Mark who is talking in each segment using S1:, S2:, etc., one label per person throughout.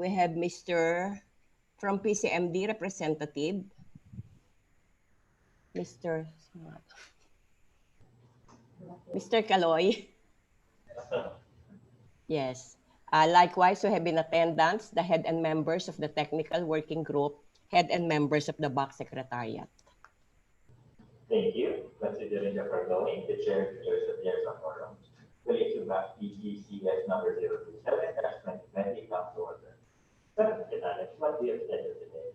S1: We have Mr. from PCMD representative, Mr. Kaloy. Yes. Likewise, we have in attendance the head and members of the technical working group, head and members of the BAC Secretariat.
S2: Thank you. Considering the foregoing, the chair declares that there is a quorum. The issue BAC PGCS number 027-2020 comes to order. What do you have scheduled today?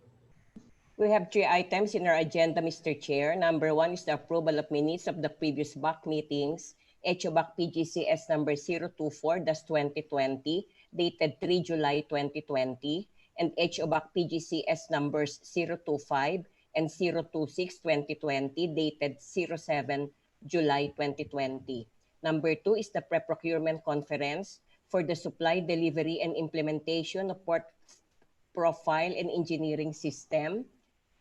S1: We have 3 items in our agenda, Mr. Chair. Number 1 is the approval of minutes of the previous BAC meetings, HOBAC PGCS number 024-2020, dated 3 July 2020, and HOBAC PGCS numbers 025 and 026-2020, dated 07 July 2020. Number 2 is the pre-procurement conference for the supply, delivery, and implementation of port profile and engineering system,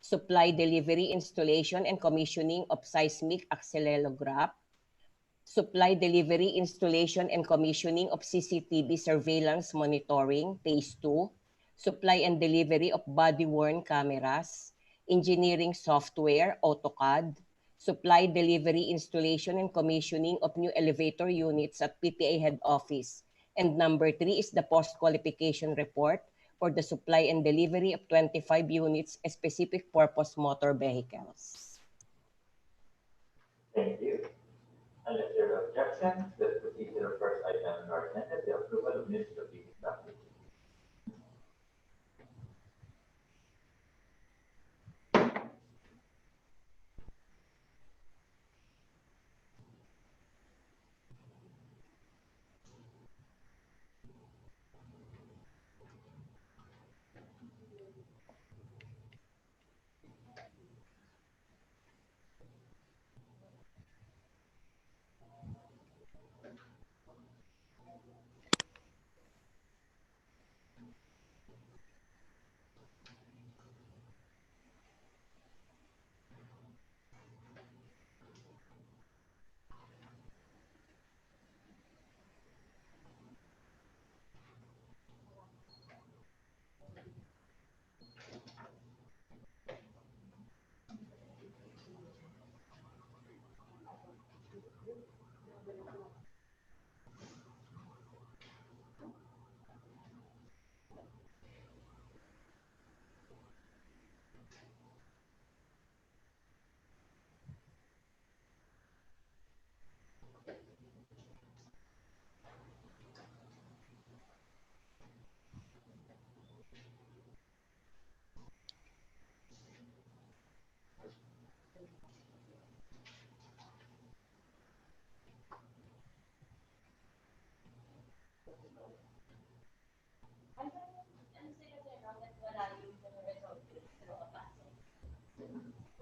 S1: supply, delivery, installation, and commissioning of seismic accelegraph, supply, delivery, installation, and commissioning of CCTV surveillance monitoring, phase 2, supply and delivery of body-worn cameras, engineering software, AutoCAD, supply, delivery, installation, and commissioning of new elevator units at PPA head office. And number 3 is the post-qualification report for the supply and delivery of 25 units specific purpose motor vehicles.
S2: Thank you. Unless there are objections, let's proceed to the first item on our agenda, the approval of minutes of the BAC meeting.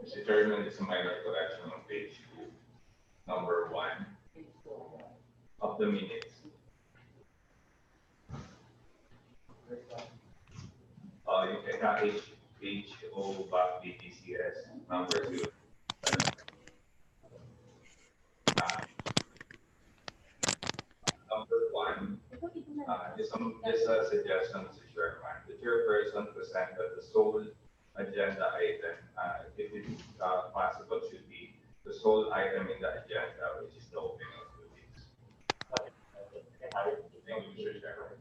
S3: Mr. Chairman, it's a minor correction on page 2, number 1 of the minutes. You can have HO BAC BTCS number 0. Number 1, just a suggestion, Mr. Chairman. The chairperson presented the sole agenda item. If it is possible, should be the sole item in the agenda, which is the opening of the meetings. Thank you, Mr. Chairman.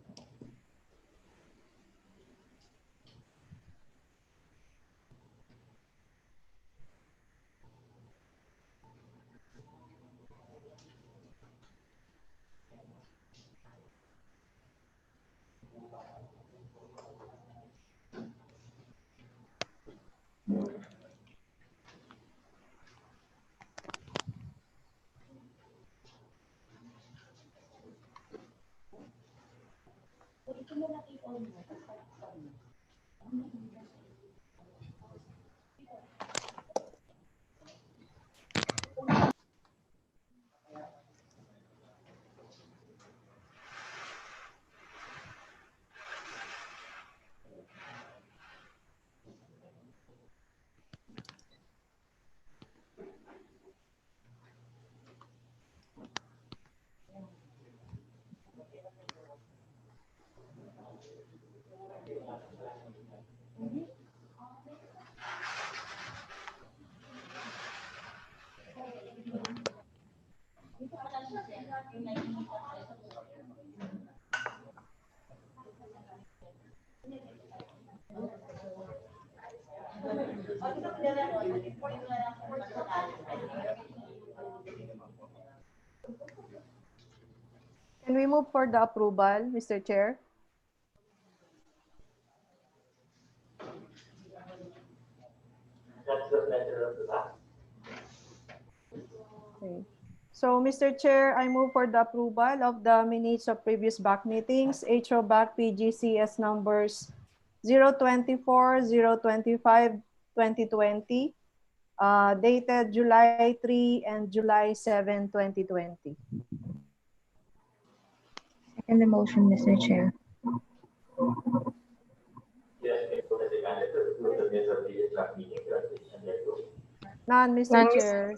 S4: Can we move for the approval, Mr. Chair?
S2: That's the pleasure of the back.
S4: Okay. So, Mr. Chair, I move for the approval of the minutes of previous BAC meetings, HO BAC PGCS numbers 024, 025, 2020, dated July 3 and July 7, 2020.
S5: Second the motion, Mr. Chair.
S2: Yes, may po kasi candidate to approve the minutes of the draft meeting, transition thereto.
S4: None, Mr. Chair.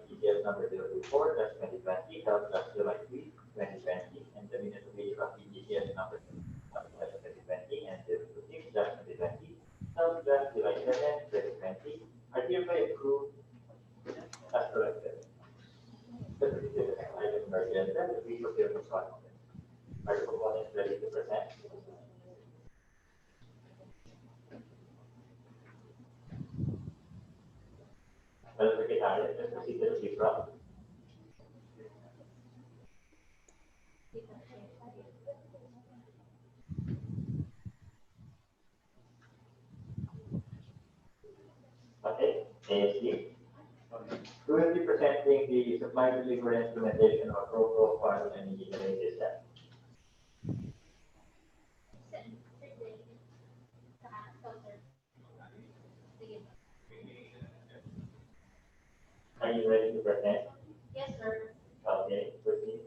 S2: PGCS number 024-2020 held last July 3, 2020, and the minutes of the draft PGCS number 2020 and 026-2020 held last July 7, 2020 are hereby approved as corrected. The next item on our agenda, the pre-procurement process. Are the proponents ready to present? Madam Secretary, let's proceed to the pre-pro. Okay, ASD. Who will be presenting the supply delivery implementation of profile and engineering system? Are you ready to present?
S6: Yes, sir.
S2: Okay, proceed.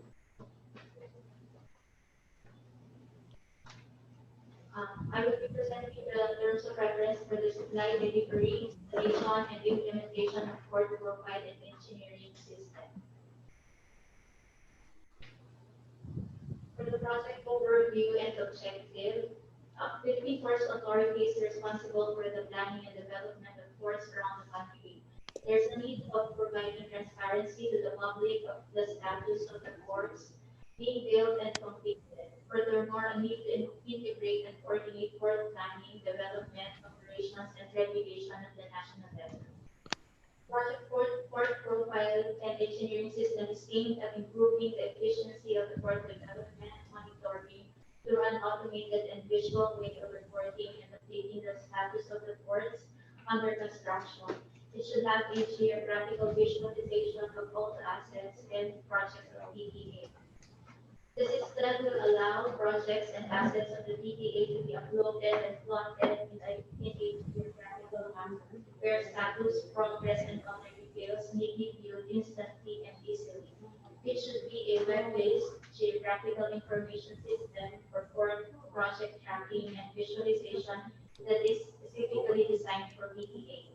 S6: I will be presenting the terms of reference for the supply, delivery, installation, and implementation of port profile and engineering system. For the project overview and objective, Philippine Ports Authority is responsible for the planning and development of ports around the country. There's a need of providing transparency to the public of the status of the ports being built and completed. Furthermore, a need to integrate and coordinate port planning, development, operations, and regulation at the national level. Project port profile and engineering system is aimed at improving the efficiency of the port development monitoring through an automated and visual way of reporting and updating the status of the ports under construction. It should have a geographical visualization of all the assets and projects of PPA. The system will allow projects and assets of the PPA to be uploaded and plotted in a geographical map where status, progress, and other details may be viewed instantly and easily. It should be a web-based geographical information system for port project tracking and visualization that is specifically designed for PPA.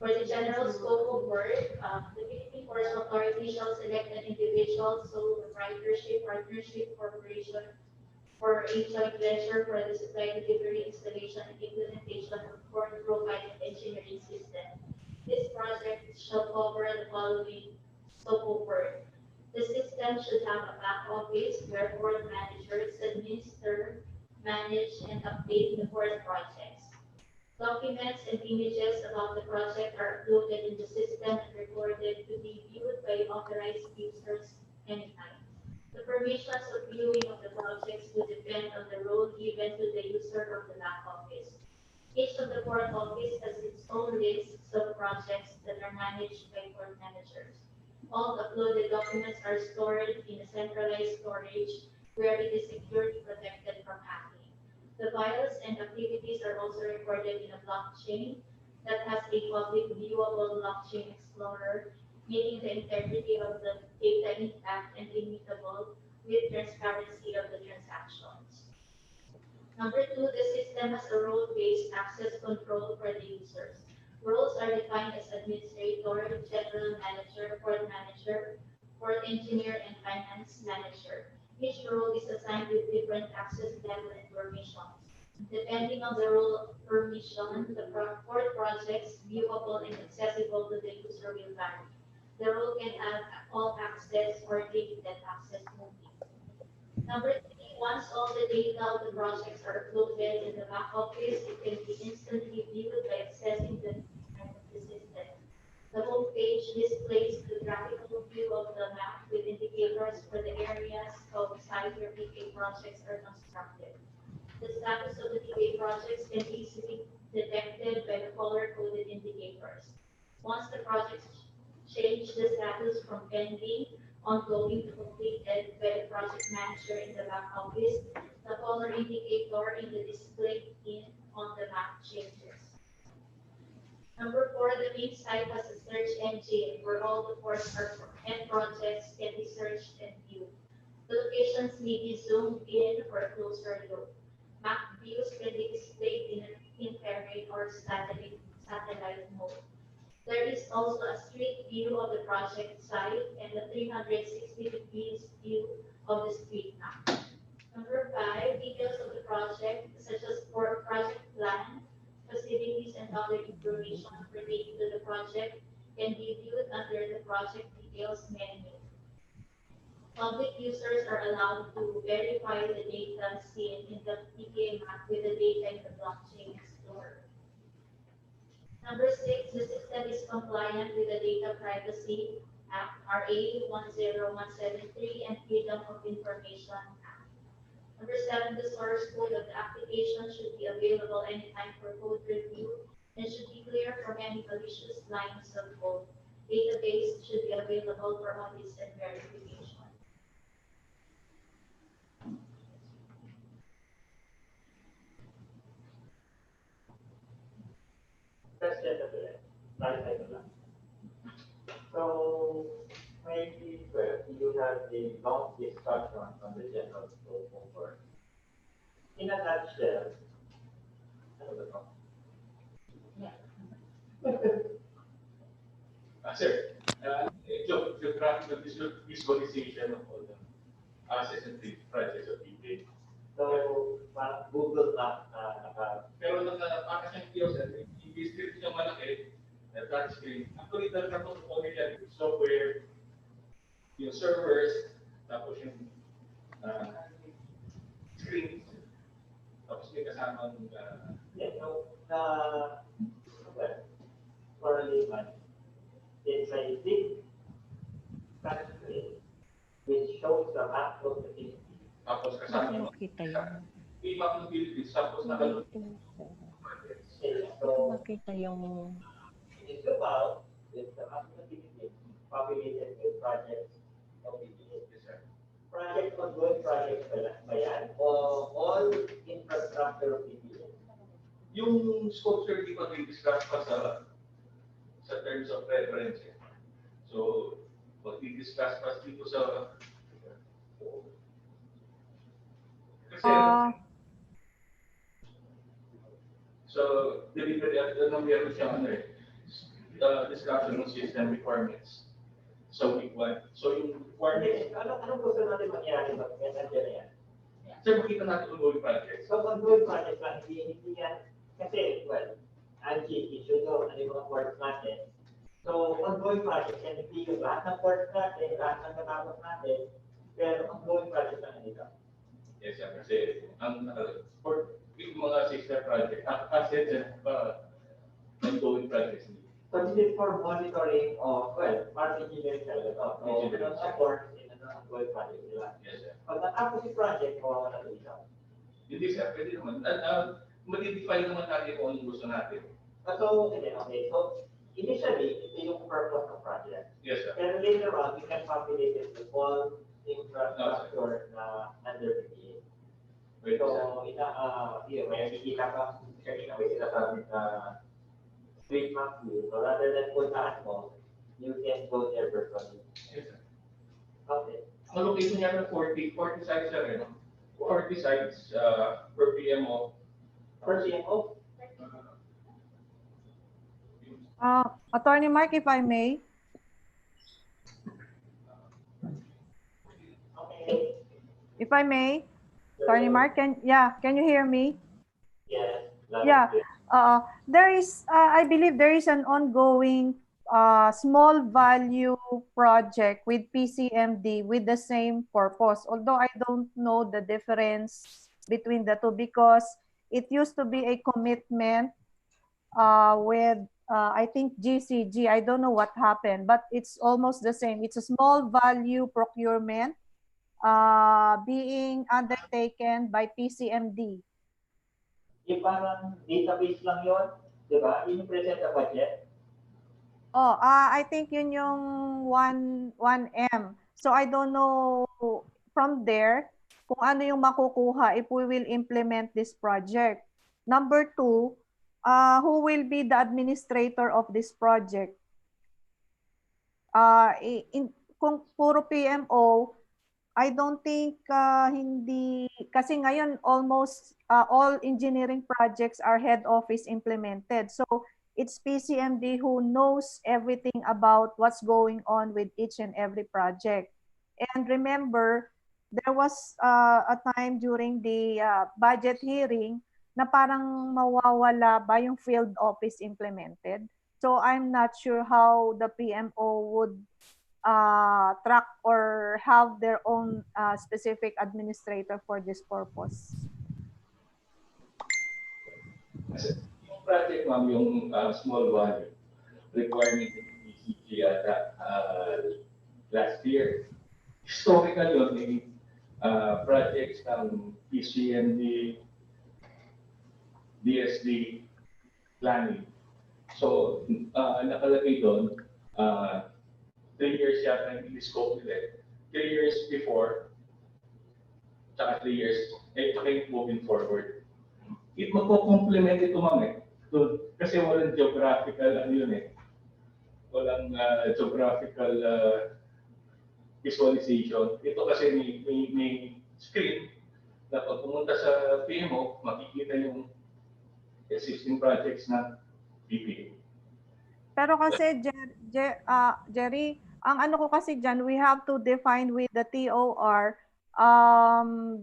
S6: For the general scope of work, the Philippine Ports Authority shall select an individual, sole proprietorship, partnership, corporation, or a joint venture for the supply, delivery, installation, and implementation of port profile and engineering system. This project shall cover the following scope of work. The system should have a back office where port managers administer, manage, and update the port projects. Documents and images about the project are uploaded in the system and recorded to be viewed by authorized users anytime. The permissions of viewing of the projects will depend on the role given to the user of the back office. Each of the port office has its own lists of projects that are managed by port managers. All uploaded documents are stored in a centralized storage where it is securely protected from hacking. The files and activities are also recorded in a blockchain that has a public viewable blockchain explorer, making the integrity of the data intact and immutable with transparency of the transactions. Number two, the system has a role-based access control for the users. Roles are defined as administrator, general manager, port engineer, and finance manager. Each role is assigned with different access level and permissions. Depending on the rule of permission, for projects viewable and accessible to the user will vary. The rule can add all access or limited access only. Number three, once all the data of the projects are uploaded in the back office, it can be instantly viewed by accessing the site of the system. The home page displays the graphical view of the map with indicators for the areas of site where PPA projects are constructed. The status of the PPA projects can be easily detected by the color-coded indicators. Once the projects change the status from pending, ongoing to completed by the project manager in the back office, the color indicator in the display on the map changes. Number four, the main site has a search engine where all the ports and projects can be searched and viewed. The locations may be zoomed in for a closer look. Map views can be displayed in an infrared or satellite mode. There is also a street view of the project site and a 360 degrees view of the street map. Number five, details of the project, such as for project plan, facilities, and other information relating to the project can be viewed under the project details menu. Public users are allowed to verify the data seen in the PPA map with the data in the blockchain explorer. Number six, the system is compliant with the Data Privacy Act, RA 10173, and Freedom of Information Act. Number seven, the source code of the application should be available anytime for code review and should be clear from any malicious lines of code. Database should be available for audits and verification.
S2: Question of the life cycle plan. So, 2012, you had a long discussion on the general scope of work. In a nutshell, ano ba ito?
S3: Sir, geographical visualization of all the assets and projects of PPA.
S2: So, parang Google Map na
S3: Pero para siyang kiosk, i-script siya malaki, na touch screen. Actually, talaga itong component yung software, yung servers, tapos yung screen, tapos may kasamang
S2: yeah, so, well, for a layman, it's a big touch screen which shows the map of the city.
S3: tapos kasama
S1: Makita yun.
S3: yung map ng Philippines, tapos nakalun.
S2: Okay, so,
S1: Makita yung
S2: it's about the map of the city populated with projects of PPA. Project ongoing projects ba yan? O all infrastructure of PPA?
S3: Yung scope, sir, di pa discuss pa sa terms of reference. So, what we discuss pa dito sa kasi so, delivery, meron siyang discussion ng system requirements. So, week one. So, yung requirements,
S2: Anong gusto natin mangyari pag nandiyan na yan?
S3: sir, makita natin ongoing projects.
S2: So, ongoing project lang, hindi yan, kasi, well, Angie, issue nyo, ano yung mga works natin. So, ongoing project, yan, hindi yung lahat ng works natin, lahat ng natapos natin, pero ongoing project lang dito.
S3: Yes, sir, kasi ang for yung mga sister project, assets and ongoing projects.
S2: So, this is for monitoring of, well, part engineering talaga to. So,
S3: Engineering.
S2: support in an ongoing project nila.
S3: Yes, sir.
S2: Pag natapos yung project, mawawala na dito.
S3: Hindi, sir, pwede naman. Madi-define naman natin kung anong gusto natin.
S2: So, okay. So, initially, ito yung purpose ng project.
S3: Yes, sir.
S2: Pero later on, we can populate it with all infrastructure na under PPA.
S3: Pwede, sir.
S2: So, may nakikita ka, kanina may sinasabi na street map view. So, rather than puntahan mo, you can go there virtually.
S3: Yes, sir.
S2: Okay.
S3: Ang location niya ng 40 sites, sir, 40 sites per PMO.
S2: For CMO,
S4: Attorney Mark, if I may.
S2: okay.
S4: If I may, Attorney Mark, can you hear me?
S2: Yes. loud and
S4: Yeah.
S2: clear.
S4: There is, I believe there is an ongoing small value project with PCMD with the same purpose. Although I don't know the difference between the two because it used to be a commitment with I think GCG. I don't know what happened, but it's almost the same. It's a small value procurement being undertaken by PCMD.
S2: Parang database lang yun, di ba? Yun yung present na budget.
S4: Oh, I think yun yung 1M. So I don't know from there kung ano yung makukuha if we will implement this project. Number two, who will be the administrator of this project? Kung puro PMO, I don't think hindi, kasi ngayon almost all engineering projects are head office implemented. So it's PCMD who knows everything about what's going on with each and every project. And remember, there was a time during the budget hearing na parang mawawala ba yung field office implemented. So I'm not sure how the PMO would track or have their own specific administrator for this purpose.
S3: Yung project, ma'am, yung small value requirement ng PCG at last year. Historical yun, may projects ng PCMD, DSD, planning. So, nakalagay doon, 3 years yata yung scope nila. 3 years before, tsaka 3 years, tsaka yung moving forward. It magpo-complement ito, ma'am, eh. Kasi walang geographical, ano yun eh. Walang geographical visualization. Ito kasi may screen na pag pumunta sa PMO, makikita yung existing projects na PPA.
S4: Pero kasi, Jerry, ang ano ko kasi dyan, we have to define with the TOR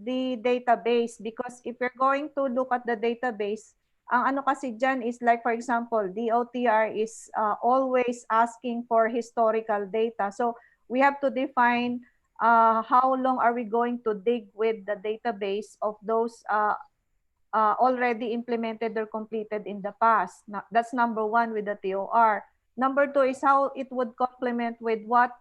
S4: the database because if you're going to look at the database, ang ano kasi dyan is like, for example, DOTR is always asking for historical data. So we have to define how long are we going to dig with the database of those already implemented or completed in the past. That's number one with the TOR. Number two is how it would complement with what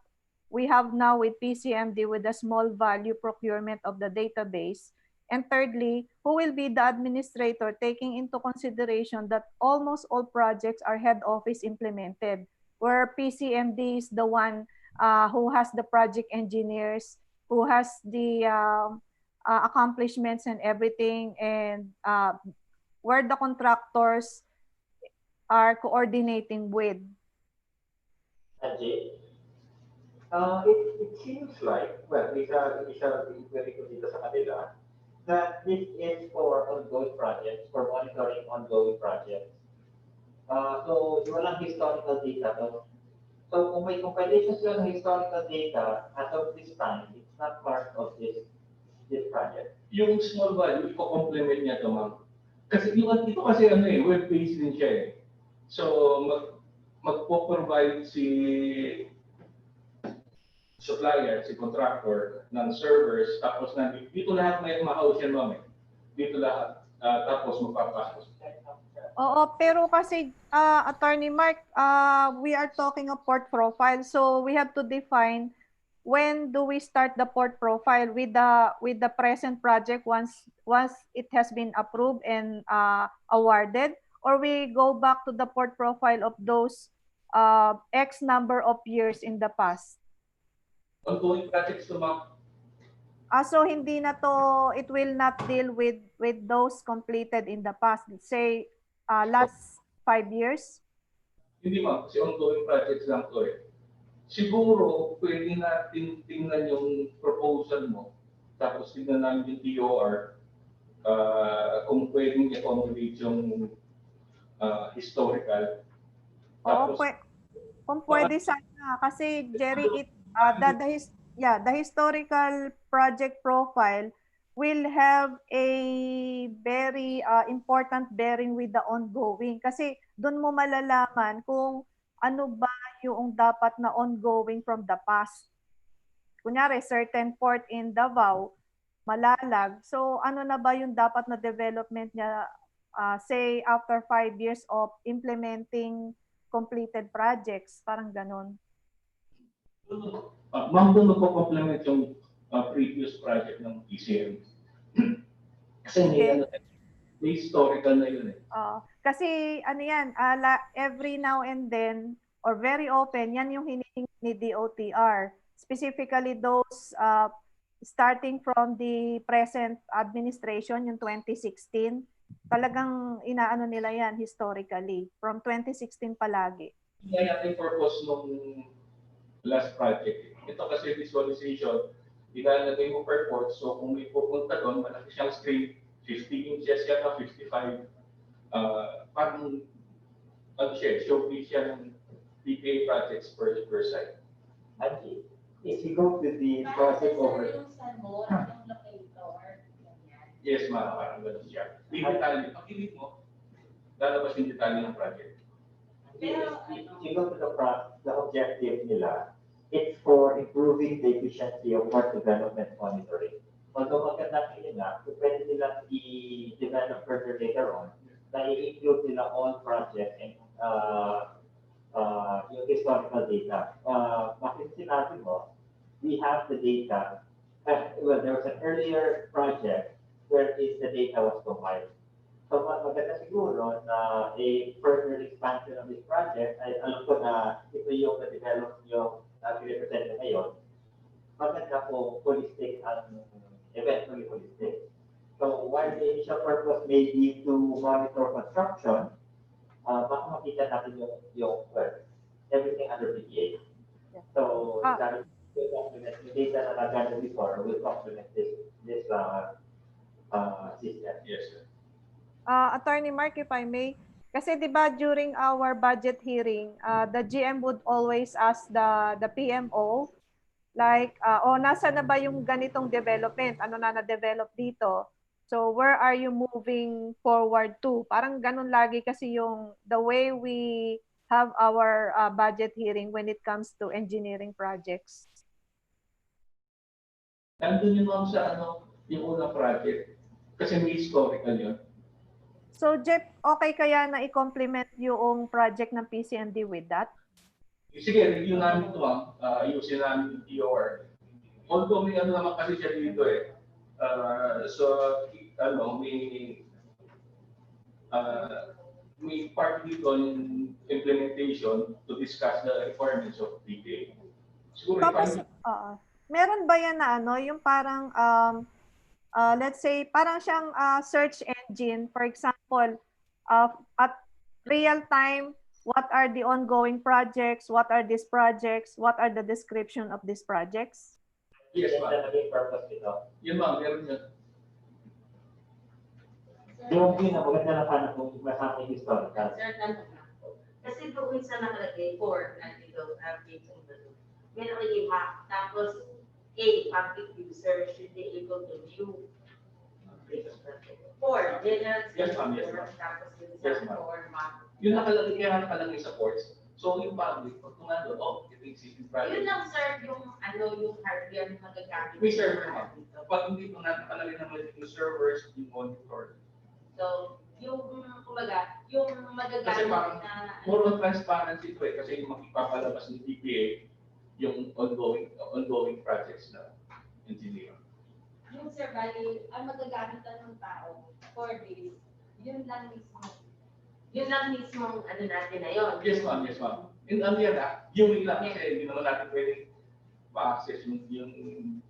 S4: we have now with PCMD with the small value procurement of the database. And thirdly, who will be the administrator taking into consideration that almost all projects are head office implemented, where PCMD is the one who has the project engineers, who has the accomplishments and everything, and where the contractors are coordinating with.
S2: Ajay, it seems like, well, isa very ko dito sa kanila, that this is for ongoing projects, for monitoring ongoing projects. So, walang historical data to. So, kung may compilation sila ng historical data, as of this time, it's not part of this project.
S3: Yung small value, iko-complement niya ito, ma'am. Kasi ito kasi ano eh, web-based din siya eh. So, magpo-provide si supplier, si contractor ng servers, tapos dito lahat may ma-house yan, ma'am eh. Dito lahat, tapos magpapasok.
S4: Oo, pero kasi Attorney Mark, we are talking of port profile, so we have to define when do we start the port profile with the present project once it has been approved and awarded, or we go back to the port profile of those X number of years in the past.
S3: Ongoing projects to, ma'am.
S4: So hindi na to, it will not deal with those completed in the past, let's say last 5 years?
S3: Hindi, ma'am, kasi ongoing projects lang to eh. Siguro, pwede natin tingnan yung proposal mo, tapos tingnan namin yung TOR, kung pwedeng i-accommodate yung historical.
S4: Oo, kung pwede sana. Kasi, Jerry, the historical project profile will have a very important bearing with the ongoing. Kasi doon mo malalaman kung ano ba yung dapat na ongoing from the past. Kunyari, certain port in Davao, malalag. So ano na ba yung dapat na development niya, say, after 5 years of implementing completed projects? Parang ganon.
S7: Ma'am, doon magpo-complement yung previous project ng PCM. Kasi may historical na yun eh.
S4: Kasi ano yan, every now and then, or very often, yan yung hinihingi ni DOTR. Specifically those starting from the present administration, yung 2016, talagang inaano nila yan historically, from 2016 palagi.
S7: Kaya yung purpose nung last project. Ito kasi visualization, ilalagay mo per port, so kung may pupunta doon, malaki siyang screen, 50 inches yan na 55, parang showcase siya ng PPA projects per site.
S2: Angie, if you go to the project over...
S7: Yes, ma'am, parang gano'n siya. Yung detalye, pag-ibig mo, lalabas yung detalye ng project.
S2: If you go to the objective nila, it's for improving the efficiency of work development monitoring. Although maganda nila, pwede nila i-develop further later on, na i-include nila all projects and yung historical data. Bakit sinabi mo, we have the data. Well, there was an earlier project where the data was compiled. So maganda siguro na a further expansion of this project, ay alam ko na ito yung na-develop yung represent na ngayon, maganda po holistic ang eventually holistic. So while the initial purpose may be to monitor construction, baka makita natin yung everything under PPA. So that will complement the data na nagano before, will complement this system.
S7: Yes, sir.
S4: Attorney Mark, if I may, kasi di ba during our budget hearing, the GM would always ask the PMO, like, nasa na ba yung ganitong development? Ano na na-develop dito? So where are you moving forward to? Parang ganun lagi kasi yung the way we have our budget hearing when it comes to engineering projects.
S7: Nandun yun ma'am sa yung unang project. Kasi may historical yun.
S4: So Jeff, okay kaya na i-complement yung project ng PCND with that?
S7: Sige, review namin ito ma'am. Ayusin namin yung TOR. Although may naman kasi siya dito eh. May part dito in implementation to discuss the requirements of PPA. Siguro
S4: Tapos, meron ba yan na yung parang, let's say, parang siyang search engine, for example, at real time, what are the ongoing projects, what are these projects, what are the description of these projects?
S7: Yes, ma'am.
S2: Purpose nito.
S7: Yun ma'am, meron yun.
S2: Yung maganda na paano kung masama yung historical.
S8: Kasi doon sa nakalagay, for, nandito, updates on the loop. May nakalagay map, tapos A, public user should be able to view. For, general.
S7: Yes, ma'am, yes, ma'am.
S8: Tapos yung
S7: Yes,
S8: sa
S7: ma'am.
S8: for map.
S7: Yun nakalagay, kaya nakalagay sa ports. So yung public, pag tumando, ito existing project.
S8: Yun lang, sir, yung hardware na magagamit.
S7: May server ma'am. Pag hindi po nakalagay naman yung servers, yung monitor.
S8: So, yung, kumbaga, yung
S7: Kasi
S8: magagamit
S7: parang
S8: na,
S7: more on transparency ito eh, kasi yung makipapalabas ng PPA, yung ongoing projects na engineer.
S8: yung sir, bali, ang magagamit ng tao for this, yun lang mismo. Yun lang mismo, ano natin na yun.
S7: Yes ma'am, yes ma'am. And ano yan viewing lang kasi hindi naman natin pwedeng ma-access yung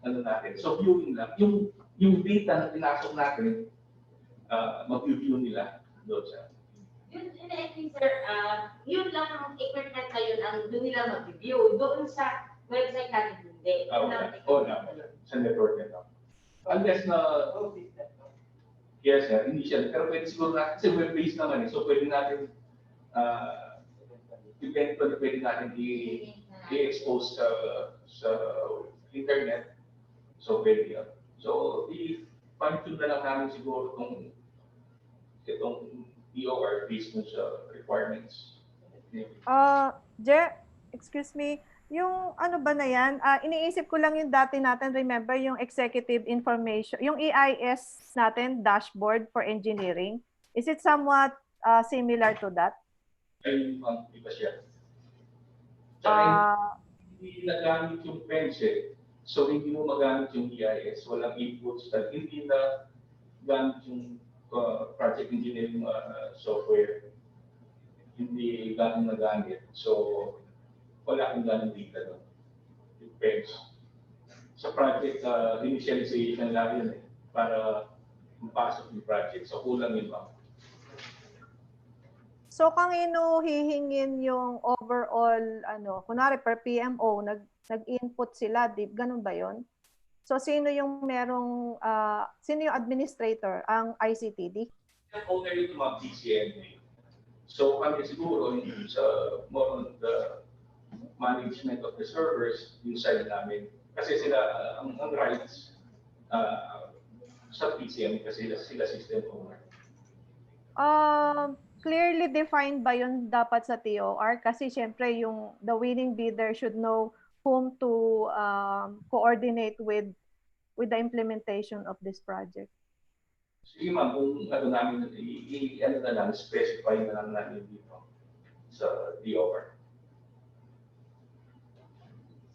S7: ano natin. So viewing lang. Yung data na pinasok natin, mag-view nila doon sa.
S8: Yun, I think sir, yun lang ang equipment na yun ang doon nila mag-view. Doon sa website natin hindi.
S7: Sa network nito. Unless na, yes sir, initial. Pero pwede siguro natin, kasi web-based naman eh. So pwede natin, pwede natin i-expose sa internet. So pwede yun. So if fine-tune na lang namin siguro itong EOR based sa requirements.
S4: Je, excuse me, yung ano ba na yan, iniisip ko lang yung dati natin, remember yung executive information, yung EIS natin, dashboard for engineering. Is it somewhat similar to that?
S7: Ay, iba siya. Tsaka hindi nagamit yung PENSE, so hindi mo magamit yung EIS, walang inputs, hindi na gamit yung project engineering software, hindi ganun nagamit. So, wala akong ganun data doon. Yung PENS. Sa project initialization lang yun para mapasok yung project. So, kulang yun ba?
S4: So, kanino hihingin yung overall, kunwari per PMO, nag-input sila, ganun ba yun? So, sino yung sino yung administrator, ang ICTD?
S7: Owner yung mga PCMA. So, kami siguro, sa more on the management of the servers, yung side namin. Kasi sila, ang rights sa PCM, kasi sila system owner.
S4: Clearly defined ba yun dapat sa TOR? Kasi syempre, the winning bidder should know whom to coordinate with the implementation of this project.
S7: Sige ma'am, kung namin, na lang, specify na lang namin dito sa TOR.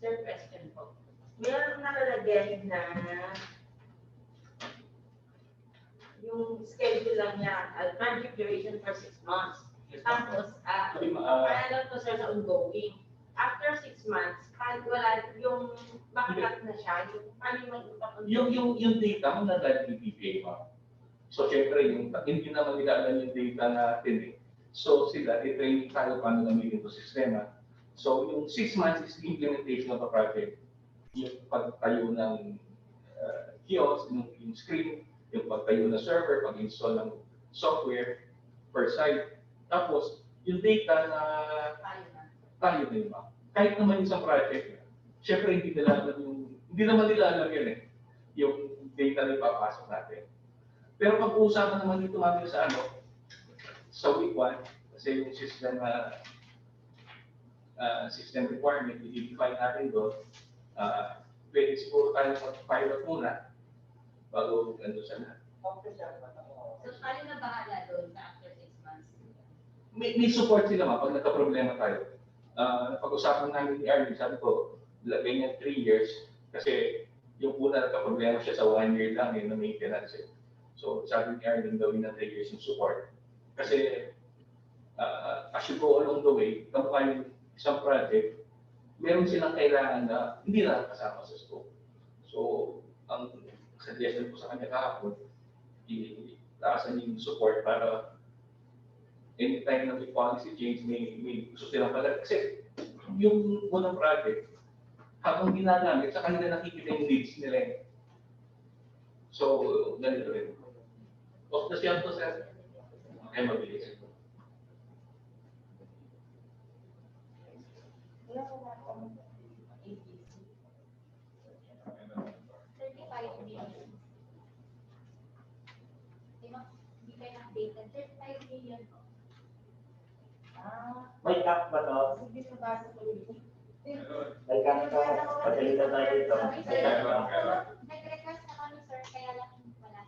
S8: Sir, question po. Meron nakalagay na yung schedule lang niya, project duration for 6 months. Tapos, alam ko sir sa ongoing. After 6 months, kahit wala, yung backlog na siya,
S7: yung data mo na dahil yung PPA ma'am. So, syempre, hindi naman nila alam yung data natin eh. So, sila, i-train tayo paano gamitin yung sistema. So, yung 6 months is the implementation of a project. Yung pagtayo ng kiosk, yung screen, yung pagtayo ng server, pag-install ng software per site. Tapos, yung data na tayo na yun. Kahit naman yung sa project, syempre hindi naman nila alam yun eh, yung data na ipapasok natin. Pero pag-uusapan naman dito natin sa week 1, kasi yung system requirement, i-define natin doon, pwede siguro tayo mag-pilot muna bago sa lahat.
S6: So, tayo na bahala doon sa after 6 months?
S7: May support sila pag nagka-problema tayo. Pag-usapan namin ni Arlene, sabi ko, lagay niya 3 years kasi yung una nagka-problema siya sa 1 year lang na maintenance. So, sabi ni Arlene, gawin na 3 years yung support. Kasi as you go along the way, kamukha yung isang project, meron silang kailangan na hindi na kasama sa scope. So, ang suggestion ko sa kanya kahapon, itaasan yung support para anytime na may policy change, may gusto silang pala. Kasi yung unang project, habang ginagamit, sa kanila nakikita yung needs nila eh. So, ganito rin. Off the shelf to, sir. Okay, mabilis.
S2: May cap ba to? May cap to. Pagkalita tayo dito.
S6: Nag-request na kami, sir, kaya lang wala.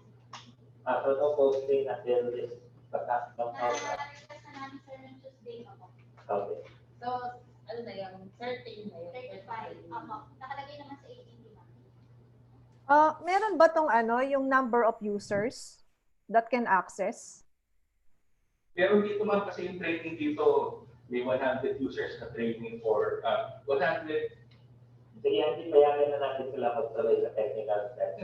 S2: So no posting until this pagkas ng
S6: Na-request na namin, sir, ng Tuesday ako.
S2: Okay.
S6: So, ano na yung 13 na yun? 35. Ako. Nakalagay naman sa 18 na.
S4: Meron ba tong yung number of users that can access?
S7: Pero dito ma'am, kasi yung training dito, may 100 users na training for 100.
S2: Sige, hindi payagan na natin sila magtuloy sa technical steps.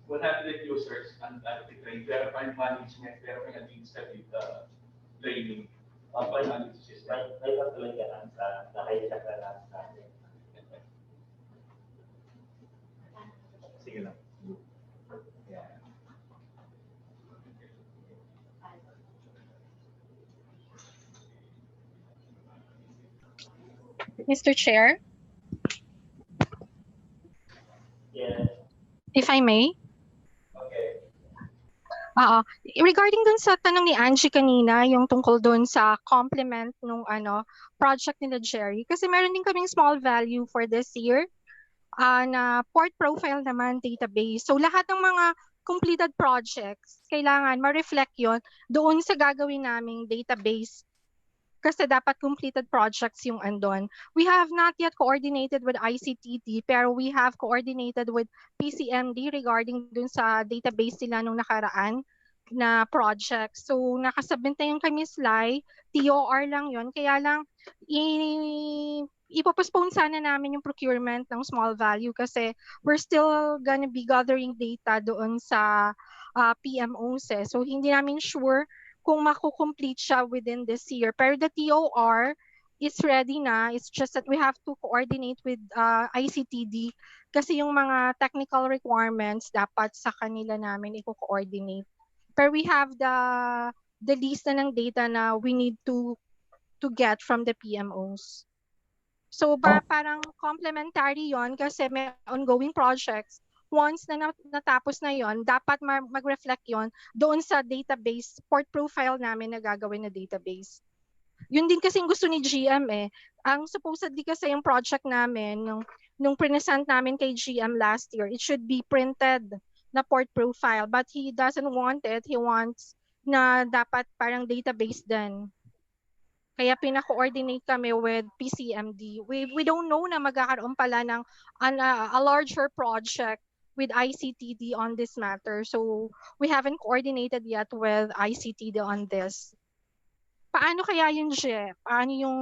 S7: 100 users ang train, pero may management, pero may administrative training.
S2: May patuloy ka lang sa nakaisap na lang sa atin. Sige lang.
S5: Mr. Chair,
S2: Yes.
S9: If I may.
S2: Okay.
S9: Oo. Regarding dun sa tanong ni Angie kanina, yung tungkol dun sa complement nung project nila Jerry, kasi meron din kaming small value for this year na port profile naman database. So lahat ng mga completed projects, kailangan ma-reflect yon doon sa gagawin naming database. Kasi dapat completed projects yung andon. We have not yet coordinated with ICTT, pero we have coordinated with PCMD regarding dun sa database nila nung nakaraan na project. So nakasubmit na yung kami slide, TOR lang yon. Kaya lang ipopostpone sana namin yung procurement ng small value kasi we're still gonna be gathering data doon sa PMOs eh. So hindi namin sure kung makukomplete siya within this year. Pero the TOR is ready na. It's just that we have to coordinate with ICTD kasi yung mga technical requirements dapat sa kanila namin i-coordinate. Pero we have the list na ng data na we need to get from the PMOs. So parang complementary yon kasi may ongoing projects. Once na natapos na yon, dapat mag-reflect yon doon sa database, port profile namin na gagawin na database. Yun din kasi gusto ni GM eh. Ang supposedly kasi yung project namin, nung present namin kay GM last year, it should be printed na port profile. But he doesn't want it. He wants na dapat parang database din. Kaya pina-coordinate kami with PCMD. We don't know na magkakaroon pala ng a larger project with ICTD on this matter. So we haven't coordinated yet with ICTD on this. Paano kaya yun, Jeff? Paano yung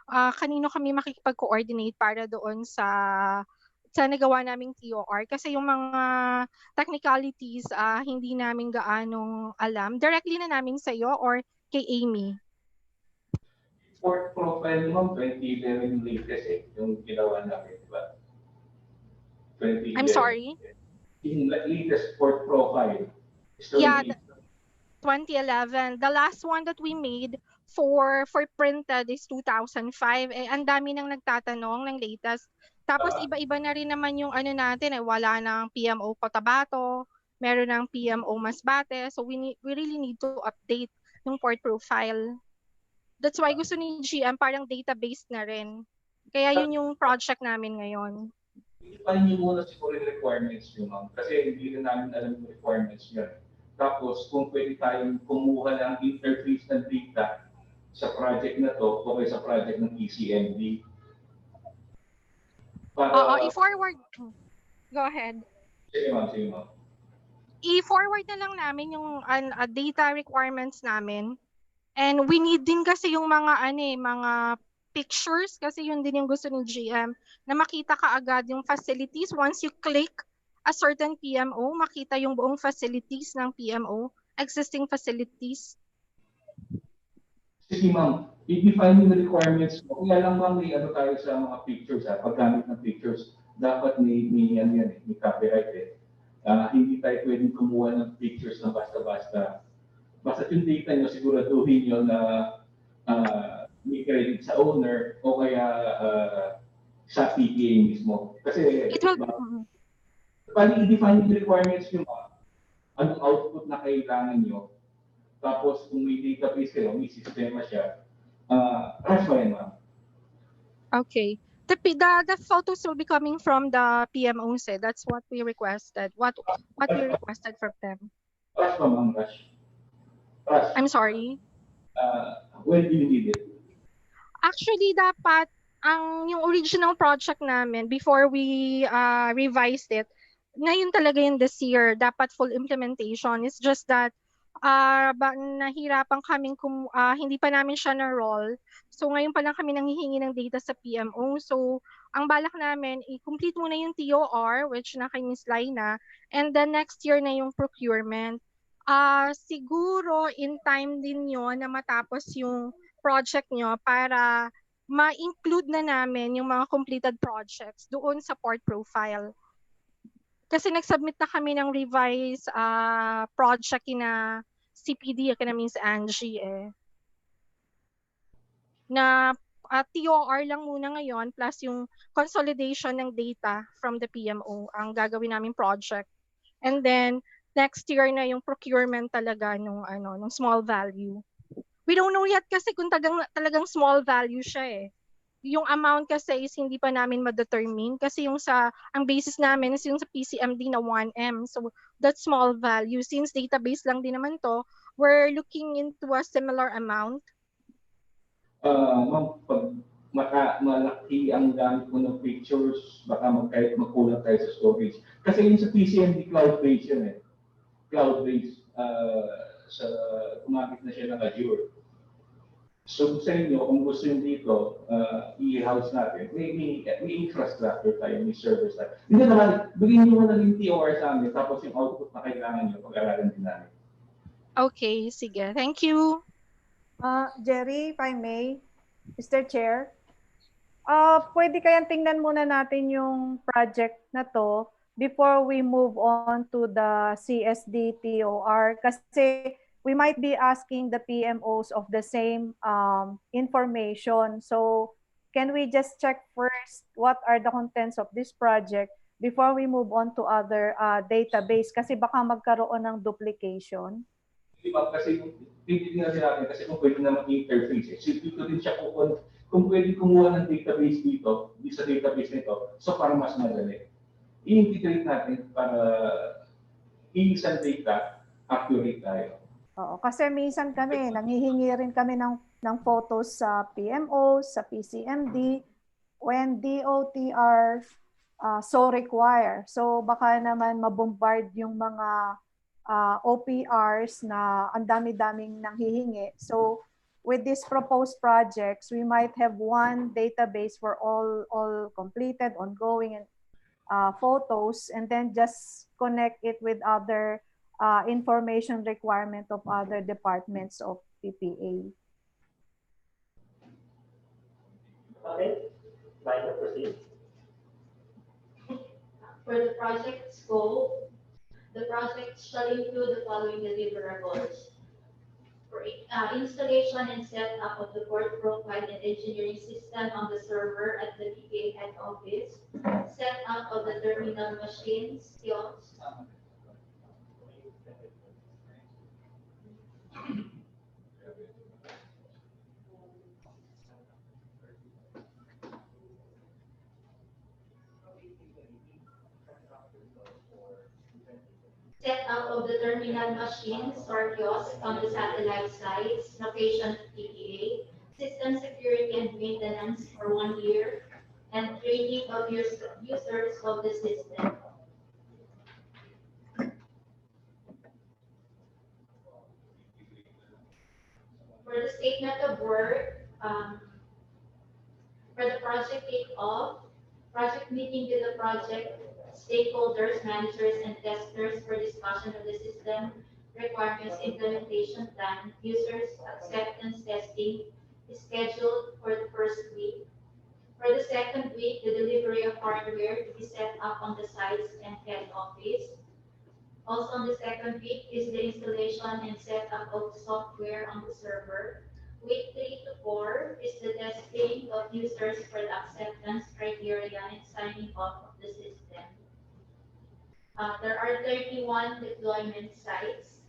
S9: kanino kami makikipag-coordinate para doon sa nagawa naming TOR? Kasi yung mga technicalities hindi namin gaanong alam. Directly na namin sa'yo or kay Amy?
S7: Port profile naman, 2011 latest eh, yung ginawa namin, di ba? 2011.
S9: I'm sorry?
S7: Yung latest port profile.
S9: Yeah, 2011. The last one that we made for printed is 2005. Eh, ang dami nang nagtatanong ng latest. Tapos iba-iba na rin naman yung ano natin eh, wala ng PMO Cotabato, meron ng PMO Masbate. So we really need to update yung port profile. That's why gusto ni GM parang database na rin. Kaya yun yung project namin ngayon.
S7: Paano nyo muna siguro yung requirements nyo, ma'am? Kasi hindi na namin alam yung requirements nyo. Tapos kung pwede tayong kumuha ng interface ng data sa project na to o sa project ng PCMD.
S9: I-forward. Go ahead.
S7: Sige ma'am.
S9: I-forward na lang namin yung data requirements namin. And we need din kasi yung mga pictures kasi yun din yung gusto ni GM na makita ka agad yung facilities. Once you click a certain PMO, makita yung buong facilities ng PMO, existing facilities.
S7: Sige ma'am, i-define yung requirements mo. Kaya lang ma'am, may ano tayo sa mga pictures paggamit ng pictures, dapat may copyright eh. Hindi tayo pwedeng kumuha ng pictures na basta-basta. Basta yung data nyo, siguraduhin nyo na may credit sa owner o kaya sa PPA mismo. Kasi, paano i-define yung requirements nyo, anong output na kailangan nyo, tapos kung may database kayo, may sistema siya, that's fine, ma'am.
S9: Okay. The photos will be coming from the PMOs. That's what we requested. What we requested from them.
S7: Rush, ma'am, rush.
S9: I'm sorry?
S7: When do you need it?
S9: Actually, dapat yung original project namin, before we revised it, ngayon talaga yun this year, dapat full implementation. It's just that nahirapan kaming hindi pa namin siya na-roll. So ngayon pa lang kami nanghihingi ng data sa PMO. So ang balak namin, i-complete muna yung TOR, which naka-slide na, and then next year na yung procurement. Siguro in time din yun na matapos yung project nyo para ma-include na namin yung mga completed projects doon sa port profile. Kasi nag-submit na kami ng revised project na CPD, kaya Miss Angie na TOR lang muna ngayon plus yung consolidation ng data from the PMO ang gagawin naming project. And then next year na yung procurement talaga nung small value. We don't know yet kasi kung talagang small value siya eh. Yung amount kasi is hindi pa namin ma-determine kasi ang basis namin is yung sa PCMD na 1M. So that's small value. Since database lang din naman to, we're looking into a similar amount.
S7: Ma'am, pag malaki ang gamit mo ng pictures, baka magkulang tayo sa storage. Kasi yung sa PCMD cloud-based yun eh. Cloud-based, gumamit na siya ng Azure. So sa inyo, kung gusto nyo dito, i-house natin, may infrastructure tayo, may servers tayo. Hindi naman, bigyan nyo muna yung TOR sa amin, tapos yung output na kailangan nyo, pag-aralan din namin.
S9: Okay, sige. Thank you.
S4: Jerry, if I may, Mr. Chair, pwede kayang tingnan muna natin yung project na to before we move on to the CSD TOR kasi we might be asking the PMOs of the same information. So can we just check first what are the contents of this project before we move on to other database kasi baka magkaroon ng duplication?
S7: Diba? Kasi titignan natin kasi kung pwede naman interface. So dito din siya kung pwede kumuha ng database dito, sa database nito, so para mas madali. I-integrate natin para isang data accurate tayo.
S4: Oo, kasi minsan kami, nanghihingi rin kami ng photos sa PMO, sa PCMD, when DOTR so require. So baka naman mabombard yung mga OPRs na ang dami-daming nanghihingi. So with these proposed projects, we might have one database for all completed, ongoing, and photos, and then just connect it with other information requirement of other departments of PPA.
S2: Okay, Lina, proceed.
S6: For the project scope, the project shall include the following deliverables. For installation and setup of the board profile and engineering system on the server at the PPA head office, setup of the terminal machines, kiosks, setup of the terminal machines or kiosks on the satellite sites, location of PPA, system security and maintenance for 1 year, and training of users of the system. For the statement of work, for the project kickoff, project meeting with the project stakeholders, managers, and testers for discussion of the system requirements, implementation plan, users acceptance testing is scheduled for the first week. For the second week, the delivery of hardware to be set up on the sites and head office. Also on the second week is the installation and setup of software on the server. Week 3 to 4 is the testing of users for the acceptance criteria and signing off of the system. There are 31 deployment sites.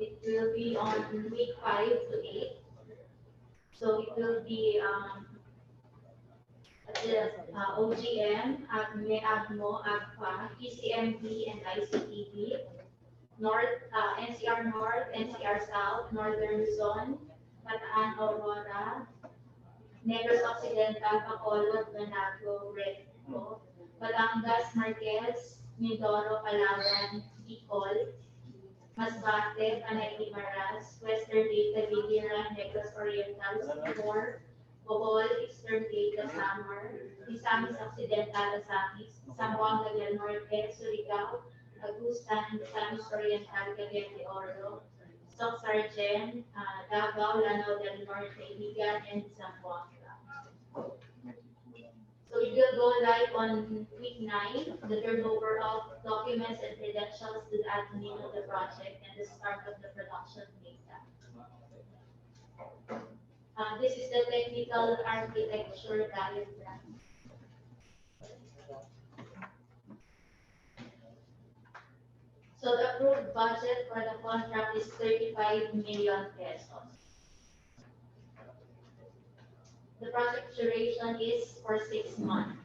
S6: It will be on week 5 to 8. So it will be at the OGM, AGME, AGMO, AGPA, PCMD, and ICTV, NCR North, NCR South, Northern Luzon, Bataan, Aurora, Negros Occidental, Bacolod, Banago, Recto, Batangas, Marquez, Mindoro, Palawan, Bicol, Masbate, Panay Guimaras, Western Data, Biliran, Negros Oriental, Samar, Bohol, Eastern Data, Samar, Misamis Occidental, Misamis, Zamboanga del Norte, Surigao, Agusta, and Misamis Oriental, Cagayan de Oro, Stock Sargent, Davao, Lanao del Norte, Ligan, and Zamboanga. So it will go live on week 9, the turnover of documents and credentials to the admin of the project and the start of the production data. This is the technical architecture diagram. So the approved budget for the contract is 35 million pesos. The project duration is for 6 months.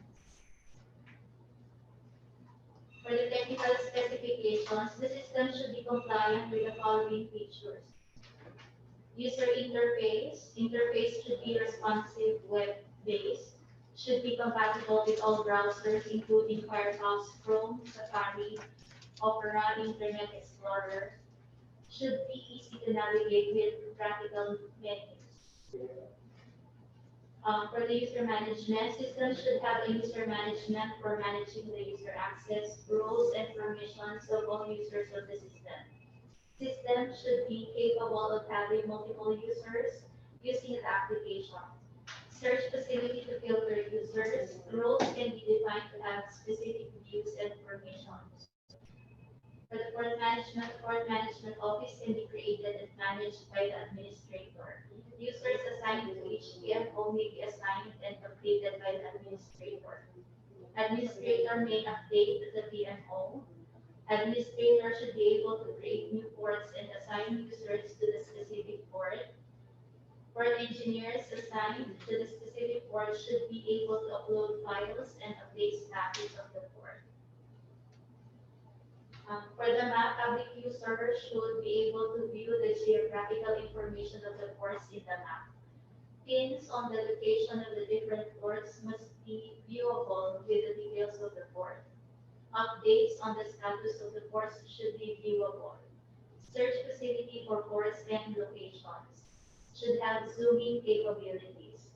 S6: For the technical specifications, the system should be compliant with the following features. User interface. Interface should be responsive web-based. Should be compatible with all browsers, including Firefox, Chrome, Safari, Opera, Internet Explorer. Should be easy to navigate with practical menus. For the user management, system should have a user management for managing the user access, roles, and permissions of all users of the system. System should be capable of having multiple users using the application. Search facility to filter users. Roles can be defined to have specific views and permissions. For the port management office can be created and managed by the administrator. Users assigned to each PMO may be assigned and updated by the administrator. Administrator may update the PMO. Administrator should be able to create new ports and assign users to the specific port. Port engineers assigned to the specific port should be able to upload files and update status of the port. For the map, public users should be able to view the geographical information of the ports in the map. Pins on the location of the different ports must be viewable with the details of the port. Updates on the status of the ports should be viewable. Search facility for ports and locations should have zooming capabilities.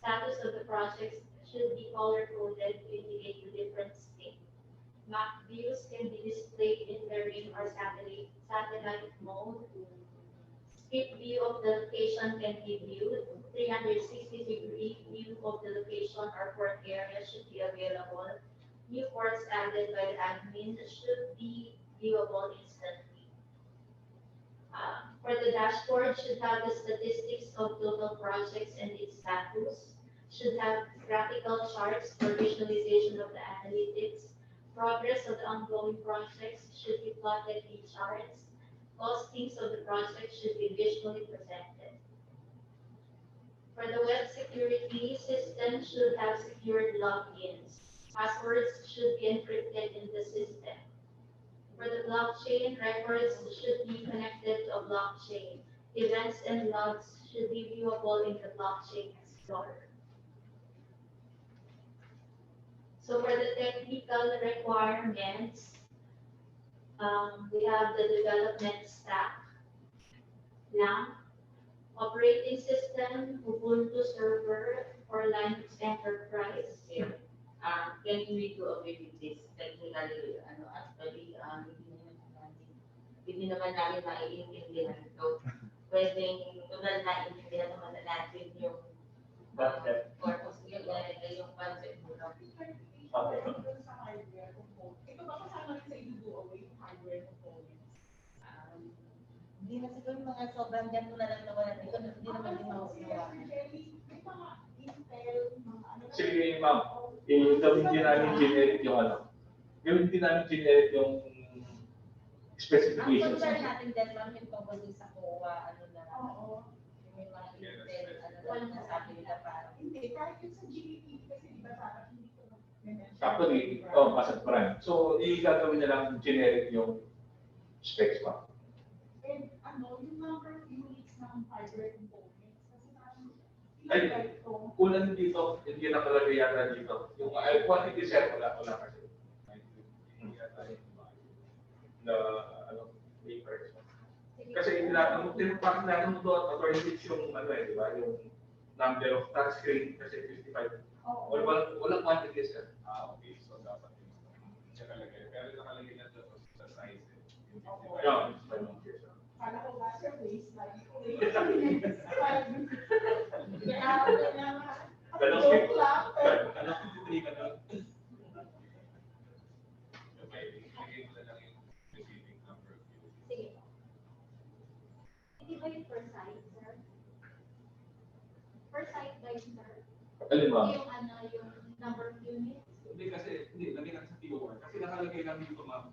S6: Status of the projects should be color-coded to indicate the different states. Map views can be displayed in terrain or satellite mode. Street view of the location can be viewed. 360-degree view of the location or port area should be available. New ports added by the admin should be viewable instantly. For the dashboard, should have the statistics of total projects and its status. Should have graphical charts for visualization of the analytics. Progress of the ongoing projects should be plotted in charts. Costings of the project should be visually presented. For the web security, system should have secured logins. Passwords should be encrypted in the system. For the blockchain, records should be connected to a blockchain. Events and logs should be viewable in the blockchain explorer. So for the technical requirements, we have the development stack, LAMP, operating system, Ubuntu server, or Linux Enterprise.
S8: Can we do away with this technically, actually, hindi naman namin maiintindihan ito. Pwedeng, tulad naiintindihan naman na natin yung purpose yung concept mo.
S2: Okay.
S10: Ito ba kasama rin sa i-do away yung hardware components?
S8: Hindi na siguro yung mga sobrang ganito na lang naman natin. Hindi naman yung mga usawa.
S10: May mga Intel, mga ano.
S7: Sige, ma'am. Gawin din namin generic yung Gawin din namin generic yung
S8: Ang
S7: specifications.
S8: concern natin din, ma'am, yung tungkol din sa COA, ano na lang.
S10: Oo.
S8: Yung mga Intel, ano na lang nasabi nila parang.
S10: Hindi, kahit yung sa GDP, kasi di ba parang hindi ko
S7: Actually, pasat prime. So, gagawin na lang generic yung specs pa.
S10: And yung number of units ng hardware components, kasi parang
S7: Ay, kunan dito, hindi nakalagay yata dito. Yung quantity set, wala kasi. Na, papers. Kasi tinatawag natin doon, according yung, di ba, yung number of touchscreen, kasi 55. Walang quantity set.
S3: Okay. So, dapat yung nakalagay. Pero nakalagay na doon sa size.
S7: Yeah.
S10: Kala ko ba sa waste, lagi ko
S6: Sige. Hindi ba yung per site, sir?
S7: Alin ma'am?
S6: Yung ano, yung number of units.
S7: Hindi kasi, hindi, lagyan natin sa PO1. Kasi nakalagay lang dito ma'am.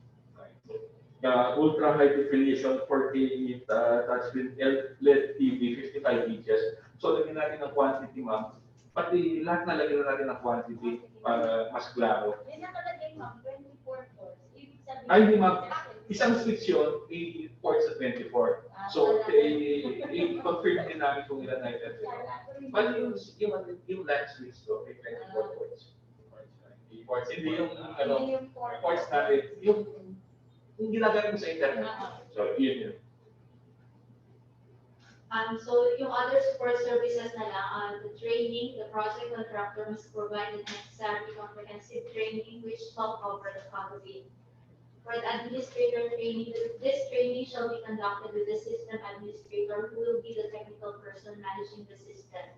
S7: Ultra high definition 48 touchscreen LED TV 55 inches. So lagyan natin ng quantity ma'am. Pati lahat na lagyan natin ng quantity para mas klaro.
S6: May nakalagay ma'am, 24 ports. Ibig sabihin,
S7: Ay, hindi ma'am. Isang switch yun, may ports sa 24. So, i-confirm din namin kung ilan na ito. But yung line switch, so, may 24 ports. Ports, hindi yung, ports natin. Yung ginagamit mo sa internet. So, yun.
S6: So yung other support services na lang, the training, the project contractor must provide the necessary comprehensive training which shall cover the following. For the administrator training, this training shall be conducted with the system administrator who will be the technical person managing the system.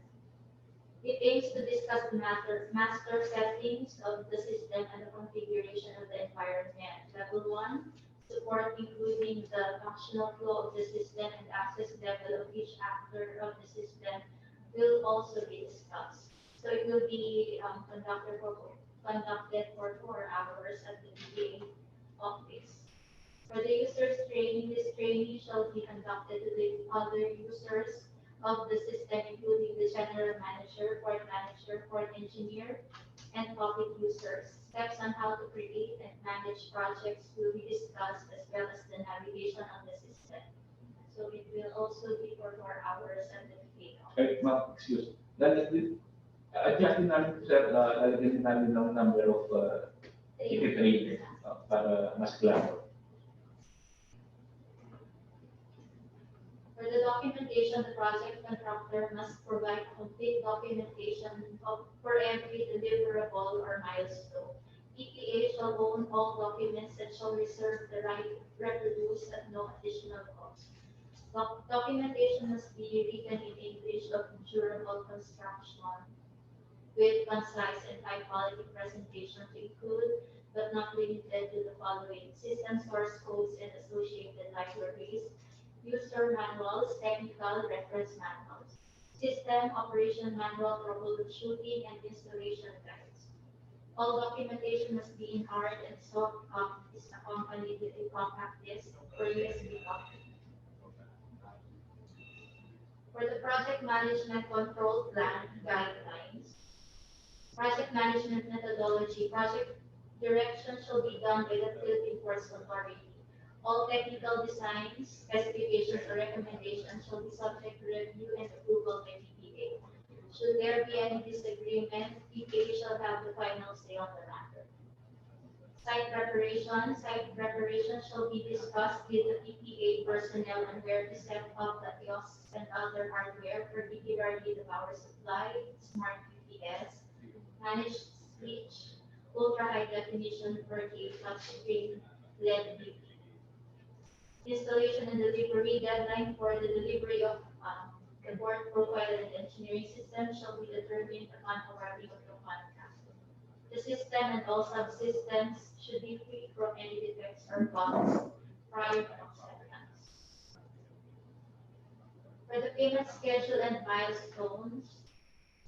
S6: It aims to discuss the master settings of the system and the configuration of the environment. Level 1, support including the functional flow of the system and access level of each actor of the system will also be discussed. So it will be conducted for 4 hours at the PPA office. For the users training, this training shall be conducted to the other users of the system, including the general manager, port engineer, and public users. Steps on how to create and manage projects will be discussed as well as the navigation on the system. So it will also be for 4 hours at the PPA.
S7: Okay, ma'am, excuse me. Adjustin namin, sir, lalagyan din namin ng number of trainers para mas klaro.
S6: For the documentation, the project contractor must provide complete documentation for every deliverable or milestone. PPA shall own all documents and shall reserve the right to reproduce at no additional cost. Documentation must be written in English of durable construction with concise and high-quality presentation to include, but not limited to, the following: system source codes and associated libraries, user manuals, technical reference manuals, system operation manual, troubleshooting, and installation guides. All documentation must be in hard and soft copies accompanied with a compact disk or USB copy. For the project management control plan guidelines, project management methodology, project direction shall be done by the field enforcement authority. All technical designs, specifications, or recommendations shall be subject to review and approval by PPA. Should there be any disagreement, PPA shall have the final say on the matter. Site preparation shall be discussed with the PPA personnel on where to set up the kiosks and other hardware, particularly the power supply, smart UPS, managed switch, ultra high definition 4K touchscreen LED TV. Installation and delivery deadline for the delivery of the board profile and engineering system shall be determined upon awarding of the contract. The system and all subsystems should be free from any defects or bugs prior to acceptance. For the payment schedule and milestones,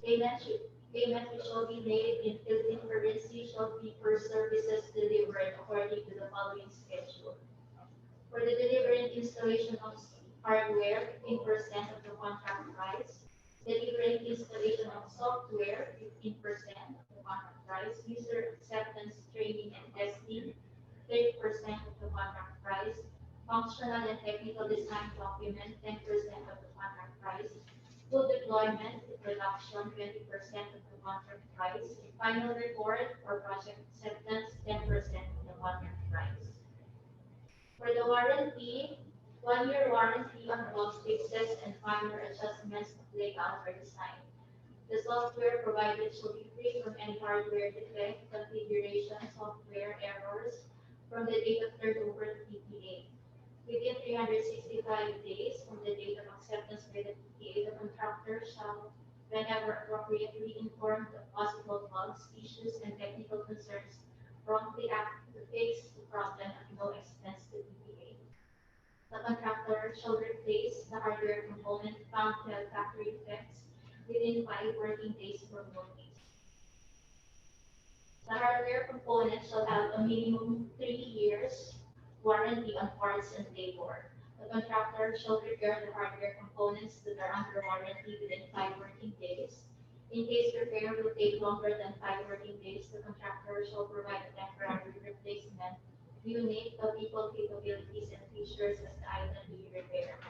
S6: payment which shall be made in Philippine currency shall be for services delivered according to the following schedule. For the delivery and installation of hardware, 15% of the contract price. Delivery and installation of software, 15% of the contract price. User acceptance, training, and testing, 30% of the contract price. Functional and technical design document, 10% of the contract price. Full deployment to production, 20% of the contract price. Final report for project acceptance, 10% of the contract price. For the warranty, 1-year warranty on bug fixes and minor adjustments of layout or design. The software provided shall be free from any hardware defect, configuration, software errors from the date of turnover to PPA. Within 365 days from the date of acceptance by the PPA, the contractor shall, whenever appropriately, inform of possible bugs, issues, and technical concerns, promptly act to fix the problem at no expense to PPA. The contractor shall replace the hardware component found to have factory defects within 5 working days from notice. The hardware components shall have a minimum 3 years warranty on parts and labor. The contractor shall prepare the hardware components that are under warranty within 5 working days. In case repair will take longer than 5 working days, the contractor shall provide a temporary replacement unit of equal capabilities and features as the item being repaired.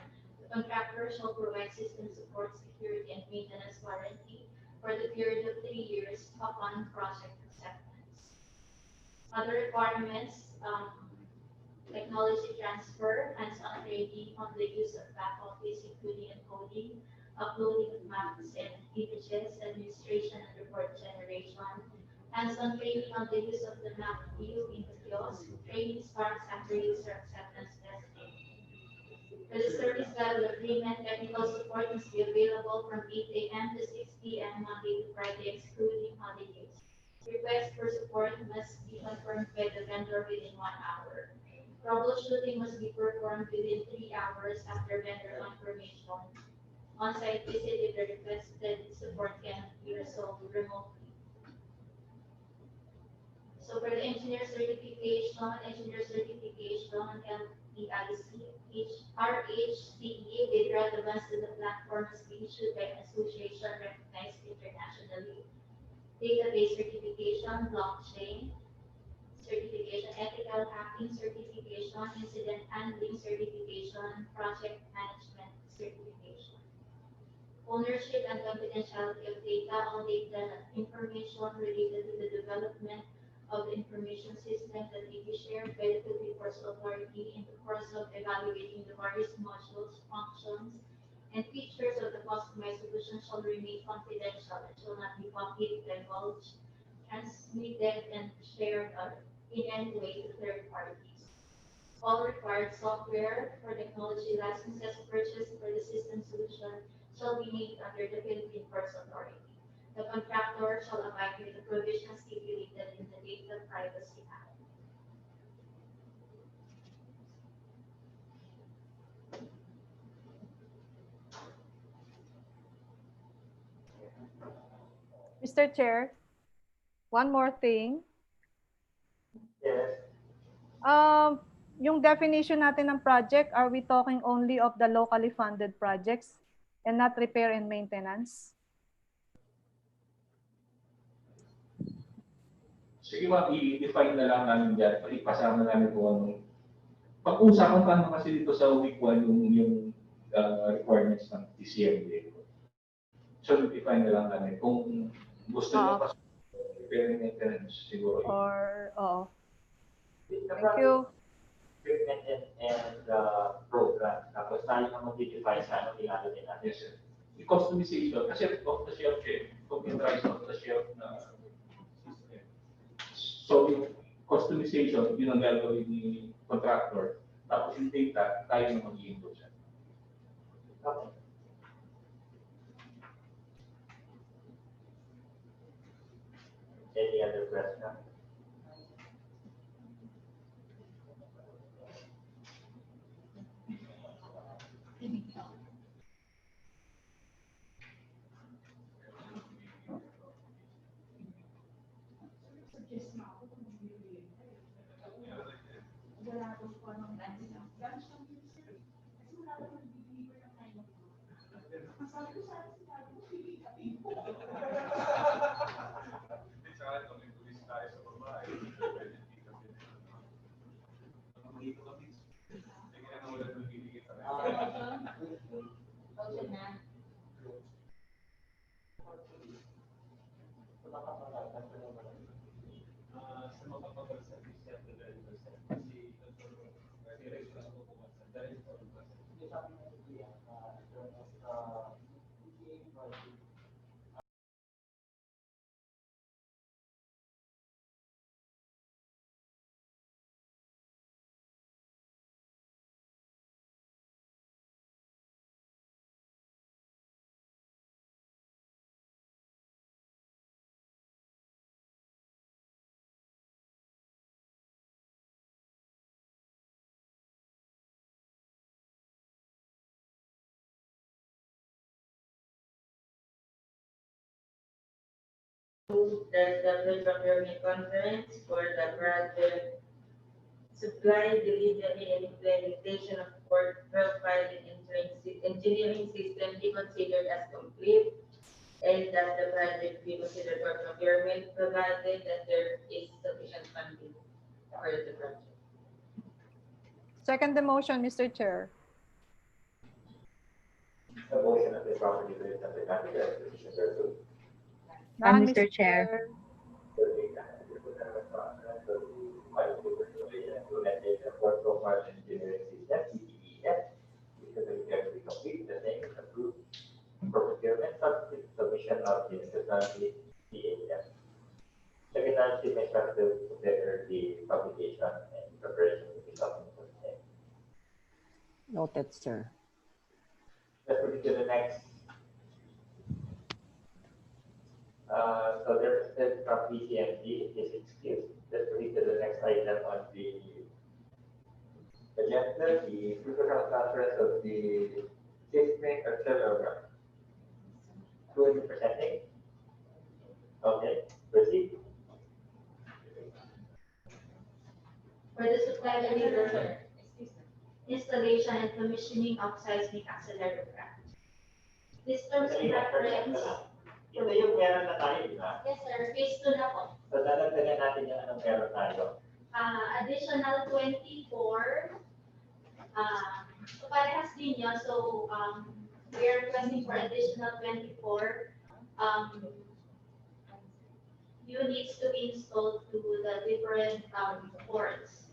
S6: The contractor shall provide system support, security, and maintenance warranty for the period of 3 years upon project acceptance. Other requirements, technology transfer, hands-on training on the use of back office, including encoding, uploading of maps and images, administration and report generation, hands-on training on the use of the map view in the kiosk. Training starts after user acceptance testing. For the service level agreement, technical support must be available from 8 a.m. to 6 p.m. Monday to Friday, excluding holidays. Request for support must be confirmed by the vendor within 1 hour. Troubleshooting must be performed within 3 hours after vendor confirmation. On-site visit if the requested support can be resolved remotely. So for the engineer certification, RHCE with relevance to the platform must be issued by an association recognized internationally. Database certification, blockchain certification, ethical hacking certification, incident handling certification, project management certification. Ownership and confidentiality of data. All data information related to the development of the information system that may be shared by the Philippine Ports Authority in the course of evaluating the various modules, functions, and features of the customized solution shall remain confidential and shall not be copied, divulged, transmitted, and shared in any way to third parties. All required software for technology licenses purchased for the system solution shall be made under the Philippine Ports Authority. The contractor shall abide with the provisions stipulated in the Data Privacy Act.
S4: Mr. Chair, one more thing.
S2: Yes.
S4: Yung definition natin ng project, are we talking only of the locally funded projects and not repair and maintenance?
S7: Sige ma'am, i-define na lang namin dyan. Ipasama namin kung anong pag-usapan pa naman kasi dito sa week 1 yung requirements ng TCMD. So, define na lang namin. Kung gusto nyo pa repairing maintenance, siguro.
S4: Or,
S2: Thank
S4: you.
S2: Equipment and program. Tapos tayo na mag-define sa ano ginagawin natin.
S7: Yes, sir. Yung customization, kasi off-the-shelf siya. Computerized off-the-shelf na system. So, yung customization, yun ang gagawin ni contractor. Tapos yung data, tayo na mag-i-input siya.
S2: Okay. Any other question?
S8: There's the pre-procurement conference for the project supply, delivery, and implementation of port profiling engineering system be considered as complete, and that the project be considered for procurement, provided that there is sufficient funding for the project.
S4: Second the motion, Mr. Chair.
S2: The motion of the property raised and seconded, as Commissioner Sir.
S4: None,
S5: Mr. Chair.
S2: Post-Qua engineering system, PPA, because it can be complete, the same is approved for procurement, submission of the necessary PAF. Secretary may start to prepare the publication and preparation of the supplement of the same.
S1: Noted, sir.
S2: Let's proceed to the next. So the representative from PCMD is excused. Let's proceed to the next item on the agenda, the protocol conference of the systemic accelerogram. Who is presenting? Okay, proceed.
S6: For the supply delivery, installation and commissioning of seismic accelerator. This terms of reference.
S2: Ito yung meron na tayo, di ba?
S6: Yes, sir. Phase 2 na po.
S2: So, dadagdagan natin yung anong meron tayo.
S6: Additional 24. So parehas din yun. So, we are requesting for additional 24 units to be installed to the different ports.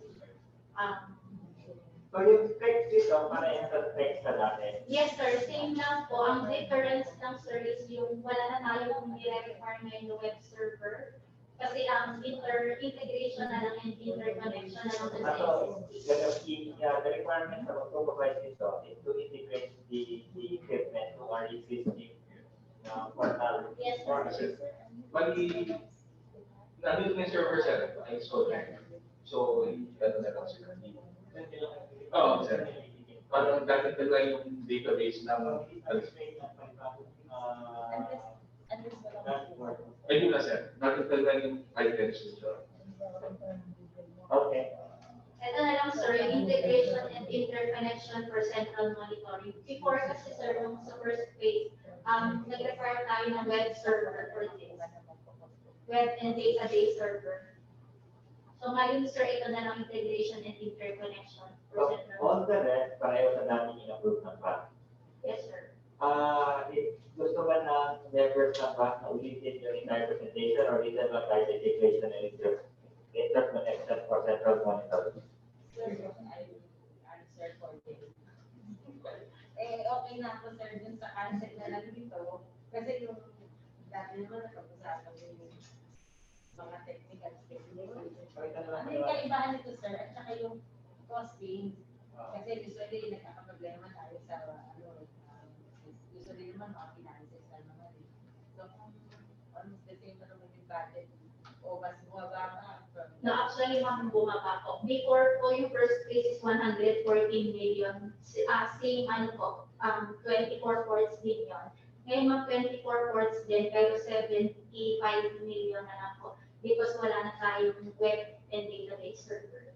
S2: So, yung specs dito, para yung sa specs sa dati.
S6: Yes, sir. Same lang po. Ang difference lang, sir, is yung wala na tayong nire-require ngayon yung web server. Kasi ang integration na lang and interconnection na lang sa
S2: The requirement of provide nito is to integrate the equipment to our existing portal.
S6: Yes, sir.
S7: Bali, nandito na yung server sir, ay install na. So, ano na lang sila. Oo, sir. Parang dati lang yung database ng ay yun na sir, dati lang yung items nito.
S2: Okay.
S6: Ito na lang, sir, yung integration and interconnection for central monitoring. Before kasi, sir, yung sa first phase, nag-require tayo ng web server for this. Web and database server. So ngayon, sir, ito na lang integration and interconnection for
S2: So,
S6: central
S2: all the rest, pareho sa dati in-approve ng PAC.
S6: Yes, sir.
S2: Gusto ba ng members ng PAC na ulitin yung entire presentation or dito lang tayo sa integration and interconnection for central monitoring?
S8: Answer for this. Okay na ako, sir, dun sa answer na lang dito. Kasi yung dati naman nakapag-usapan yung mga technical specifications. Ano yung kaibahan nito, sir? At saka yung costing. Kasi usually nagkakaproblema tayo sa usually naman mga finances na naman. So kung almost the same na naman yung budget o mas bumaba ka.
S6: No, actually, ma'am, bumaba po. Before po, yung first phase is 114 million. Same, 24 ports din yun. Ngayon, ma'am, 24 ports din, pero 75 million na lang po. Because wala na tayong web and database server.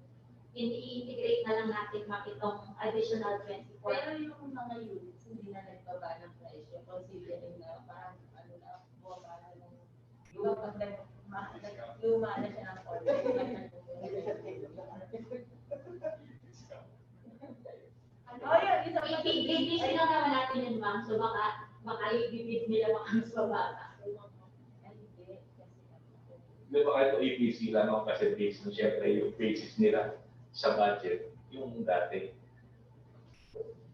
S6: I-integrate na lang natin, ma'am, itong additional 24.
S8: Pero yung mga units, hindi na nagbaba ng presyo, considering na parang bumaba na ng luma na siya ng order.
S6: I-bid lang naman natin yun, ma'am. So baka i-bid nila mas mababa.
S7: Di ba ito APC lang ako kasi based na syempre yung basis nila sa budget, yung dati.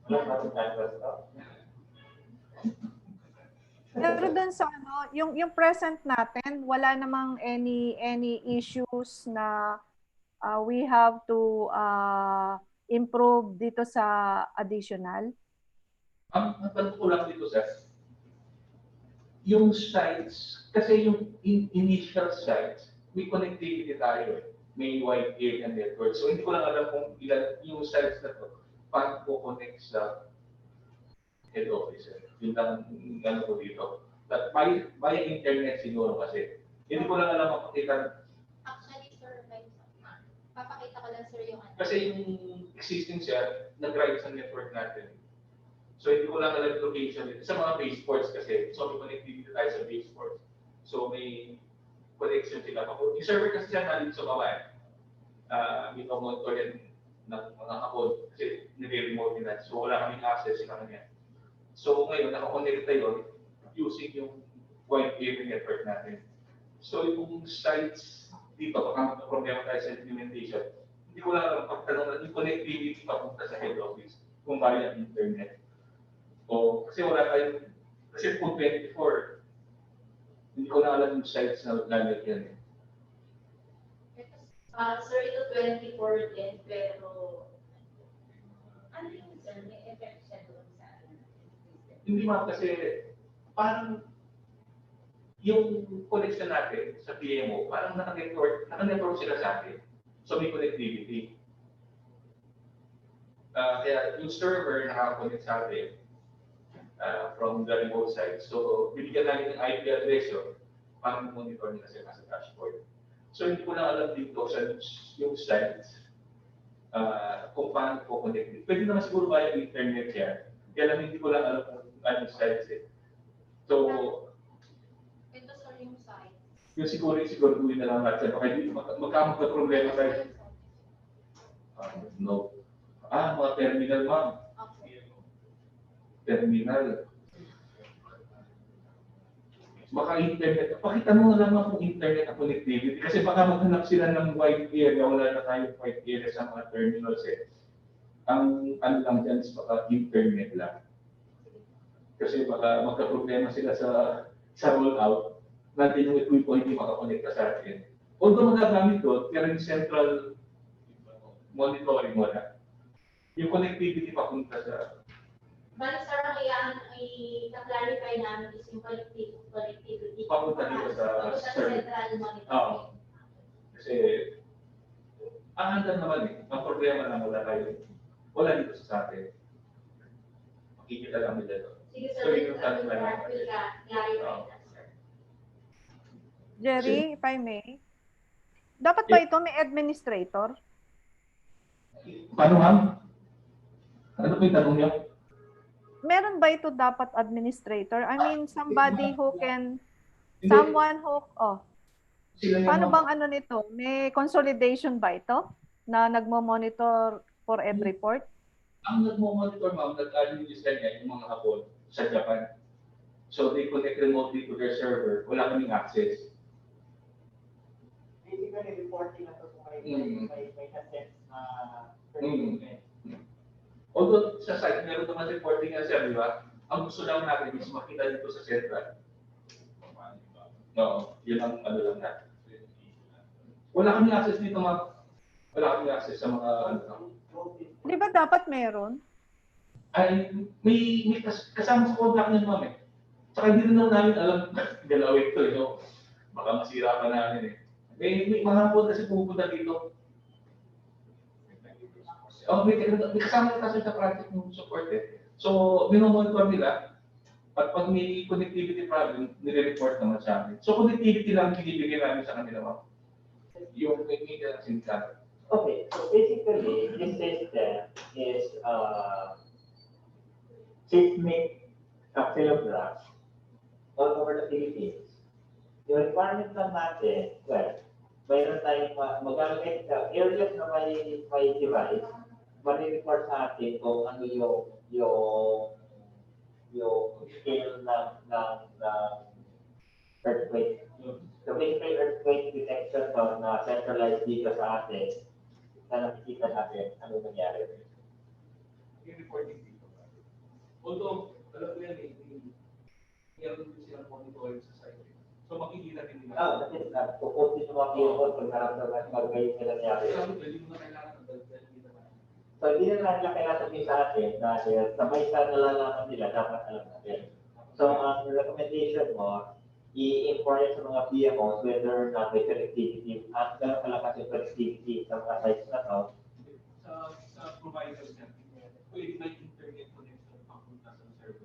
S2: Wala pa canvas na.
S4: Pero dun sa yung present natin, wala namang any issues na we have to improve dito sa additional.
S7: Ang tanong ko lang dito, sir, yung sites, kasi yung initial sites, may connectivity tayo eh. May wide area network. So hindi ko lang alam kung ilan yung sites na to, paano po connect sa head office. Yun lang ano ko dito. But by internet siguro kasi. Hindi ko lang alam makikita.
S6: Actually, sir, papakita ko lang, sir, yung ano.
S7: Kasi yung existing siya, nag-ride sa network natin. So hindi ko lang alam yung location. Sa mga base ports kasi, so may connectivity tayo sa base ports. So may connection sila. Yung server kasi siya nalit sa baba. May monitor yan ng mga kapod kasi nire-remote nila. So wala kaming access sa kanya. So ngayon, nakakonect tayo using yung wide area network natin. So yung sites dito, baka magka-problema tayo sa implementation. Hindi ko lang alam pagtanong yung connectivity papunta sa head office kung via internet. O kasi wala tayong, kasi kung 24, hindi ko na alam yung sites na lalagyan.
S6: Sir, ito 24 din, pero ano yung sir, may effect siya doon sa
S7: Hindi man kasi parang yung connection natin sa PMO, parang naka-network sila sa atin. So may connectivity. Kaya yung server nakaka-connect sa atin from the remote side. So bibigyan namin ng IP address yun, parang monitor nila sila sa dashboard. So hindi ko lang alam dito sa yung sites kung paano ko connect. Pwede naman siguro via internet yan. Kaya lang hindi ko lang alam kung ano yung sites eh. So,
S6: ito, sir, yung site.
S7: yung siguro gawin na lang natin. Baka hindi magka-problema tayo. No. Mga terminal, ma'am.
S6: Okay.
S7: Terminal. Baka internet. Pakita mo na lang kung internet na connectivity. Kasi baka maghanap sila ng wide area. Wala na tayong wide area sa mga terminals eh. Ang ano lang dyan is baka internet lang. Kasi baka magka-problema sila sa rollout. Natin yung equipo hindi makakonekta sa atin. Although magagamit doon, pero yung central monitoring wala. Yung connectivity papunta sa...
S6: Balik, sir, i-clarify namin is yung connectivity.
S7: Papunta dito sa
S6: central monitoring.
S7: Kasi, handa naman eh. Ang problema lang wala dito sa atin. Makikita lang nila doon.
S6: Sige, sir,
S7: So, yung tanong lang
S6: clarify that, sir.
S4: Jerry, if I may. Dapat ba ito may administrator?
S7: Paano, ma'am? Ano po yung tanong niyo?
S4: Meron ba ito dapat administrator? I mean, somebody who can,
S7: Hindi.
S4: someone who,
S7: Sila yung
S4: paano
S7: mga-
S4: bang ano nito? May consolidation ba ito? Na nagmo-monitor for every port?
S7: Ang nagmo-monitor, ma'am, nag-administer niya yung mga hapon sa Japan. So they connect remotely to their server. Wala kaming access.
S2: Basically, reporting na to may assets na
S7: Although sa site, meron naman reporting nga siya, di ba? Ang gusto lang natin is makita dito sa central. No, yun ang ano lang natin. Wala kaming access dito, ma'am. Wala kaming access sa mga ano.
S4: Di ba dapat meron?
S7: Ay, may kasama sa contract niya, ma'am eh. Saka hindi rin namin alam, galawin to, no? Baka masira pa namin eh. May mga hapon kasi pupunta dito. May kasama na kasi sa project ng support eh. So, minomonitor nila. At pag may connectivity problem, nire-report naman sa amin. So, connectivity lang binibigay namin sa kanila, ma'am. Yung media ng sindikato.
S2: Okay, so basically, this system is seismic capillograph all over the Philippines. Yung requirement lang natin, well, mayroon tayong magamit sa areas na may device, ma-report sa atin kung ano yung scale ng earthquake. So basically, earthquake detection na centralized dito sa atin, na nakikita natin ano nangyari.
S7: Yung reporting dito. Although, alam ko yan eh, meron din silang monitoring sa site. So makikita din nila.
S2: Kasi pupunti sa mga people pag naramdaman mag-gayon na nangyari.
S7: Sabi ko, hindi mo na kailangan ng dagdag dito na.
S2: So hindi na nila kailangan sabihin sa atin dahil sabay sa nalalaman nila, dapat alam natin. So ang recommendation mo, i-inform sa mga PMOs whether or not may connectivity at gano'n kalakas yung connectivity sa mga sites na to.
S7: Sa providers niya, pwede may internet connection papunta sa server.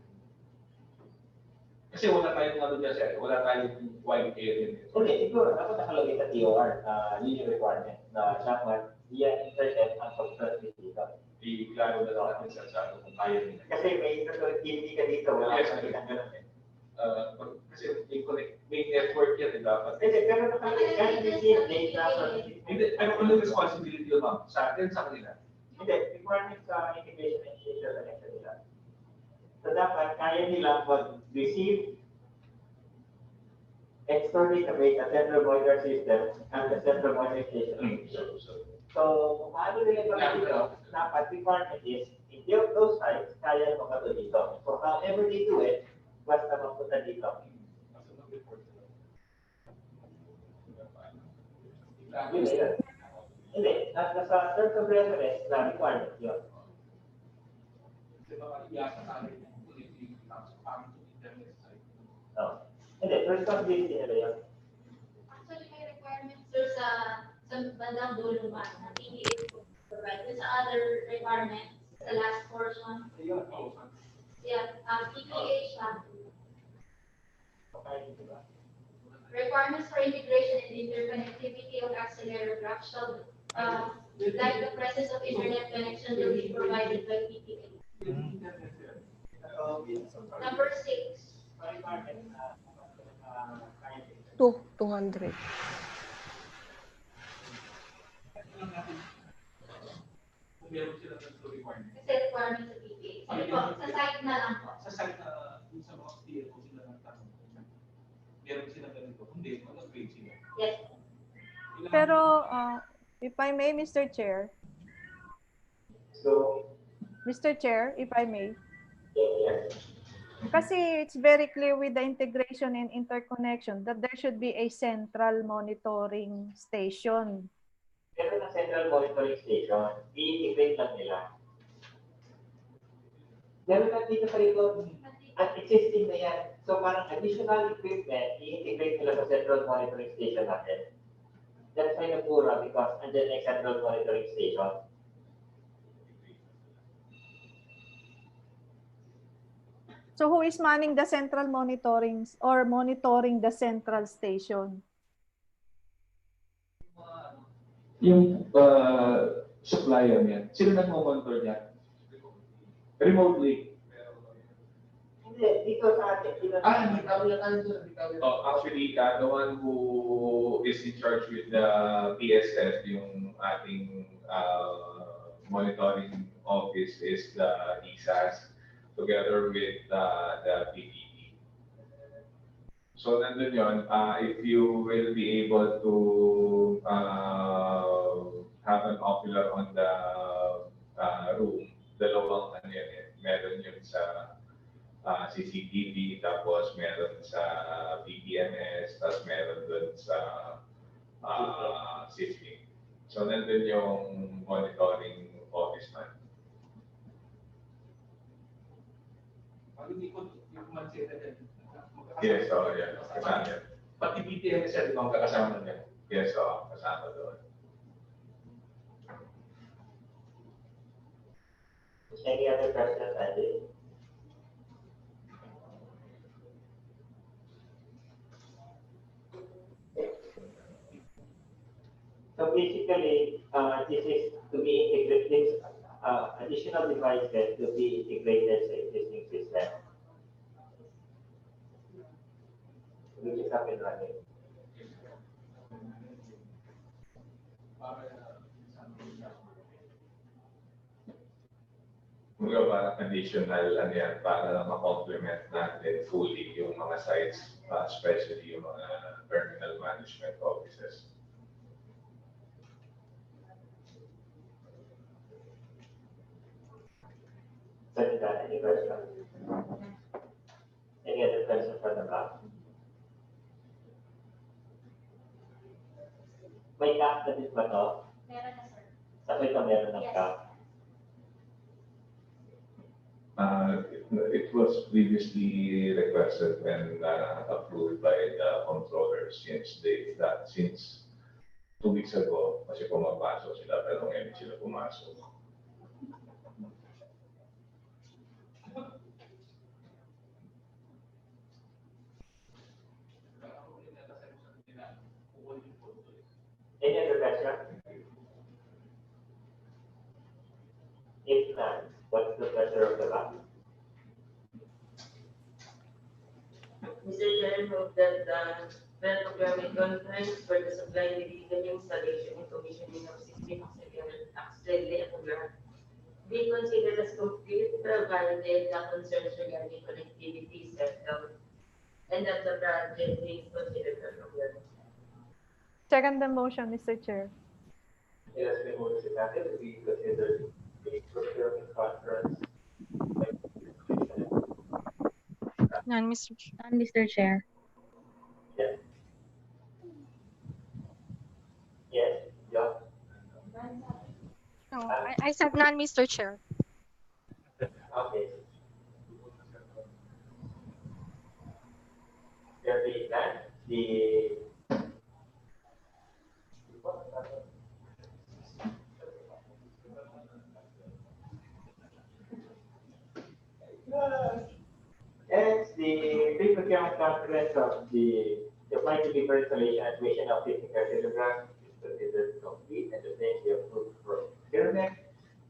S7: Kasi wala tayong ano dyan, sir. Wala tayong wide area nito.
S2: Okay, siguro dapat nakalagay sa TOR, yun yung requirement na dapat via internet ang pag-transmit dito.
S7: I-klaro na natin sa chat kung kaya nila.
S2: Kasi may connectivity ka dito, wala
S7: Yes,
S2: kang kitang ganun eh.
S7: Kasi may network yan, dapat.
S2: Hindi, pero nakalagay ka, receive data from
S7: Hindi, ano responsibility yun, ma'am? Sa atin, sa kanila?
S2: Hindi, requirement sa integration and interconnection nila. So dapat kaya nila mag-receive and store database at central monitor system and the central monitor station. So kung paano nila mag-dito, dapat requirement is in those sites, kaya magato dito. So however they do it, basta mapunta dito. Hindi, nasa terms of reference na requirement yun. No. Hindi, responsibility nila yun.
S6: Actually, may requirements sir sa bandang dulo ba na PPA provide. Sa other requirements, sa last portion. Yeah, PPA siya. Requirements for integration and interconnectivity of accelerator blocks shall, like the presence of internet connection will be provided by PPA. Number 6.
S1: 200.
S6: Kasi requirements sa PPA. Sabi po, sa site na lang po.
S7: Sa site na sa mga PPA sila nagtanong. Meron sila ganito. Hindi, mag-upgrade sila.
S6: Yes.
S4: Pero, if I may, Mr. Chair.
S2: So,
S4: Mr. Chair, if I may.
S2: yes.
S4: Kasi it's very clear with the integration and interconnection that there should be a central monitoring station.
S2: Meron na central monitoring station, i-integrate lang nila. Meron na dito sa likod, at existing na yan. So parang additional equipment, i-integrate nila sa central monitoring station natin. That's why nagmura because andyan na yung central monitoring station.
S4: So who is manning the central monitoring or monitoring the central station?
S7: Yung supplier niya, sila nag-monitor niya? Remotely?
S2: Hindi, dito sa atin.
S3: Actually, the one who is in charge with the PSS, yung ating monitoring office is the DSAS together with the PPP. So nandun yun, if you will be able to have an ocular on the room, dalawang ano yun, meron yun sa CCTV, tapos meron sa PPMS, tapos meron dun sa system. So nandun yung monitoring office man. Yes, so yeah, kasama yan.
S7: Pati PPMS yan, ang kakasama niya.
S3: Yes, so kasama doon.
S2: Any other questions, Andy? So basically, this is to be integrated, additional devices to be integrated sa existing system. Which is up and running.
S3: Mga parang additional ano yan, para ma-complement natin fully yung mga sites, especially yung mga terminal management offices.
S2: Senator, any questions? Any other questions from the back? May cap na din ba to?
S6: Meron na sir.
S2: Sa ito meron ng
S6: Yes.
S2: cap.
S3: It was previously requested and approved by the controller since 2 weeks ago, kasi pumapasok sila pero ngayon sila pumasok.
S2: If none, what's the pleasure of the body?
S8: Mr. Chair, move that the pre-procurement conference for the supply, delivery, installation, and commissioning of 16 auxiliary tax friendly equipment be considered as complete, provided the concerns regarding connectivity settled, and that the project be considered for procurement.
S4: Second the motion, Mr. Chair.
S2: It has been moved and seconded to be considered a procurement conference.
S9: None, Mr. Chair.
S5: None, Mr. Chair.
S2: Yes. Yes, yeah.
S9: No, I said none, Mr. Chair.
S2: Okay. There being none, the and the pre-procurement conference of the supply delivery installation and tuition of 50 kilograms is considered complete and the same be approved for procurement,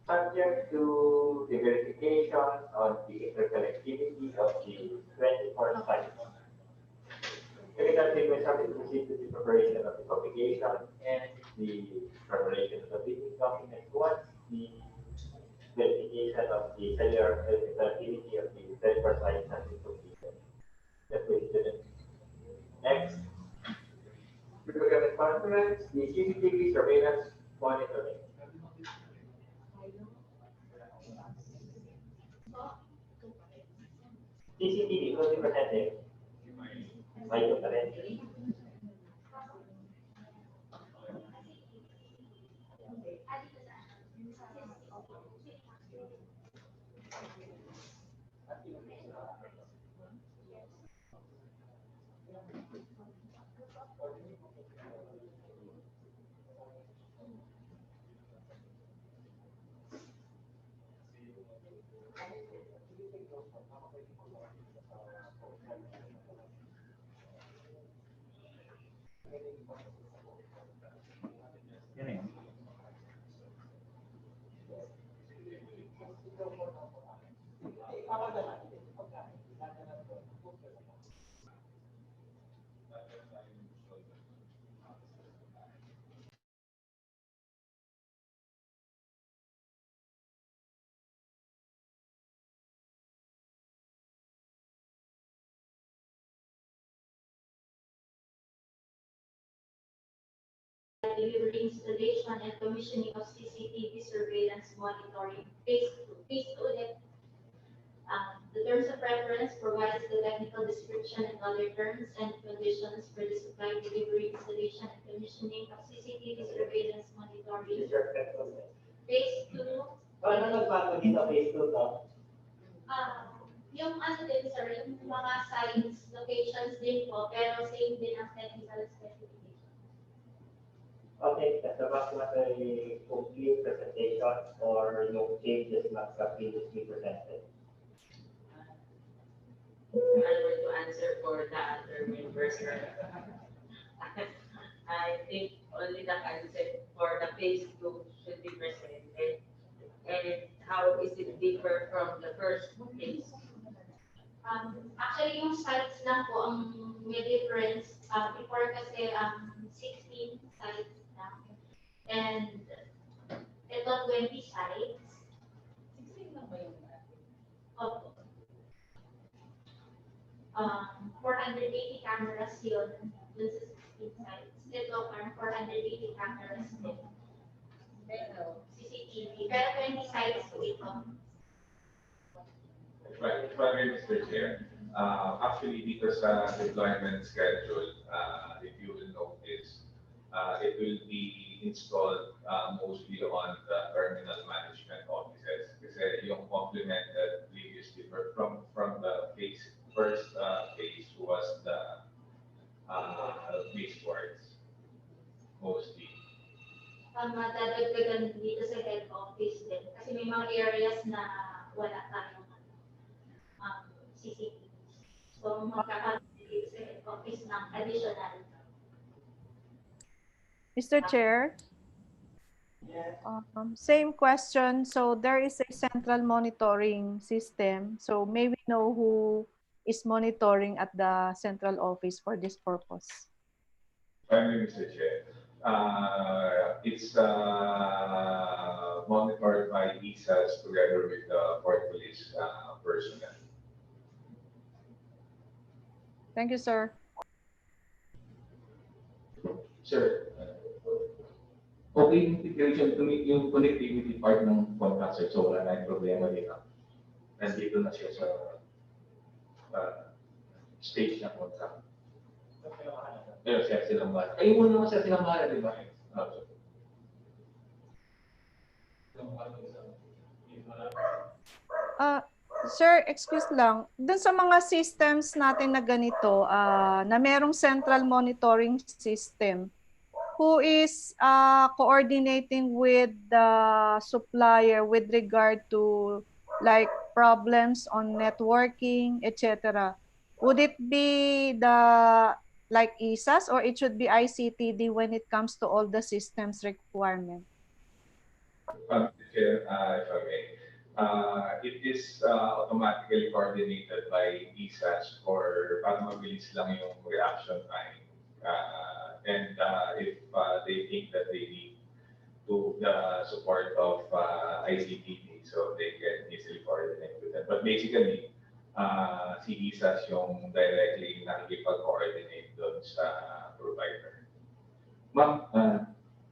S2: subject to the verification on the interconnectivity of the 24 sites. Critical statements have been proceed to the preparation of the publication and the preparation of the business documents once the verification of the cellular connectivity of the 24 sites has been completed. That's what it is. Next, pre-procurement conference, the CCTV surveillance monitoring. CCTV will be presented by Dr. Renzi.
S6: Delivery, installation, and commissioning of CCTV surveillance monitoring. Phase 2 ulit. The terms of reference provides the technical description and other terms and conditions for the supply, delivery, installation, and commissioning of CCTV surveillance monitoring. Phase 2.
S2: Ano nagbago dito phase 2 to?
S6: Yung ano din, sir, yung mga sites, locations din po, pero same din ang technical specification.
S2: Okay, that's about a complete presentation or yung changes not previously presented.
S8: I want to answer for the other members. I think only the concept for the phase 2 should be presented. And how is it differ from the first phase?
S6: Actually, yung sites lang po ang may difference. Before kasi 16 sites lang. And ito 20 sites.
S8: 16 lang ba yung
S6: Opo. 480 cameras yun dun sa 16 sites. Ito parang 480 cameras din.
S8: Pero,
S6: CCTV. Pero 20 sites po ito.
S3: Right, Mr. Chair. Actually, dito sa deployment schedule, if you will notice, it will be installed mostly on the terminal management offices. Kasi yung complemented previously from the first phase was the base boards, mostly.
S6: Madadagdagan dito sa head office din. Kasi may mga areas na wala tayong CCTV. So, magkakaroon dito sa head office ng additional.
S4: Mr. Chair, Same question. So there is a central monitoring system. So may we know who is monitoring at the central office for this purpose?
S3: Finally, Mr. Chair, it's monitored by ESAS together with the port police personnel.
S4: Thank you, sir.
S7: Sir, okay yung integration, yung connectivity part ng contract, sir, so wala na yung problema dito. Nandito na siya sa stage ng contract. Pero siya silang mahal. Kayo mo naman siya silang mahal, di ba?
S4: Sir, excuse lang. Dun sa mga systems natin na ganito, na merong central monitoring system, who is coordinating with the supplier with regard to like problems on networking, etc. Would it be the like ESAS or it should be ICTD when it comes to all the systems requirement?
S3: Chair, if I may, it is automatically coordinated by ESAS for para mabilis lang yung reaction time. And if they think that they need to the support of ICTD, so they can easily coordinate with them. But basically, si ESAS yung directly nakikipag-coordinate doon sa provider.
S7: Ma'am,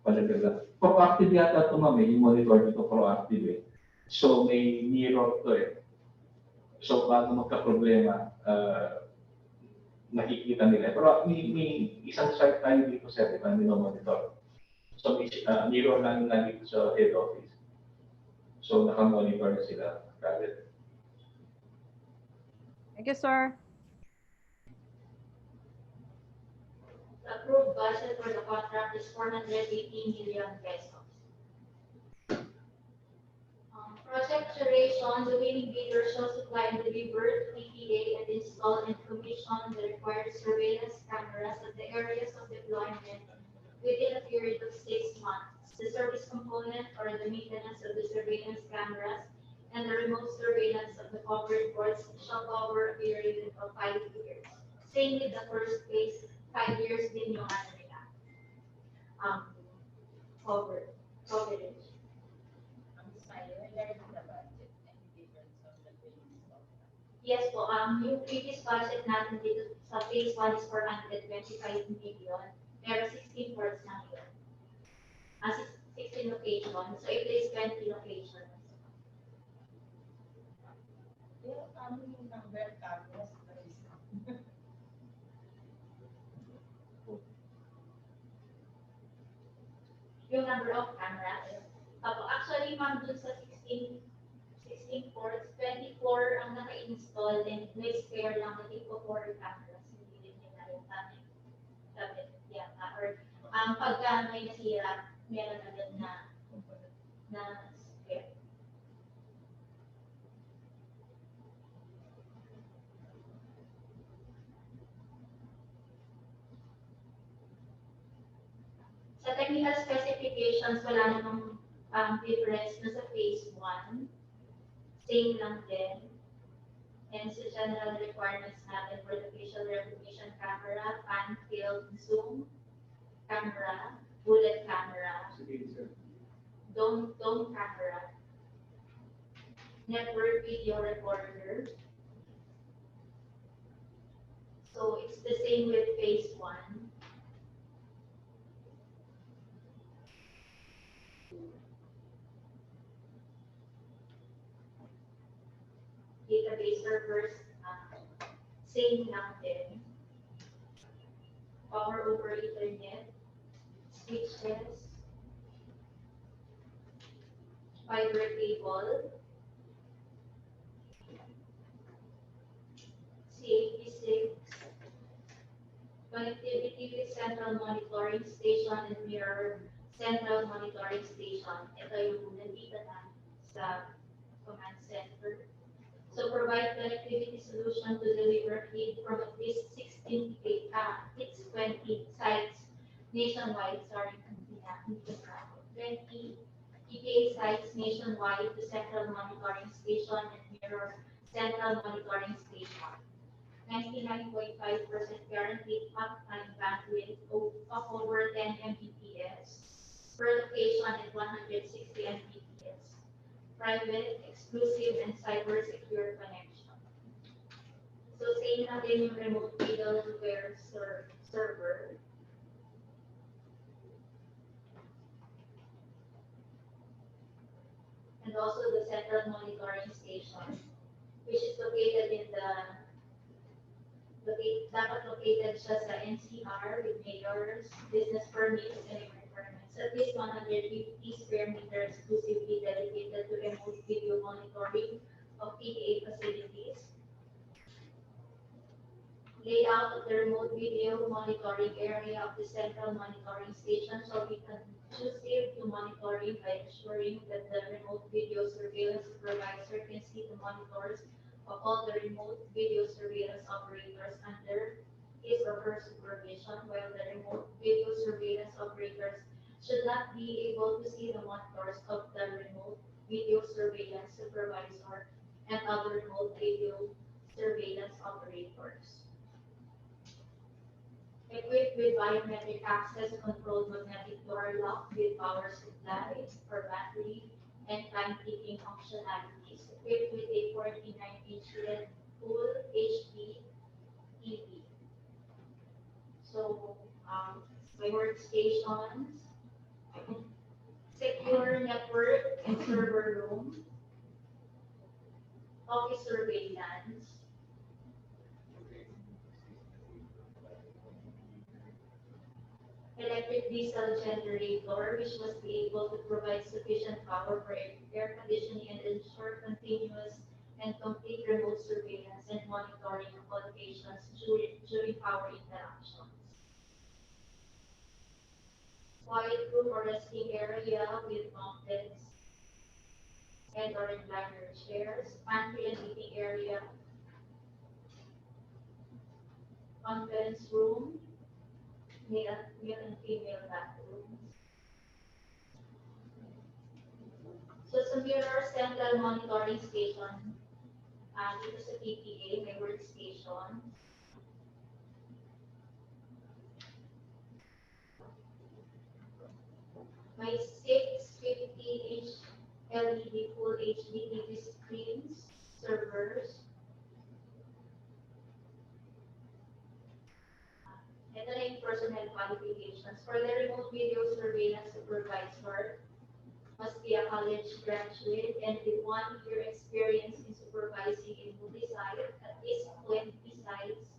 S7: palagay proactive yata ito, ma'am, yung monitor dito proactive eh. So may mirror to eh. So bago magka-problema, nakikita nila. Pero may isang site tayo dito, sir, na monitor. So may mirror lang dito sa head office. So naka-monitor na sila kagad.
S4: Thank you, sir.
S6: The approved budget for the contract is 418 million pesos. Project duration, the winning bidder shall supply and deliver PPA and install and commission the required surveillance cameras at the areas of deployment within a period of 6 months. The service component or the maintenance of the surveillance cameras and the remote surveillance of the covered ports shall cover a period of 5 years. Same with the first phase, 5 years din yung ano nila. Coverage. Yes po, yung previous budget natin dito sa phase 1 is 425 million, pero 16 ports na yun. 16 locations, so it is 20 locations.
S10: Yung number cameras
S6: Yung number of cameras. Actually, ma'am, dun sa 16 ports, 24 ang naka-install and may spare lang na tipo 4 cameras. Hindi din nila yung tablet yata. Or pagka may nasira, meron na din na spare. Sa technical specifications, wala namang difference na sa phase 1. Same lang din. And sa general requirements natin for the facial recognition camera, pan, field, zoom, camera, bullet camera, dome camera, network video recorder. So it's the same with phase 1. Database servers, same lang din. Power over Ethernet, switches, fiber cable, C86, connectivity with central monitoring station and mirror central monitoring station. Ito yung nandito na sa command center. So provide connectivity solution to deliver feed from at least 20 sites nationwide. Sorry, 20 PPA sites nationwide to central monitoring station and mirror central monitoring station. 99.5% guaranteed uptime bandwidth of over 10 Mbps per location and 160 Mbps. Private, exclusive, and cyber-secure connection. So same na din yung remote middleware server. And also the central monitoring station, which is located in dapat located siya sa NCR with mayors, business permits, and requirements. At least 150 square meter exclusively dedicated to remote video monitoring of PPA facilities. Layout of the remote video monitoring area of the central monitoring station shall be conducive to monitoring by ensuring that the remote video surveillance supervisor can see the monitors of all the remote video surveillance operators under his or her supervision, while the remote video surveillance operators should not be able to see the monitors of the remote video surveillance supervisor and other remote video surveillance operators. Equipped with biometric access controlled magnetic door lock with power supply or battery and timekeeping functionalities. Equipped with a 49-inch LED full HD TV. So, my workstations, secure network and server room, office surveillance, electric diesel generator, which must be able to provide sufficient power for air conditioning and ensure continuous and complete remote surveillance and monitoring of all locations during power interruptions. Quiet room or resting area with mounted and or recliner chairs, pantry and eating area, conference room, male and female bathrooms. So sa mirror central monitoring station, dito sa PPA, may workstation. May 650-inch LED full HD TV screens, servers. Ito na yung personnel qualifications. For the remote video surveillance supervisor, must be a college graduate and with 1 year experience in supervising a multi-site, at least 20 sites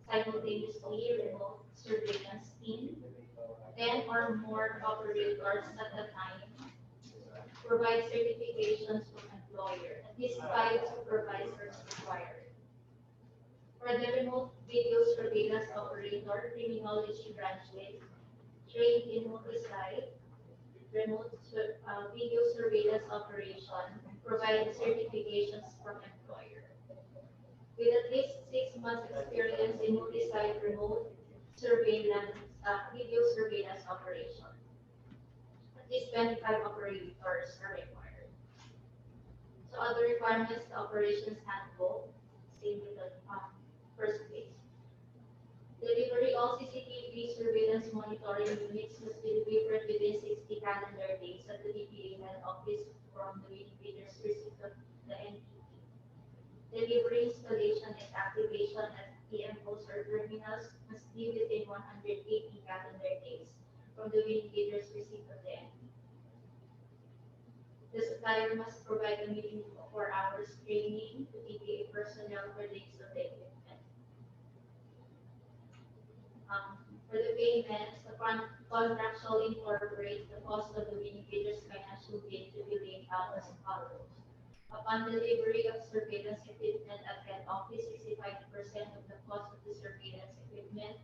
S6: simultaneously remote surveillance in 10 or more operators at a time. Provide certifications from employer. At least 5 supervisors required. For the remote video surveillance operator, criminology graduate, trained in multi-site, remote video surveillance operation, provide certifications from employer. With at least 6 months experience in multi-site remote surveillance, video surveillance operation. At least 25 operators are required. So other requirements, the operations handbook, same with the first page. Delivery all CCTV surveillance monitoring units must be delivered within 60 calendar days at the DPA head office from the indicator's receipt of the NTP. Delivery, installation, and activation at PMOs or terminals must be within 180 calendar days from the indicator's receipt of the NTP. The supplier must provide a minimum of 4 hours training to DPA personnel for the use of the equipment. For the payments, the contract shall incorporate the cost of the indicator's financial gain to be laid out as follows. Upon delivery of surveillance equipment at head office, 65% of the cost of the surveillance equipment.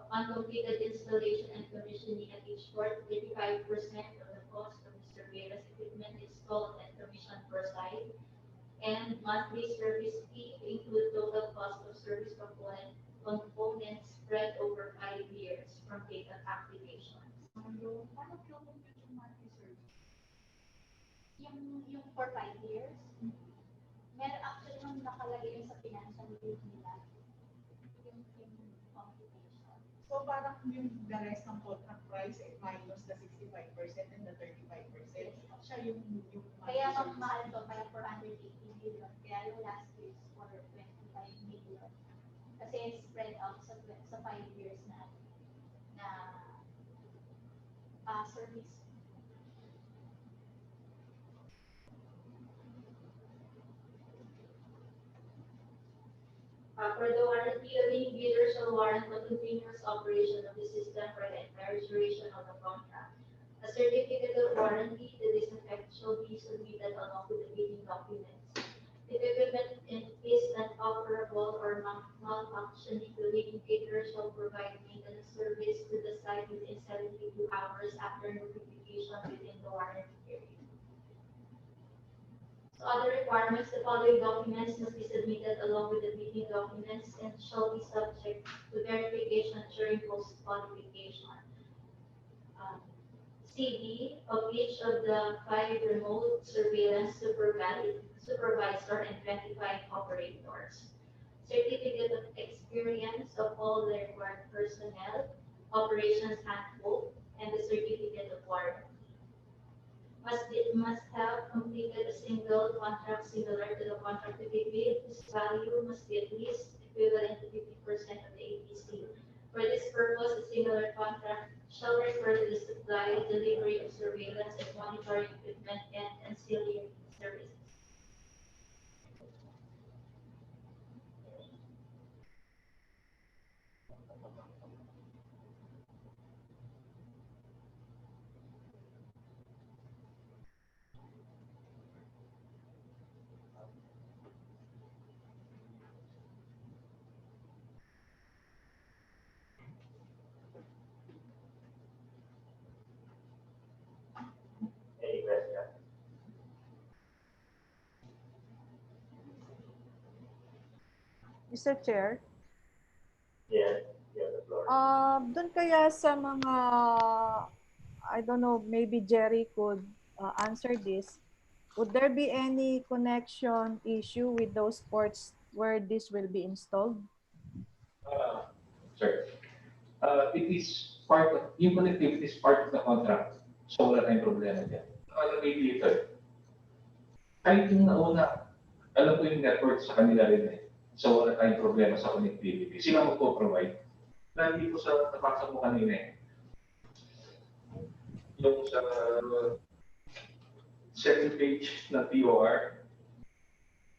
S6: Upon completed installation and commissioning at each port, 35% of the cost of the surveillance equipment installed and commissioned per site. And monthly service fee to include total cost of service components spread over 5 years from date of activation.
S10: Yung for 5 years, meron actually nung nakalagay yung sa financial rate nila, yung computation.
S11: So parang yung the rest ng contract price minus the 65% and the 35%. Siya yung
S10: Kaya mas mahal to, kaya 480 million. Kaya yung last year is for 25 million. Kasi spread out sa 5 years na service.
S6: For the warranty, a winning bidder shall warrant the continuous operation of the system for the entire duration of the contract. A certificate of warranty to this effect shall be submitted along with the bidding documents. If equipment is inoperable or malfunctioning, the winning bidder shall provide maintenance service to the site within 72 hours after notification within the warranty period. So other requirements, the following documents must be submitted along with the bidding documents and shall be subject to verification during post-qualification. CD of each of the 5 remote surveillance supervisor and 25 operators. Certificate of experience of all the required personnel, operations handbook, and the certificate of warranty. Must have completed a single contract similar to the contract to be bid, whose value must be at least equivalent to 50% of the APC. For this purpose, a similar contract shall refer to the supply, delivery of surveillance and monitoring equipment and ancillary services.
S2: Any questions?
S4: Mr. Chair,
S2: Yes, you have the floor.
S4: doon kaya sa mga, I don't know, maybe Jerry could answer this. Would there be any connection issue with those ports where this will be installed?
S7: Sir, it is part of, yung connectivity is part of the contract. So wala tayong problema dyan. Ano mediator? Kahit yung nauna, alam ko yung network sa kanila rin eh. So wala tayong problema sa connectivity. Sila magpo-provide. Lagi po sa napaksa mo kanina eh. Yung sa second page ng TOR,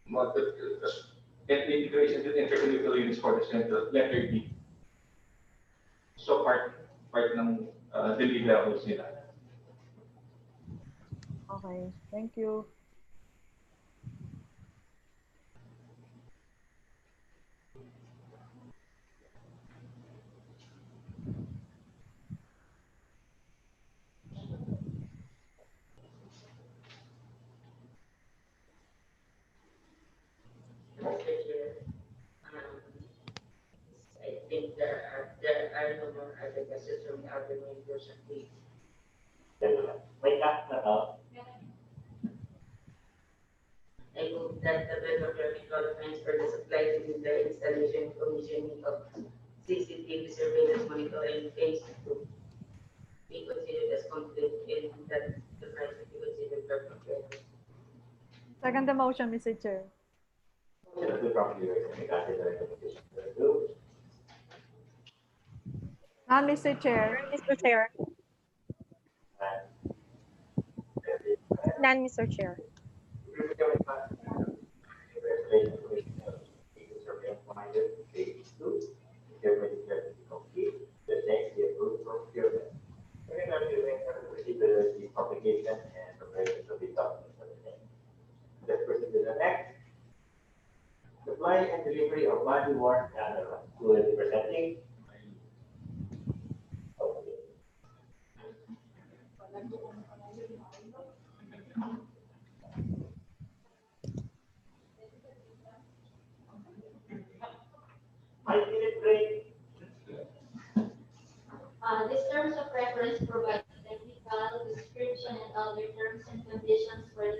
S7: and the integration with interconnected units for the central, letter D. So part ng deliverables nila.
S4: Okay, thank you.
S12: I think there are no more other questions from the other members of the.
S2: May cut na to.
S12: I move that the bill of requirements for the supply and the installation and commissioning of CCTV surveillance monitoring phase 2 be considered as complete and that the project be considered for procurement.
S4: Second the motion, Mr. Chair.
S2: Motion to properly recommend the recommendation to approve.
S4: None, Mr. Chair.
S9: Mr. Chair. None, Mr. Chair.
S2: Surveillance monitor phase 2. Procurement is ready to complete. The next, the approved procurement. We're going to proceed with the publication and preparation of the documents for the same. Let's proceed to the next. Supply and delivery of body-worn camera. Who is presenting? Okay. Minute break.
S6: These terms of reference provide technical description and other terms and conditions for the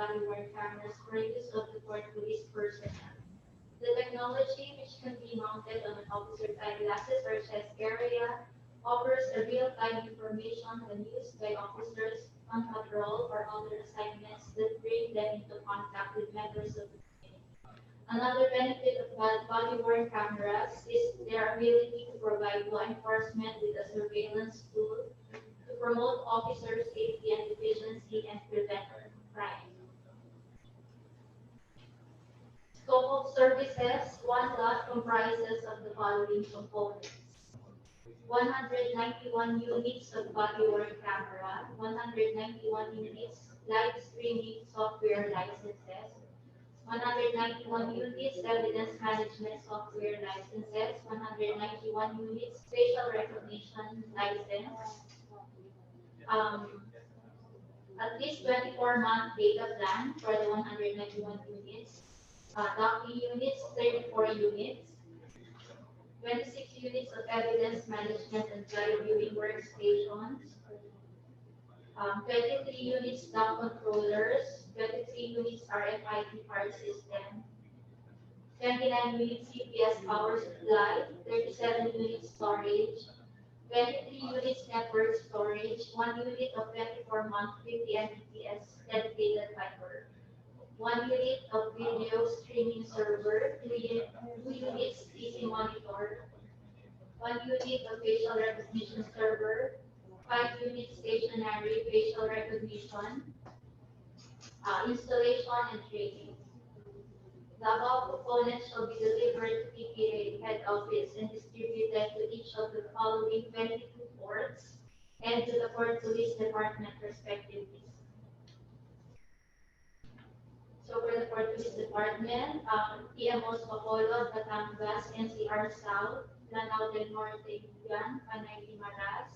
S6: body-worn cameras for use of the court police personnel. The technology, which can be mounted on an officer's eyeglasses or chest area, offers a real-time information when used by officers on patrol or other assignments that bring them into contact with members of the community. Another benefit of body-worn cameras is their ability to provide law enforcement with a surveillance tool to promote officer safety and efficiency and prevent crime. Scope of services, one lot comprises of the following components: 191 units of body-worn camera, 191 units live streaming software licenses, 191 units evidence management software licenses, 191 units facial recognition license, at least 24-month data plan for the 191 units, docking units, 34 units, 26 units of evidence management and live viewing workstations, 23 units dock controllers, 23 units RFID card system, 29 units CPS power supply, 37 units storage, 23 units network storage, 1 unit of 24-month 50 Mbps dedicated fiber, 1 unit of video streaming server, 2 units PC monitor, 1 unit of facial recognition server, 5 units stationary facial recognition, installation and training. The above components shall be delivered to PPA head office and distributed to each of the following 22 ports and to the Port Police Department respectively. So for the Port Police Department, PMOs Bacolod, Batangas, NCR South, Lanao del Norte, Yugan, Panay Limaras,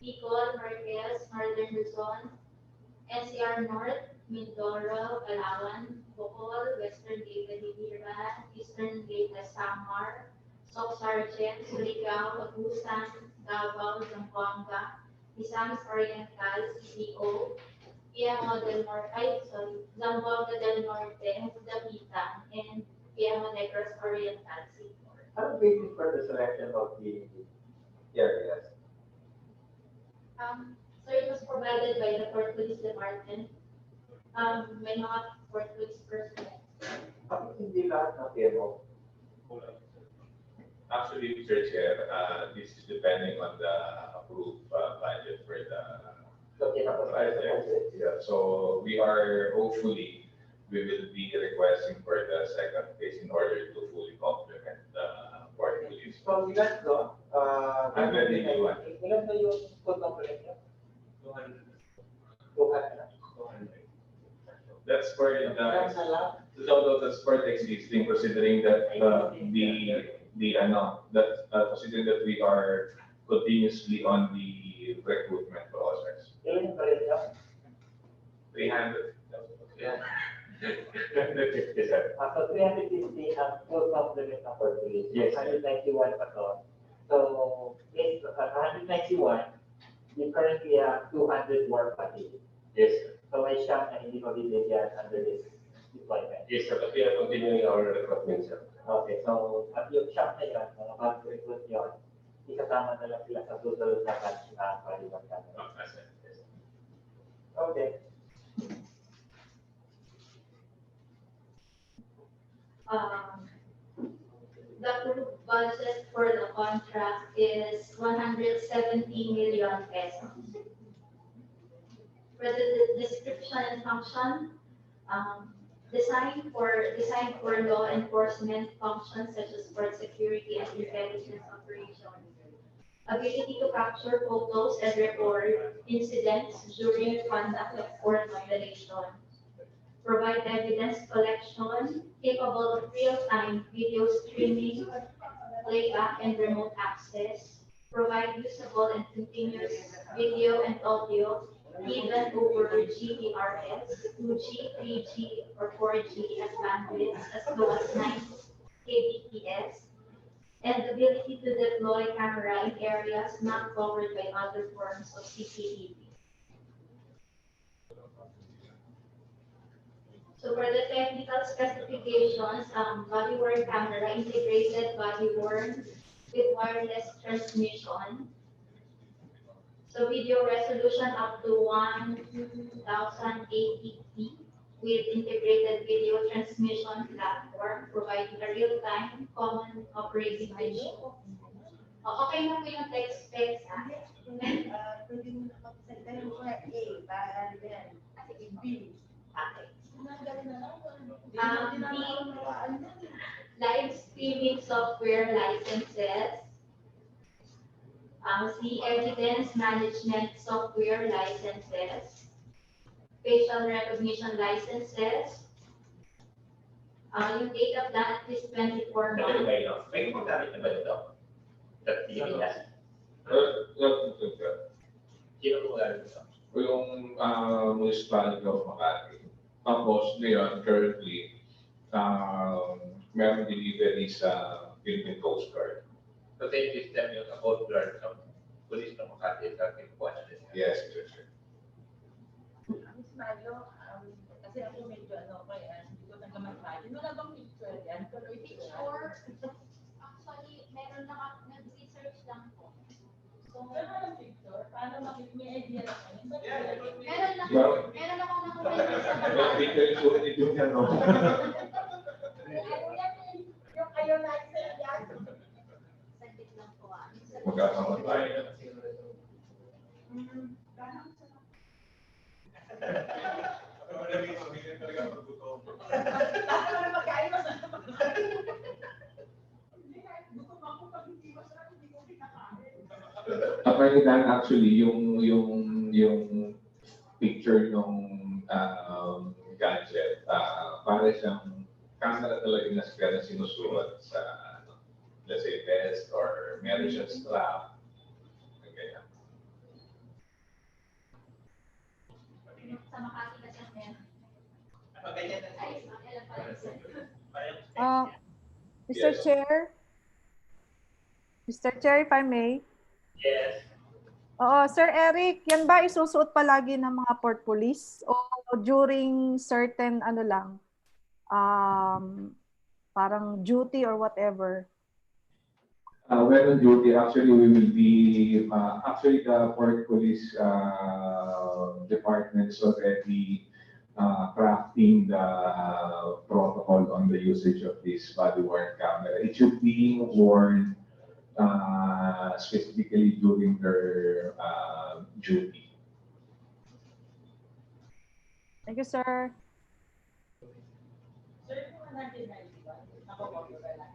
S6: Bicol, Marquez, Northern Luzon, NCR North, Mindoro, Palawan, Bohol, Western Leyte, Biliran, Eastern Leyte, Samar, Soc Sargent, Surigao, Agusan, Davao, Zamboanga, Misamis Oriental, CDO, PMO del Norte, Zamboanga del Norte, Dapitan, and PMO Negros Oriental, City.
S2: How waiting for the selection of the areas?
S6: So it was provided by the Port Police Department. May not Port Police personnel.
S2: Bakit hindi lahat ng PMO?
S3: Actually, Mr. Chair, this is depending on the approved budget for the project. Yeah, so we are hopefully we will be requesting for the second phase in order to fully complement the Port Police.
S2: So ilan doon?
S3: 181.
S2: Ilan na yung full complement niya? 200.
S3: That's for the that's for the existing, considering that considering that we are continuously on the recruitment process.
S2: Ilan yung palit niya?
S3: 300. Yeah.
S2: So 350 ang full complement ng Port Police.
S3: Yes.
S2: 191 pa to. So, yes, 191, you currently have 200 more pati.
S3: Yes, sir.
S2: So may siyam na hindi ko bibigyan under this deployment.
S3: Yes, sir. But we are continuing our recruitment, sir.
S2: Okay, so at yung siyam na yun, mga bago-recruit yun, ikasama na lang sila sa susunod na batch na paliwangan.
S3: Yes.
S2: Okay.
S6: The approved budget for the contract is 170 million pesos. For the description and function, designed for law enforcement functions such as port security and intelligence operations. Ability to capture photos and record incidents during conduct of port operation. Provide evidence collection, capable of real-time video streaming, playback, and remote access. Provide usable and continuous video and audio, even over GPRS, 2G, 3G, or 4G as bandwidths, as low as 9 kbps, and the ability to deploy camera in areas not covered by other forms of CCTV. So for the technical specifications, body worn camera, integrated body worn with wireless transmission. So video resolution up to 1080p with integrated video transmission platform, providing a real-time common operating regime. Okay na po yung text specs, ha?
S11: Pwede mo na magsalita yung A, para yan. B.
S6: Okay. Live streaming software licenses. C, evidence management software licenses. Facial recognition licenses. Yung date of that is 24 months.
S2: May gumagamit na ba ito? Sa PPS? Sino gumagamit ito?
S7: Yung municipality of Makati. Tapos ngayon, currently, meron delivery sa Philippine Coast Guard.
S2: So same system yung sa Coast Guard ng Police ng Makati sa kinukuha na din.
S7: Yes, sir.
S11: Miss Mario, kasi ako medyo kaya hindi ko nagkamatali. Wala bang picture yan?
S10: Picture, actually, meron lang nag-research lang po. So,
S11: Meron picture? Paano makikita? May idea lang kami?
S10: meron lang ako nakuha sa
S7: May picture yung yan, no?
S11: Ano yan? Yung kayo na excel yan?
S10: saglit lang po.
S7: Magkakamatay.
S11: Ano na magkain mo sa gutom ako pag hindi masarap, hindi ko kinakain.
S7: Actually, yung picture nung gadget, para siyang camera talaga na sinusuot sa, let's say, vest or meron siyang strap. Ganyan.
S10: Sa Makati kasi ang meron.
S4: Mr. Chair? Mr. Chair, if I may?
S2: Yes.
S4: Oo, Sir Eric, yan ba isusuot palagi ng mga port police o during certain parang duty or whatever?
S7: When on duty, actually, we will be, actually, the port police departments already crafting the protocol on the usage of this body-worn camera. It should be worn specifically during their duty.
S4: Thank you, sir.
S11: Sir, kung natin na iba, nakapagod ka lang.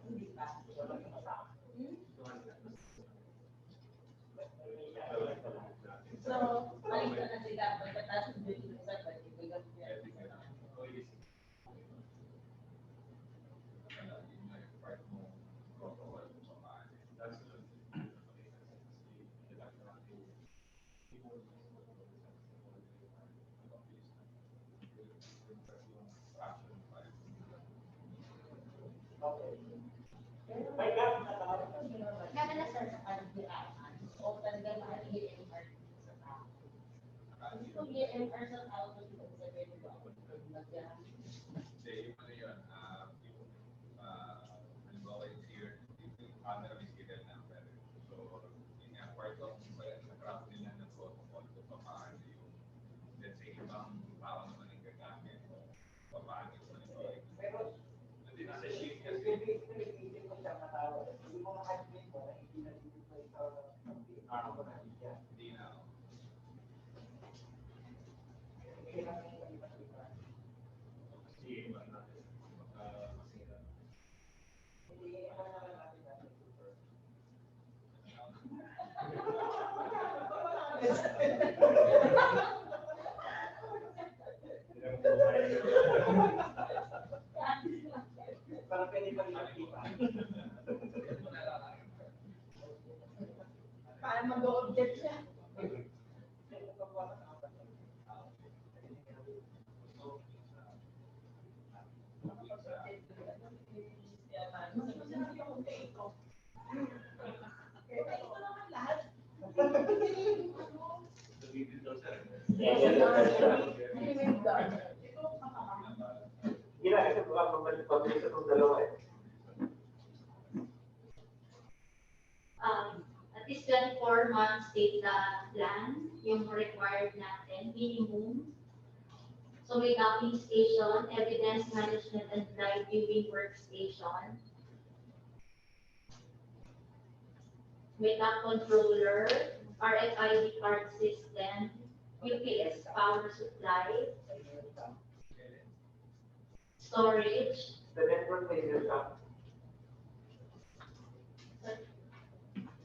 S11: Hindi pa. So, balik na sila. Pagkatapos ng duty sa
S10: Gano'n na, sir.
S11: o talaga na EMR sa tao. Kung EMR sa tao, kasi kung sa pwede ba ako nagyan.
S7: Yung ano yun, halimbawa yung here, yung camera is given number. So, yung part of sa craft nila ng protocol, kung paano yung, let's say, ibang tao naman yung gagamit, o paano yung monitoring. Pero, hindi na sa sheet kasi, hindi na.
S11: Para mag-object siya.
S2: Yes, yes, yes. pabilis itong dalawa eh.
S6: At least 24 months data plan, yung required natin, minimum. So may docking station, evidence management and live viewing workstation. May dock controller, RFID card system, UPS power supply, storage.
S2: The network may use up.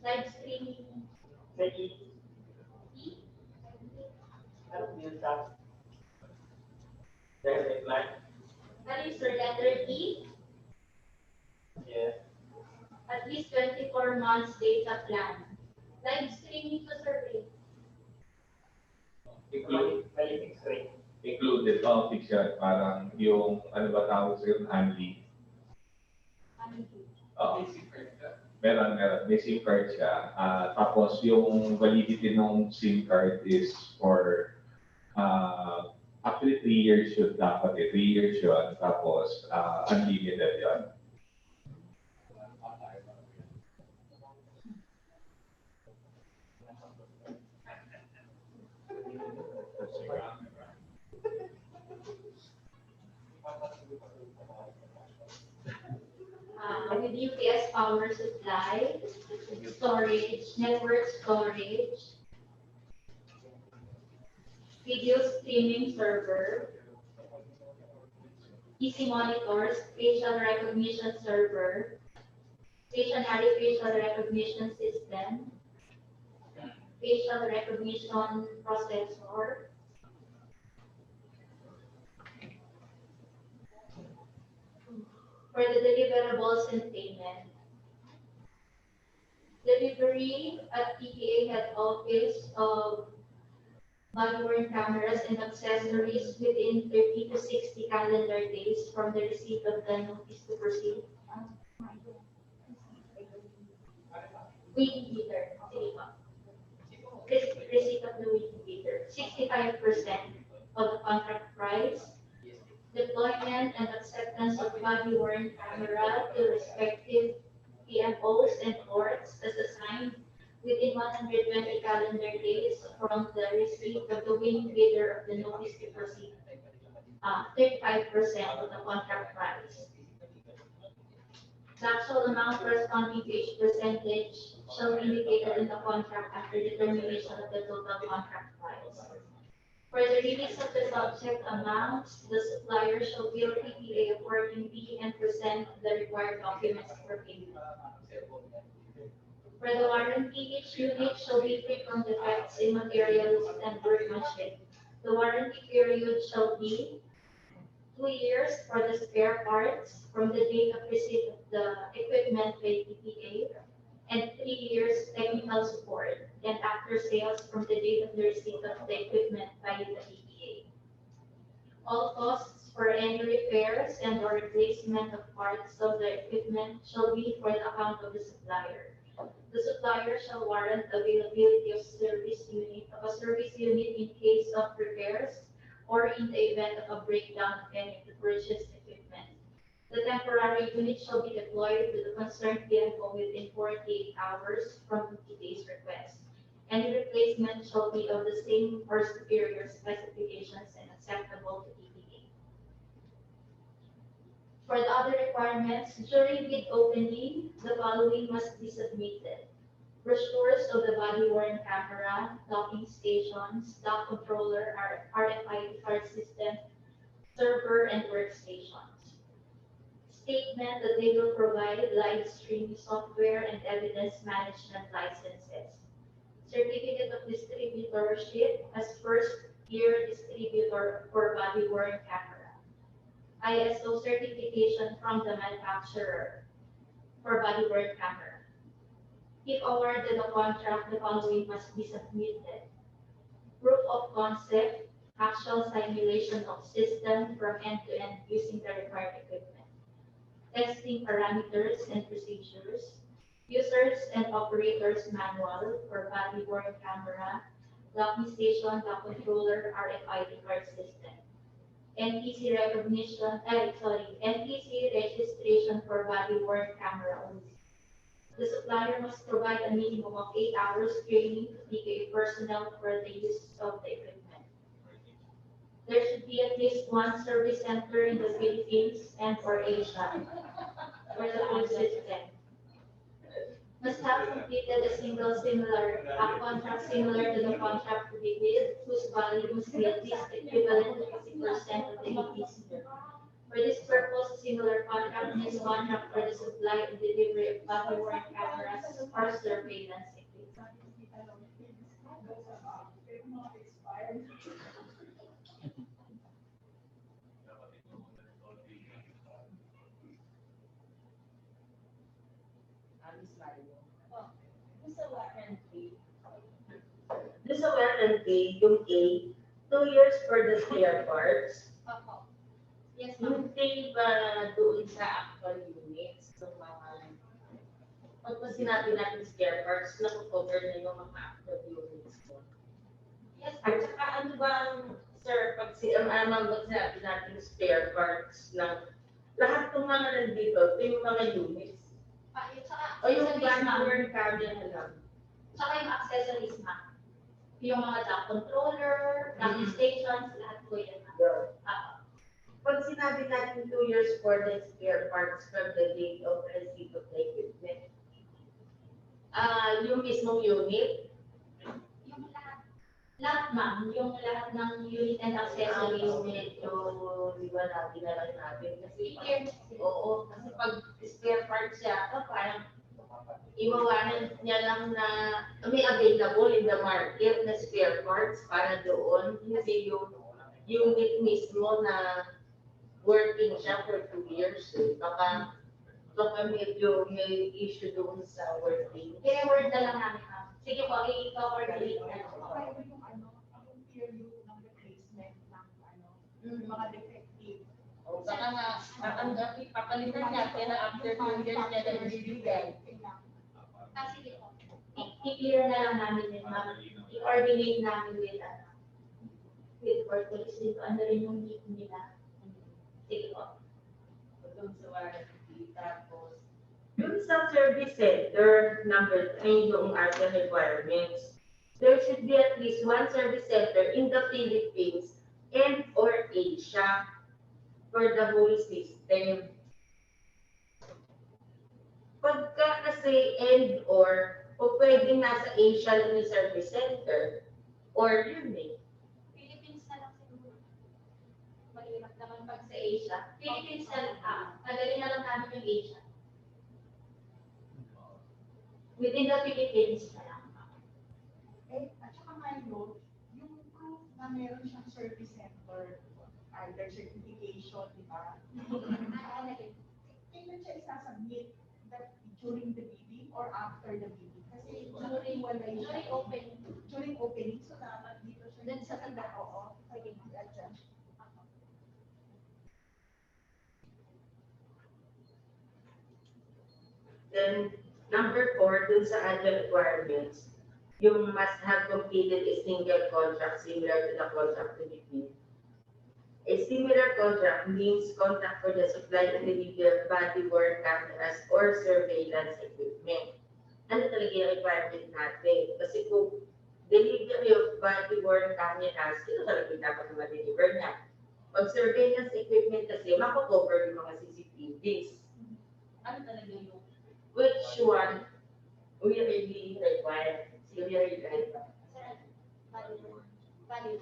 S6: Live streaming.
S2: Becky. Anong use up? There's a plan.
S6: Ano yung sir, letter E?
S2: Yes.
S6: At least 24 months data plan. Live streaming to survey.
S3: Included, fix yan. Parang yung, ano ba tawag sa yung handy? Meron. May SIM card siya. Tapos yung validity ng SIM card is for, actually 3 years yun dapat eh. 3 years yun. Tapos unlimited yun.
S6: With UPS power supply, storage, network storage, video streaming server, easy monitors, facial recognition server, stationary facial recognition system, facial recognition processor, for the deliverables and payment. Delivery at PPA head office of body-worn cameras and accessories within 30 to 60 calendar days from the receipt of the notice to proceed. Waiting bidder. Receipt of the waiting bidder. 65% of the contract price. Deployment and acceptance of body-worn camera to respective PMOs and ports as assigned within 120 calendar days from the receipt of the winning bidder of the notice to proceed. 35% of the contract price. The actual amount corresponding to each percentage shall be indicated in the contract after determination of the total contract price. For the release of the subject amounts, the supplier shall bill PPA accordingly and present the required documents for payment. For the warranty, each unit shall be free from defects in materials and workmanship. The warranty period shall be 2 years for the spare parts from the date of receipt of the equipment by PPA, and 3 years technical support and after sales from the date of the receipt of the equipment by the PPA. All costs for any repairs and or replacement of parts of the equipment shall be for the account of the supplier. The supplier shall warrant availability of a service unit in case of repairs or in the event of a breakdown of any of the purchased equipment. The temporary unit shall be deployed to the concerned PMO within 48 hours from today's request. Any replacement shall be of the same or superior specifications and acceptable to PPA. For the other requirements, during bid opening, the following must be submitted: brochures of the body-worn camera, docking stations, dock controller, RFID card system, server, and workstations. Statement that they will provide live streaming software and evidence management licenses. Certificate of distributorship as first-year distributor for body-worn camera. ISO certification from the manufacturer for body-worn camera. If awarded a contract, the following must be submitted: proof of concept, actual simulation of system from end to end using the required equipment, testing parameters and procedures, users and operators manual for body-worn camera, docking station, dock controller, RFID card system, NTC recognition, NTC registration for body-worn camera only. The supplier must provide a minimum of 8 hours training to PPA personnel for the use of the equipment. There should be at least one service center in the Philippines and for Asia for the full system. Must have completed a contract similar to the contract to be bid, whose value must be at least equivalent to 50% of the EPC. For this purpose, a similar contract means contract for the supply and delivery of body-worn cameras or surveillance equipment.
S12: Doon sa warranty, yung A, 2 years for the spare parts.
S6: Opo. Yes, ma'am.
S12: Hindi ba doon sa actual units, ng mga, pag sinabi natin spare parts, nakukover na yung mga actual units mo?
S6: Yes,
S12: At saka ano bang, sir, pag sinabi natin spare parts ng lahat ng mga nandito, ito yung mga units. O yung body-worn camera na lang.
S6: Saka yung accessories, ma'am. Yung mga dock controller, dock stations, lahat po yan, ma'am.
S12: Pag sinabi natin 2 years for the spare parts from the date of receipt of the equipment, yung mismong unit,
S6: Yung lahat, ma'am. Yung lahat ng unit and accessories.
S12: medyo, di ba, natin na lang natin. Kasi,
S6: Years.
S12: oo, kasi pag spare parts siya, parang iwawanan niya lang na may available in the market na spare parts para doon. Kasi yung unit mismo na working siya for 2 years. Baka medyo may issue doon sa working.
S6: I-reward na lang namin, ma'am. Sige po, i-coordinate na lang.
S11: Mga defective.
S8: O baka nga, papalitan natin na after 2 years niya na ibibigay.
S6: Sige po. I-clear na lang namin yun, ma'am. I-coordinate namin with workers dito. Ano rin yung need nila. Sige po.
S8: Doon sa warranty, tapos,
S12: Yung sa service center, number 3, yung other requirements, there should be at least one service center in the Philippines and or Asia for the whole system. Pagka kasi and or, o pwedeng nasa Asia lang yung service center, or yun eh.
S6: Philippines na lang siguro. Mahirap naman pag sa Asia. Philippines na lang. Madali na lang namin yung Asia. Within the Philippines na lang.
S11: At saka ngayon, yung proof na meron siyang service center, either certification, di ba? Kailan siya isasubmit that during the bidding or after the bidding? Kasi during opening, so dapat dito siya.
S6: Then sa tanda,
S11: oo. Sige, mag-adjust.
S12: Then, number 4, dun sa other requirements, yung must have completed a single contract similar to the contract to be bid. A similar contract means contract for the supply and delivery of body-worn cameras or surveillance equipment. Ano talaga yung requirement natin? Kasi kung delivery of body-worn cameras, sino talaga yung dapat ma-deliver niya? Pag surveillance equipment kasi, mako-cover yung mga CCTVs.
S8: ano talaga yung
S12: Which one we really require? We really require.
S6: Value.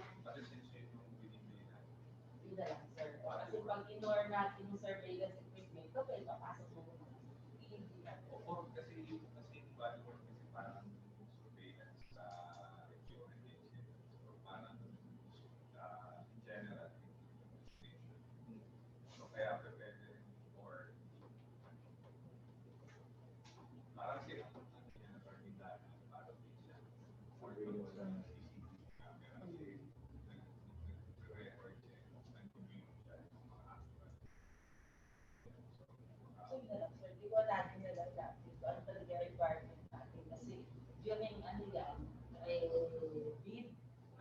S8: yun na lang, sir? Kasi pag ignore natin yung surveillance equipment, ito pwede papasok mo naman. Hindi na po.
S3: Oo, kasi body work kasi parang surveillance sa region and nation. So parang in general, so kaya pwede or parang sila or nila para siya or yung sa CCTV camera kasi nag-record siya nag-review siya ng mga actual.
S8: So yun na lang, sir. Di ko natin na lang natin kung ano talaga requirement natin. Kasi during ano yan, bid,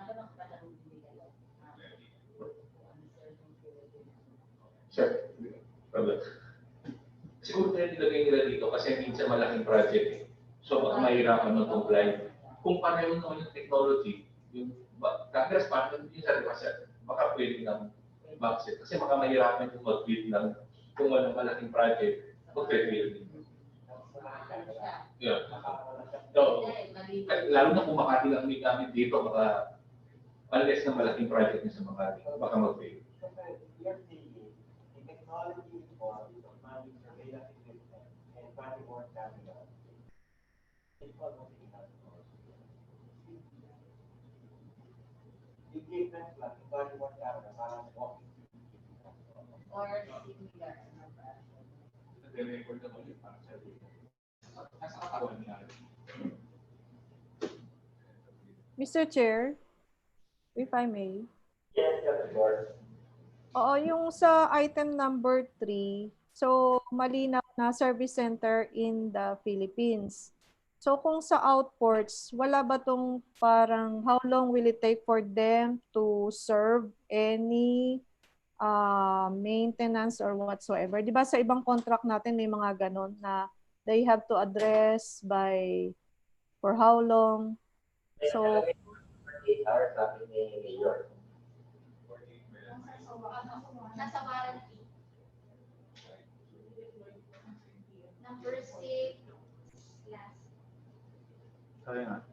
S8: ano bang panahon binigay yan? Ano, sir, yung bid.
S7: Siguro kaya nilagay nila dito kasi minsan malaking project eh. So baka mahirapan mag-comply. Kung pareho naman yung technology, yung cameras pattern din sa kasi baka pwede ng backset. Kasi baka mahirapan yung mag-build ng kung walang malaking project, mag-build. Yeah. So, lalo na kung Makati lang may gamit dito, baka unless na malaking project niya sa Makati, baka mag-build.
S8: Or similar.
S4: Mr. Chair, if I may.
S2: Yes, Board.
S4: Oo, yung sa item number 3, so malinaw na service center in the Philippines. So kung sa outports, wala ba tong parang how long will it take for them to serve any maintenance or whatsoever? Di ba sa ibang contract natin may mga ganon na they have to address by for how long? So
S2: 8 hours, sabi ni Mayor.
S10: Nasa warranty. Number 6, last.
S2: Sorry nga.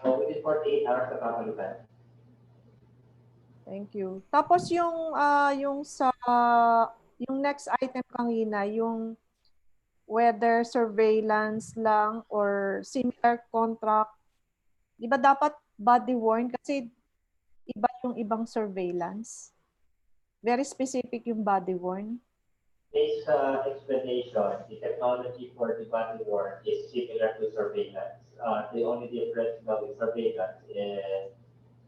S2: So, within 48 hours sa papalutan.
S4: thank you. Tapos yung sa yung next item kanina, yung whether surveillance lang or similar contract, di ba dapat body worn kasi iba yung ibang surveillance? Very specific yung body worn.
S2: Based sa explanation, the technology for the body worn is similar to surveillance. The only difference now with surveillance is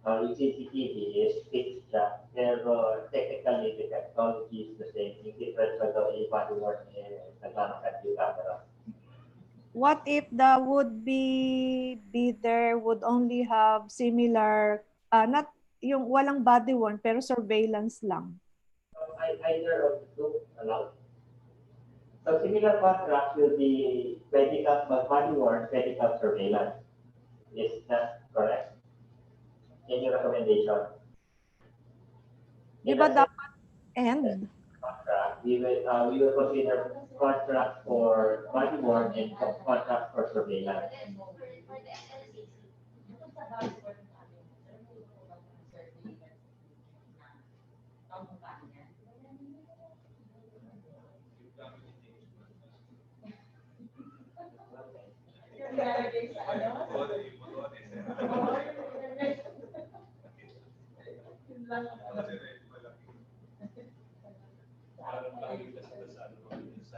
S2: yung CCTV is fixed siya, pero technically the technology is the same. Yung difference sa yung body worn is nagmamakat yung camera.
S4: What if the would-be bidder would only have similar, not yung walang body worn pero surveillance lang?
S2: Either of the two allowed. So similar contract will be medical body worn, medical surveillance. Is that correct? In your recommendation?
S4: Di ba dapat end?
S2: Contract, we will consider contract for body worn and contract for surveillance.
S10: For the SLCC.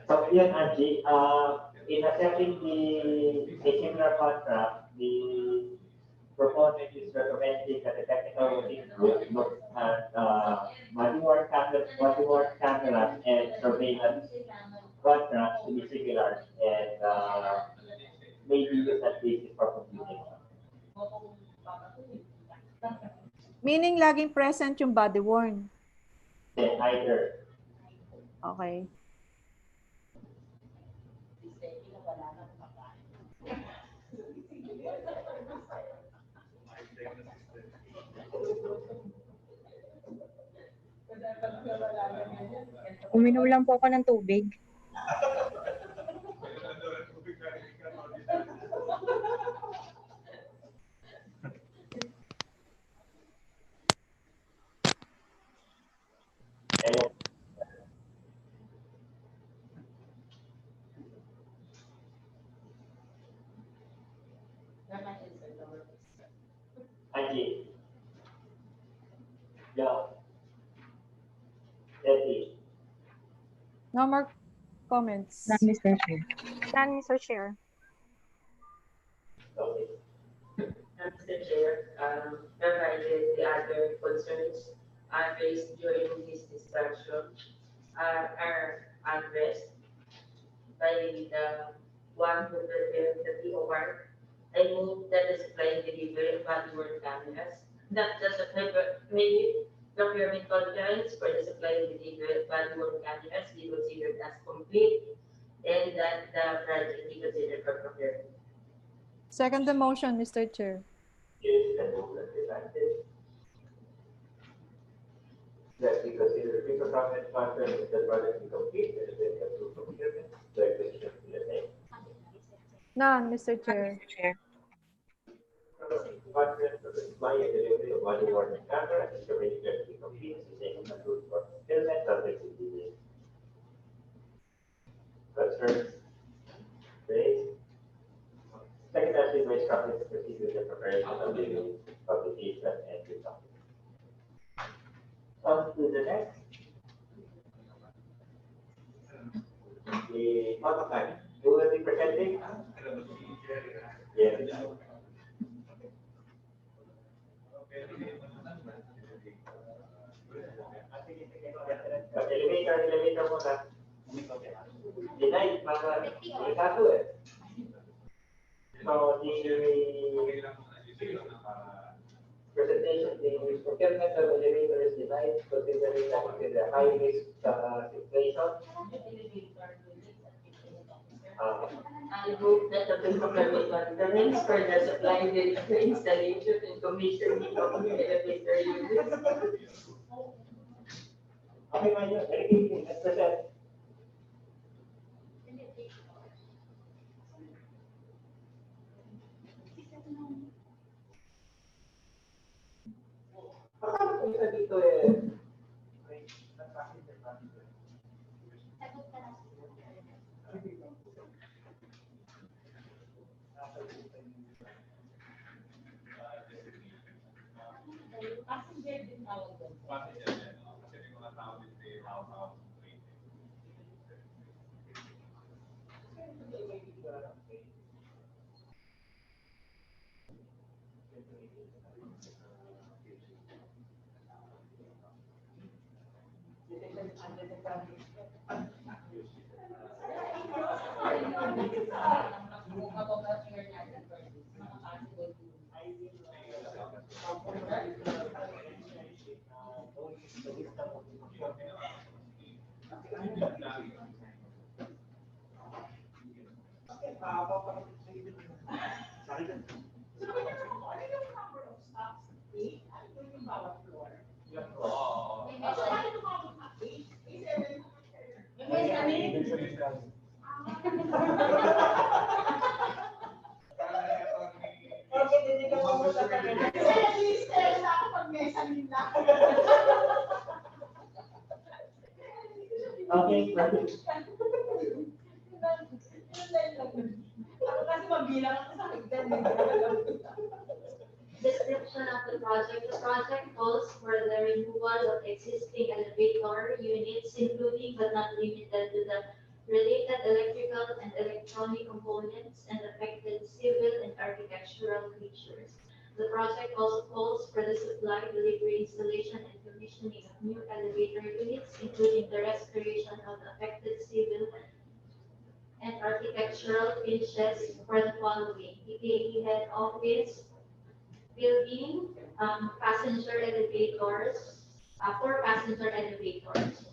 S2: So yun, Angie, in accepting a similar contract, the proponent is recommending that the technical working group look at body-worn cameras and surveillance contracts to be similar and maybe use that basis for computing.
S4: Meaning laging present yung body worn.
S2: Either.
S4: Okay.
S5: Uminom lang po ako ng tubig.
S2: Angie. Yeah. Debbie.
S4: No more comments.
S5: None, Mr. Chair.
S9: None, Mr. Chair.
S2: Okay.
S12: Mr. Chair, provided the other concerns raised during this discussion are addressed by the one who prepared the POR. I move that the supply and delivery of body-worn cameras, not just maybe Procurement conference for the supply of the value of cameras be considered as complete and that the project be considered for procurement.
S4: Second the motion, Mr. Chair.
S2: Is and move that presented. That we consider pre-procurement conference if the project is complete and then approve procurement. The question is the same.
S4: None, Mr. Chair.
S2: Conference for the supply and delivery of body worn camera is already to be complete. The same is approved for fulfillment subject to delay. Concerns raised. Second, as we may properly proceed with the preparation of the publication and the document. On to the next. The autopilot. Who will be presenting? Yes. Elevator muna. Deny, mga delikado eh. So, the presentation, the procurement of elevator is denied considering that the high risk situation.
S12: I move that the procurement conference for the supply, the installation and commissioning of new elevator units.
S2: Okay, Mayo, let's present. Akala ko isa dito eh. Okay, perfect.
S6: Description of the project. The project calls for the removal of existing elevator units, including but not limited to the related electrical and electronic components and affected civil and architectural features. The project also calls for the supply, delivery, installation, and commissioning of new elevator units, including the restoration of the affected civil and architectural finishes for the following: PPA head office building, passenger elevators, 4 passenger elevators.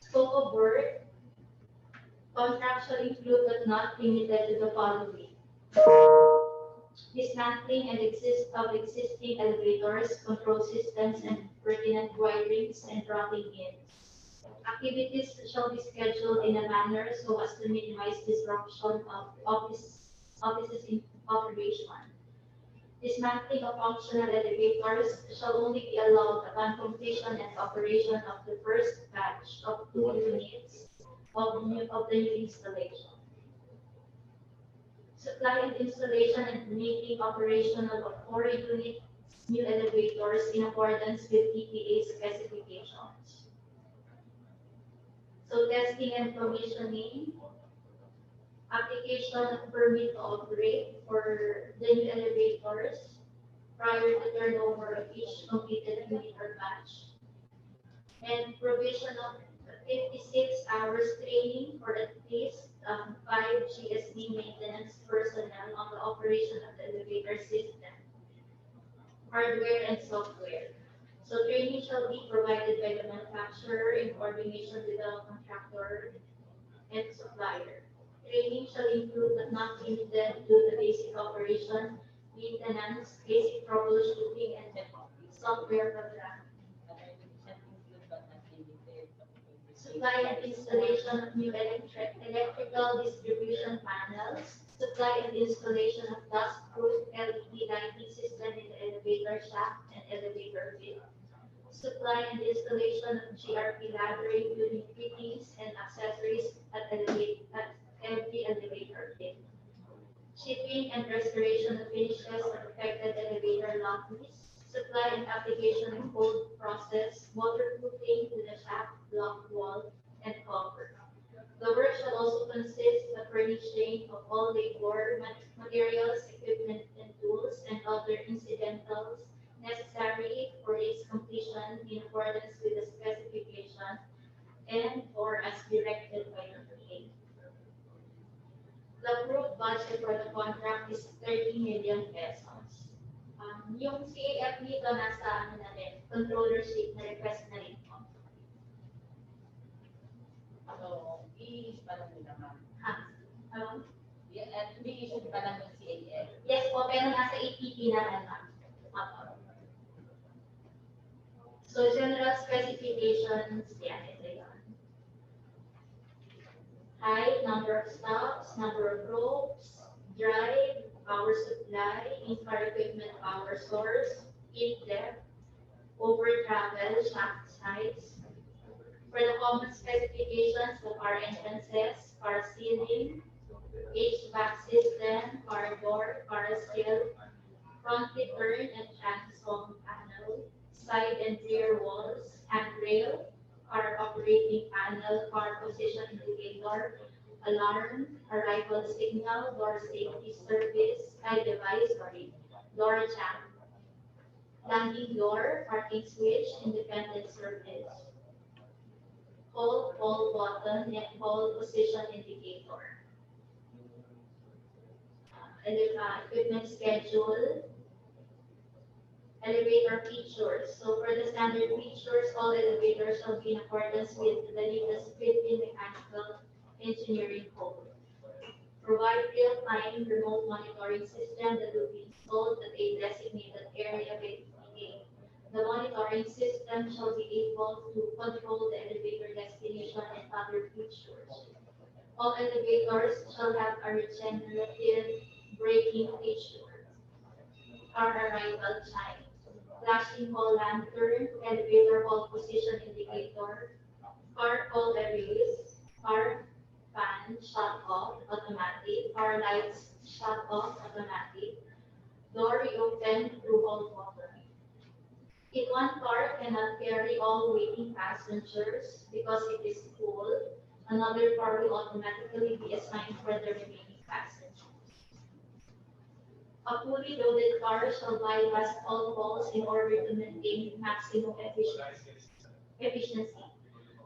S6: Scope of work, contract shall include but not limited to the following: dismantling and existing elevators, control systems, and pertinent wirings and routing in. Activities shall be scheduled in a manner so as to minimize disruption of offices in operation. Dismantling of functional elevators shall only be allowed upon completion and operation of the first batch of 2 units of the new installation. Supply and installation and making operational of 4 units new elevators in accordance with PPA specifications. So testing and commissioning, application of permit to operate for the new elevators prior to turnover of each completed unit or batch, and provision of 56 hours training for at least 5 GSD maintenance personnel on the operation of the elevator system. hardware, and software. So training shall be provided by the manufacturer in coordination with the contractor and supplier. Training shall include but not limited to the basic operation, maintenance, basic troubleshooting, and software programming. Supply and installation of new electrical distribution panels, supply and installation of dust-proof LED lighting system in the elevator shaft and elevator field, supply and installation of GRP ladder including fittings and accessories at every elevator field, shipping and restoration of finishes of affected elevator lobbies, supply and application of cold process, waterproofing to the shaft, block wall, and cover. The work shall also consist of furnishing of all labor, materials, equipment, and tools, and other incidentals necessary for its completion in accordance with the specification and or as directed by the PA. The approved budget for the contract is 30 million pesos. Yung CAF dito nasa ano na rin, controllership na request na rin po.
S11: So, i-issue pa lang nila, ma'am. I-issue pa lang ng CAF.
S6: Yes po, pero nasa APP na rin, ma'am. So, general specifications, yan, ito yun. Height, number of stops, number of ropes, drive, power supply, infra equipment power source, in depth, over travel, shaft size. For the common specifications of our entrances, car ceiling, HVAC system, car door, car sill, front return and transom panel, side and rear walls, handrail, car operating panel, car position indicator, alarm, arrival signal, door safety service, door jam, landing door, parking switch, independent service, hold, button, and hold position indicator. Equipment schedule, elevator features. So for the standard features, all elevators shall be in accordance with the latest built-in mechanical engineering code. Provide real-time remote monitoring system that will be installed at a designated area by PPA. The monitoring system shall be able to control the elevator destination and other features. All elevators shall have a regenerative braking feature. Car arrival time, flashing hall lantern, elevator hall position indicator, car call arrays, car fan shut off automatic, car lights shut off automatic, door reopen through hall button. If one car cannot carry all waiting passengers because it is full, another car will automatically be assigned for the remaining passengers. A fully loaded car shall bypass all walls in order to maintain maximum efficiency.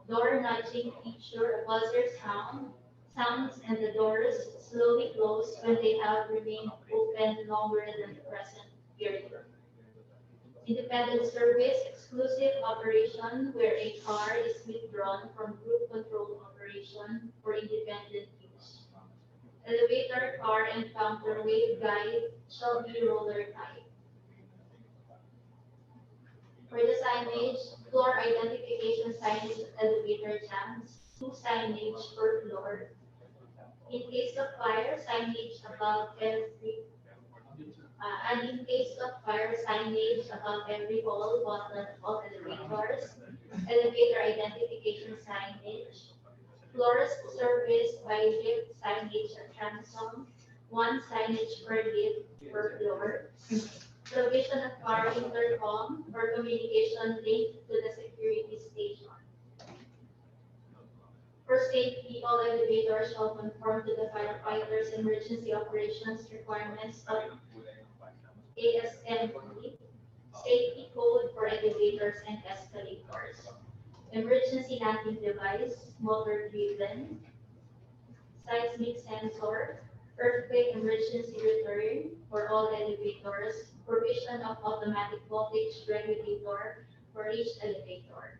S6: Door nudging feature, a buzzer sounds and the doors slowly close when they have remained open longer than the present period. Independent service, exclusive operation where a car is withdrawn from group control operation for independent use. Elevator, car, and counterweight guide shall be roller type. For the signage, floor identification signage at elevator jams, 2 signage per floor. In case of fire, signage above every hall, button, all elevators, elevator identification signage, floors serviced by lift signage at transom, 1 signage per lift per floor, provision of car intercom or communication linked to the security station. For safety, all elevators shall conform to the firefighters' emergency operations requirements of ASME, safety code for elevators and escalators. Emergency landing device, motor driven, seismic sensor, earthquake emergency return for all elevators, provision of automatic voltage regulator for each elevator.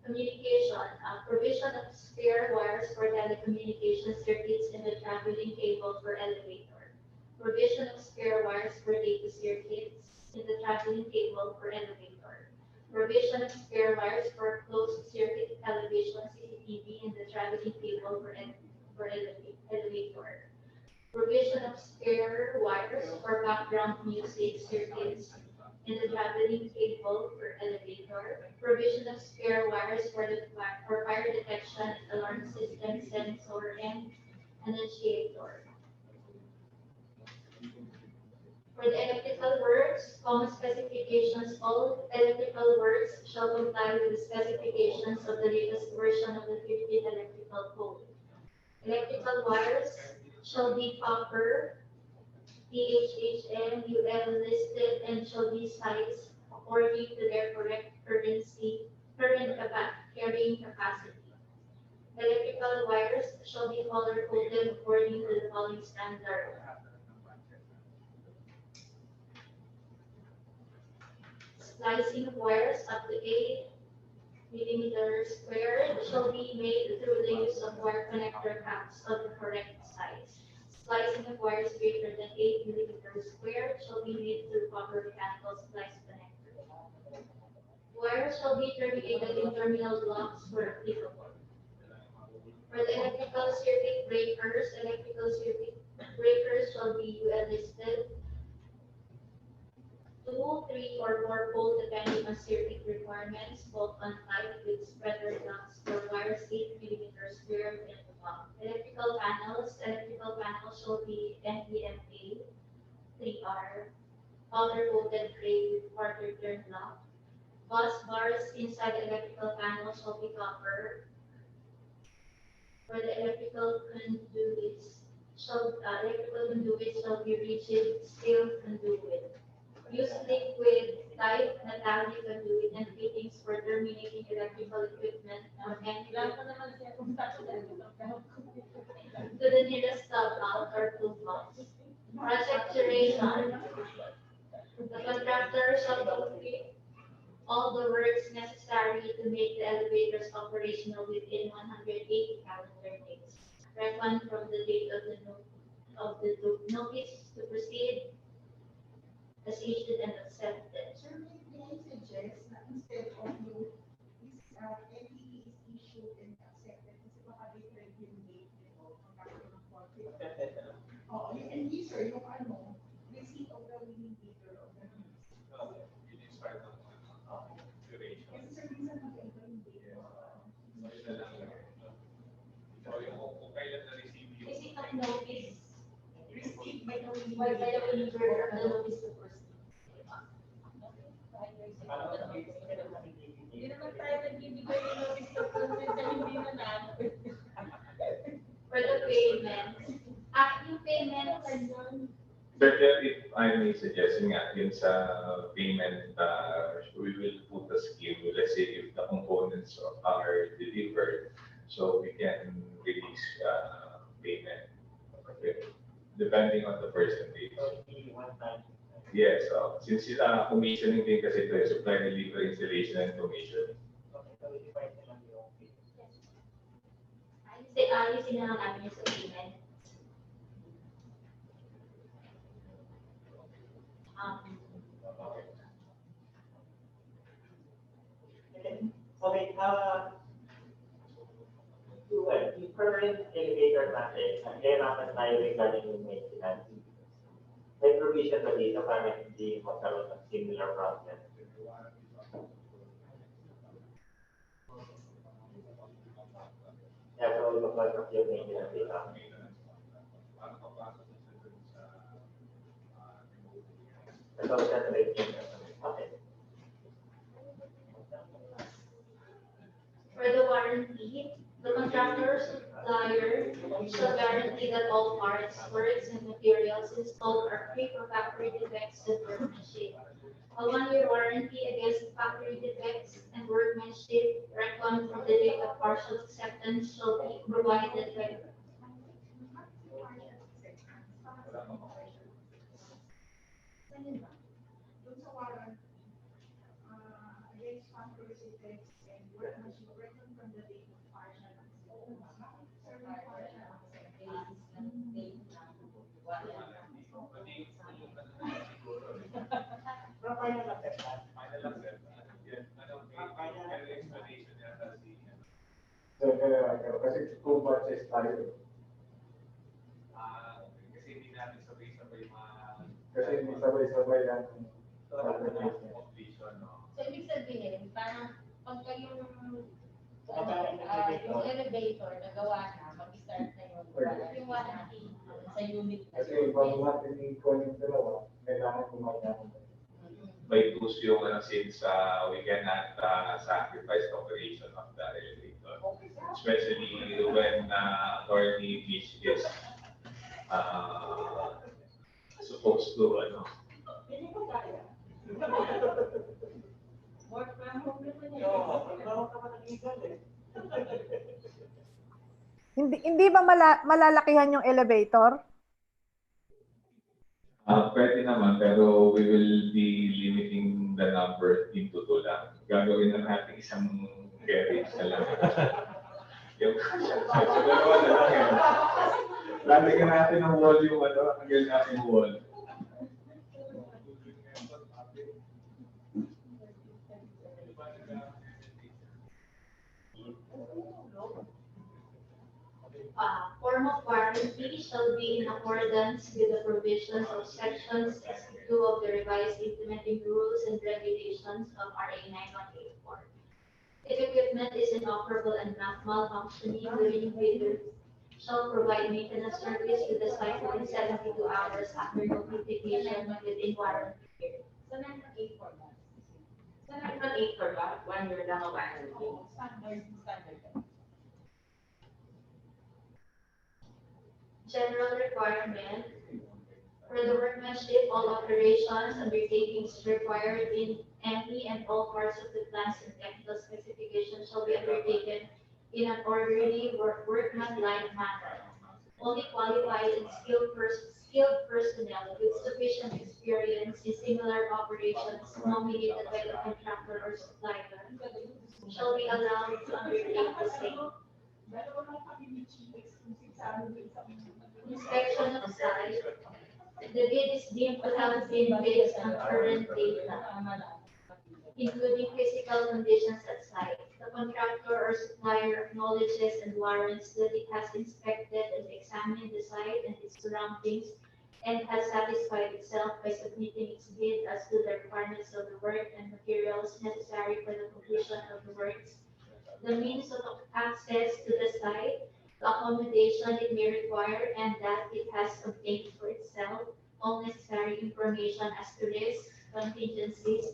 S6: Communication, provision of spare wires for telecommunication circuits in the traveling cable for elevator. Provision of spare wires for data circuits in the traveling cable for elevator. Provision of spare wires for closed circuit television CCTV in the traveling cable for elevator. Provision of spare wires for background music circuits in the traveling cable for elevator. Provision of spare wires for fire detection, alarm system, sensor, and annunciator. For the electrical works, common specifications, all electrical works shall comply with the specifications of the latest version of the Philippine Electrical Code. Electrical wires shall be copper, PHHM, UL listed, and shall be sized according to their correct current carrying capacity. Electrical wires shall be color coded according to the following standard. Splicing of wires up to 8 millimeters squared shall be made through the use of wire connector caps of the correct size. Splicing of wires greater than 8 millimeters squared shall be made through copper mechanical splice connector. Wires shall be terminated in terminal blocks where applicable. For the electrical circuit breakers shall be UL listed. 2, 3, or more pole depending on circuit requirements, both on type with spreader blocks for wires 8 millimeters squared and above. Electrical panels shall be NEMA 3R, color coded gray with quarter turn block. Bus bars inside the electrical panel shall be copper. For the electrical conduits shall be rigid steel conduit. Use liquid type metallic conduit and fittings for terminating electrical equipment or any to the nearest stub out or toolbox. Project duration. The contractor shall complete all the works necessary to make the elevators operational within 180 calendar days. Reckon from the date of the notice to proceed as issued and accepted.
S11: Sir, may I suggest na instead of you, NPE is issued and accepted, kasi baka different yung date nito, magkakaroon ng conflict. Oh, and here, sir, yung receipt of the winning bidder of the kasi sir, minsan magkaiba yung date.
S6: Receipt of notice.
S11: Receipt by the winning
S6: By the winning bidder of the notice to proceed.
S11: Hindi naman tayo nagbibigay ng notice of consent na hindi na natin.
S6: For the payment. Yung payment.
S3: But if I may suggest nga, yun sa payment, we will put a scheme. Let's say if the components are delivered, so we can release payment, okay, depending on the percentage. Yes, since sila commissioning din kasi ito, supply, delivery, installation, and commission.
S6: Ayusin na lang namin yung sa payment.
S2: Okay, yung current elevator natin, nahirapan tayo regarding yung maintenance. May provision ba dito para hindi magkaroon ng similar problem? Yeah, so because of your maintenance data. So that's right. Okay.
S6: For the warranty, the contractor supplier shall guarantee that all parts, works, and materials installed are free from factory defects and workmanship. A 1-year warranty against factory defects and workmanship reckoned from the date of partial acceptance shall be provided by
S11: precedence and workmanship written from the date of partial acceptance. Serving partial acceptance.
S2: Pero final acceptance.
S7: Final acceptance. Yan, may explanation yata si,
S2: Kasi 2 batches tayo.
S7: kasi hindi natin sabay-sabay
S2: Kasi hindi sabay-sabay yan.
S7: completion, no?
S8: So, ibig sabihin, parang pagka yung
S2: Elevator.
S8: yung elevator nagawa na, mag-start na yung warranty sa unit.
S2: Kasi bago natin i-call yung dalawa, kailangan gumagana.
S7: By tools yung since we cannot sacrifice the operation of the elevator. Especially when authority which is supposed to
S11: Hindi ko kaya.
S8: Work from home naman yun.
S2: Oo, naman ang legal eh.
S4: Hindi ba malalakihan yung elevator?
S7: Pwede naman, pero we will be limiting the number into 2 lang. Gagawin na natin isang carriage na lang. Yung dalawa na lang yan. Lalagyan natin ng wall yung hanggang natin yung wall.
S6: Form of warranty shall be in accordance with the provisions of Section 62 of the revised implementing rules and regulations of RA 9184. If equipment is inoperable and not malfunctioning, the unit builder shall provide maintenance service to the site within 72 hours after notification within warranty period.
S8: So, 9.8 for that.
S12: So, 9.8 for that, 1 year lang ang warranty.
S8: Standard.
S6: General requirement for the workmanship, all operations, undertakings required in any and all parts of the plans and technical specifications shall be undertaken in an orderly workmanlike manner. Only qualified and skilled personnel with sufficient experience in similar operations nominated by the contractor or supplier shall be allowed to undertake the same. Inspection of site. The bid is deemed to have been based on current data, including physical conditions at site. The contractor or supplier acknowledges and warrants that it has inspected and examined the site and its surroundings and has satisfied itself by submitting its bid as to the requirements of the work and materials necessary for the completion of the works, the means of access to the site, the accommodation it may require, and that it has obtained for itself all necessary information as to risks, contingencies,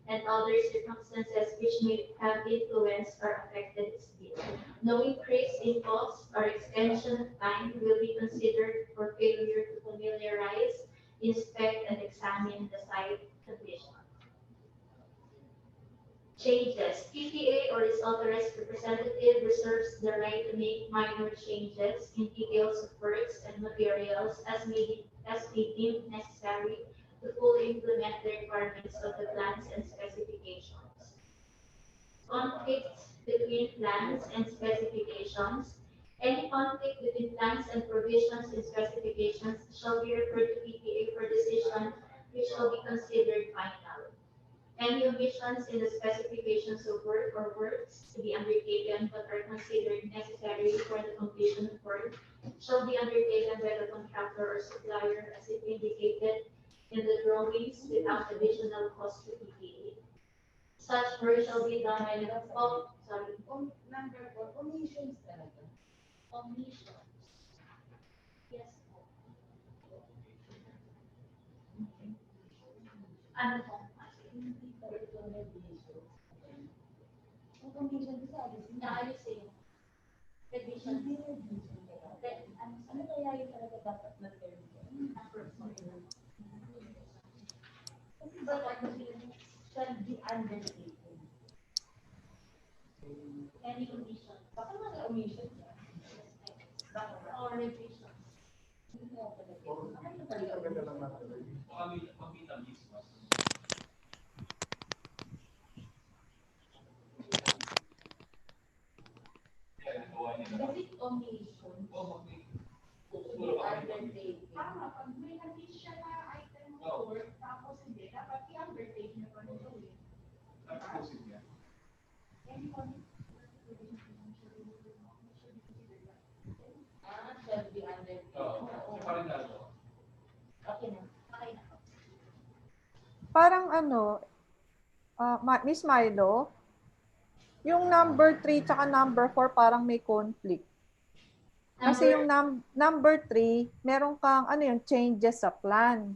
S6: and other circumstances which may have influenced or affected its bid. No increase in cost or extension of time will be considered for failure to familiarize, inspect, and examine the site condition. Changes. PPA or its authorized representative reserves the right to make minor changes in details of works and materials as may be deemed necessary to fully implement the requirements of the plans and specifications. Conflicts between plans and specifications. Any conflict between plans and provisions and specifications shall be referred to PPA for decision, which shall be considered final. Any omissions in the specifications of work or works to be undertaken but are considered necessary for the completion of work shall be undertaken by the contractor or supplier as it indicated in the drawings without additional cost to PPA. Such work shall be done by the
S8: Number 4, omissions talaga.
S6: omissions. Yes. Ano po?
S8: Omission kasi
S6: Naayusin. Revision.
S8: Ano kaya yung talaga dapat na term? But shall be undertaken.
S6: Any omission.
S8: Baka mga omission niya.
S6: Or revision.
S8: Ano talaga? omission.
S11: Tama, pag may na-miss siya na item of work, tapos hindi, dapat i-undertake niya pa rin gawin.
S8: Shall be undertaken. Okay na. Okay na.
S4: Parang ano, Miss Milo, yung number 3 tsaka number 4 parang may conflict. Kasi yung number 3, meron kang ano yung changes sa plan.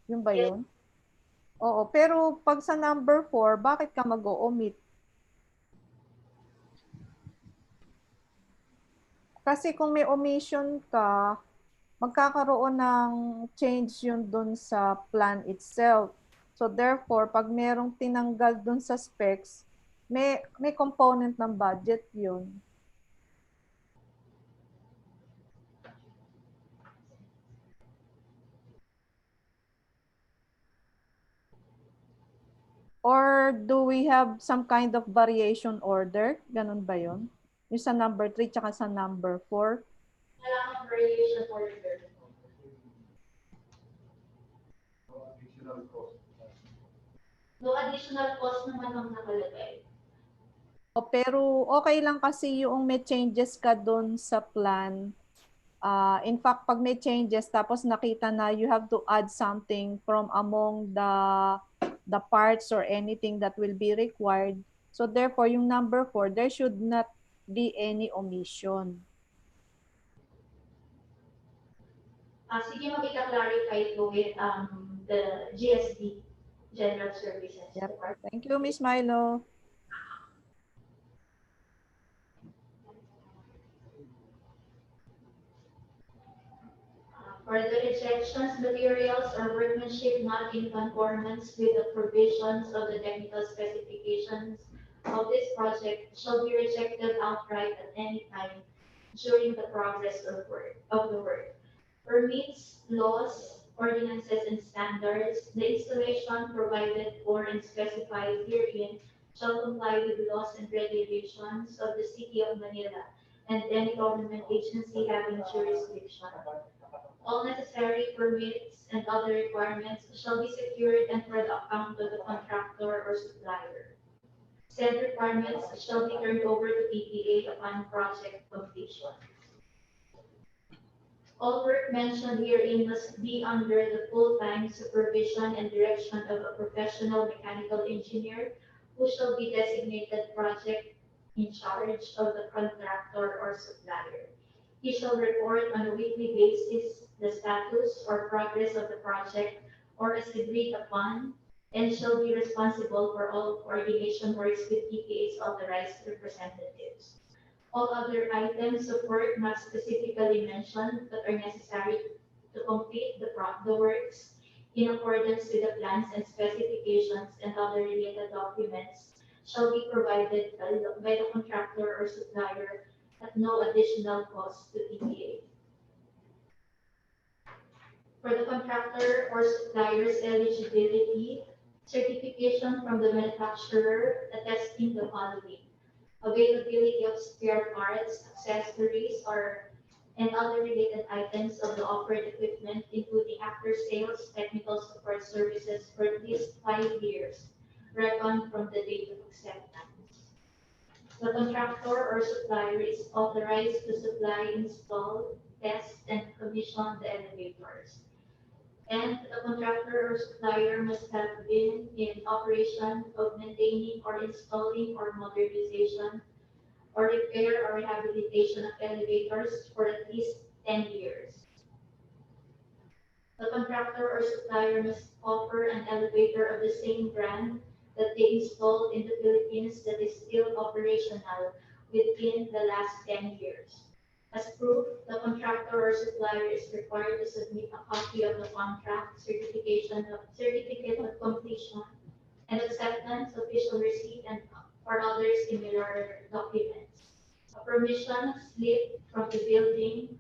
S4: Yung ba yun? Oo, pero pag sa number 4, bakit ka mag-o-omit? Kasi kung may omission ka, magkakaroon ng change yun dun sa plan itself. So therefore, pag merong tinanggal dun sa specs, may component ng budget yun. Or do we have some kind of variation order? Ganun ba yun? Yung sa number 3 tsaka sa number 4?
S6: Wala kang variation order. No additional cost naman ang nakalagay.
S4: Pero okay lang kasi yung may changes ka doon sa plan. In fact, pag may changes tapos nakita na you have to add something from among the parts or anything that will be required. So therefore, yung number 4, there should not be any omission.
S6: Sige, mag-clarify ito with the GSD, General Services
S4: Yep.
S6: Department.
S4: Thank you, Miss Milo.
S6: For the rejections, materials, or workmanship not in conformance with the provisions of the technical specifications of this project shall be rejected outright at any time during the progress of the work. Permits, laws, ordinances, and standards, the installation provided for and specified herein shall comply with laws and regulations of the City of Manila and any government agency having jurisdiction. All necessary permits and other requirements shall be secured and for the account of the contractor or supplier. Said requirements shall be turned over to PPA upon project completion. All work mentioned herein must be under the full-time supervision and direction of a professional mechanical engineer who shall be designated project in charge of the contractor or supplier. He shall report on a weekly basis the status or progress of the project or as agreed upon, and shall be responsible for all coordination works with PPA's authorized representatives. All other items of work not specifically mentioned but are necessary to complete the works in accordance with the plans and specifications and other related documents shall be provided by the contractor or supplier at no additional cost to PPA. For the contractor or supplier's eligibility, certification from the manufacturer attesting the following: availability of spare parts, accessories, and other related items of the offered equipment, including after-sales technical support services for at least 5 years, reckoned from the date of acceptance. The contractor or supplier is authorized to supply, install, test, and commission the elevators. And the contractor or supplier must have been in operation of maintaining or installing or modernization or repair or rehabilitation of elevators for at least 10 years. The contractor or supplier must offer an elevator of the same brand that they installed in the Philippines that is still operational within the last 10 years. As proof, the contractor or supplier is required to submit a copy of the contract, certificate of completion, and acceptance, official receipt, and or other similar documents. A permission slip from the building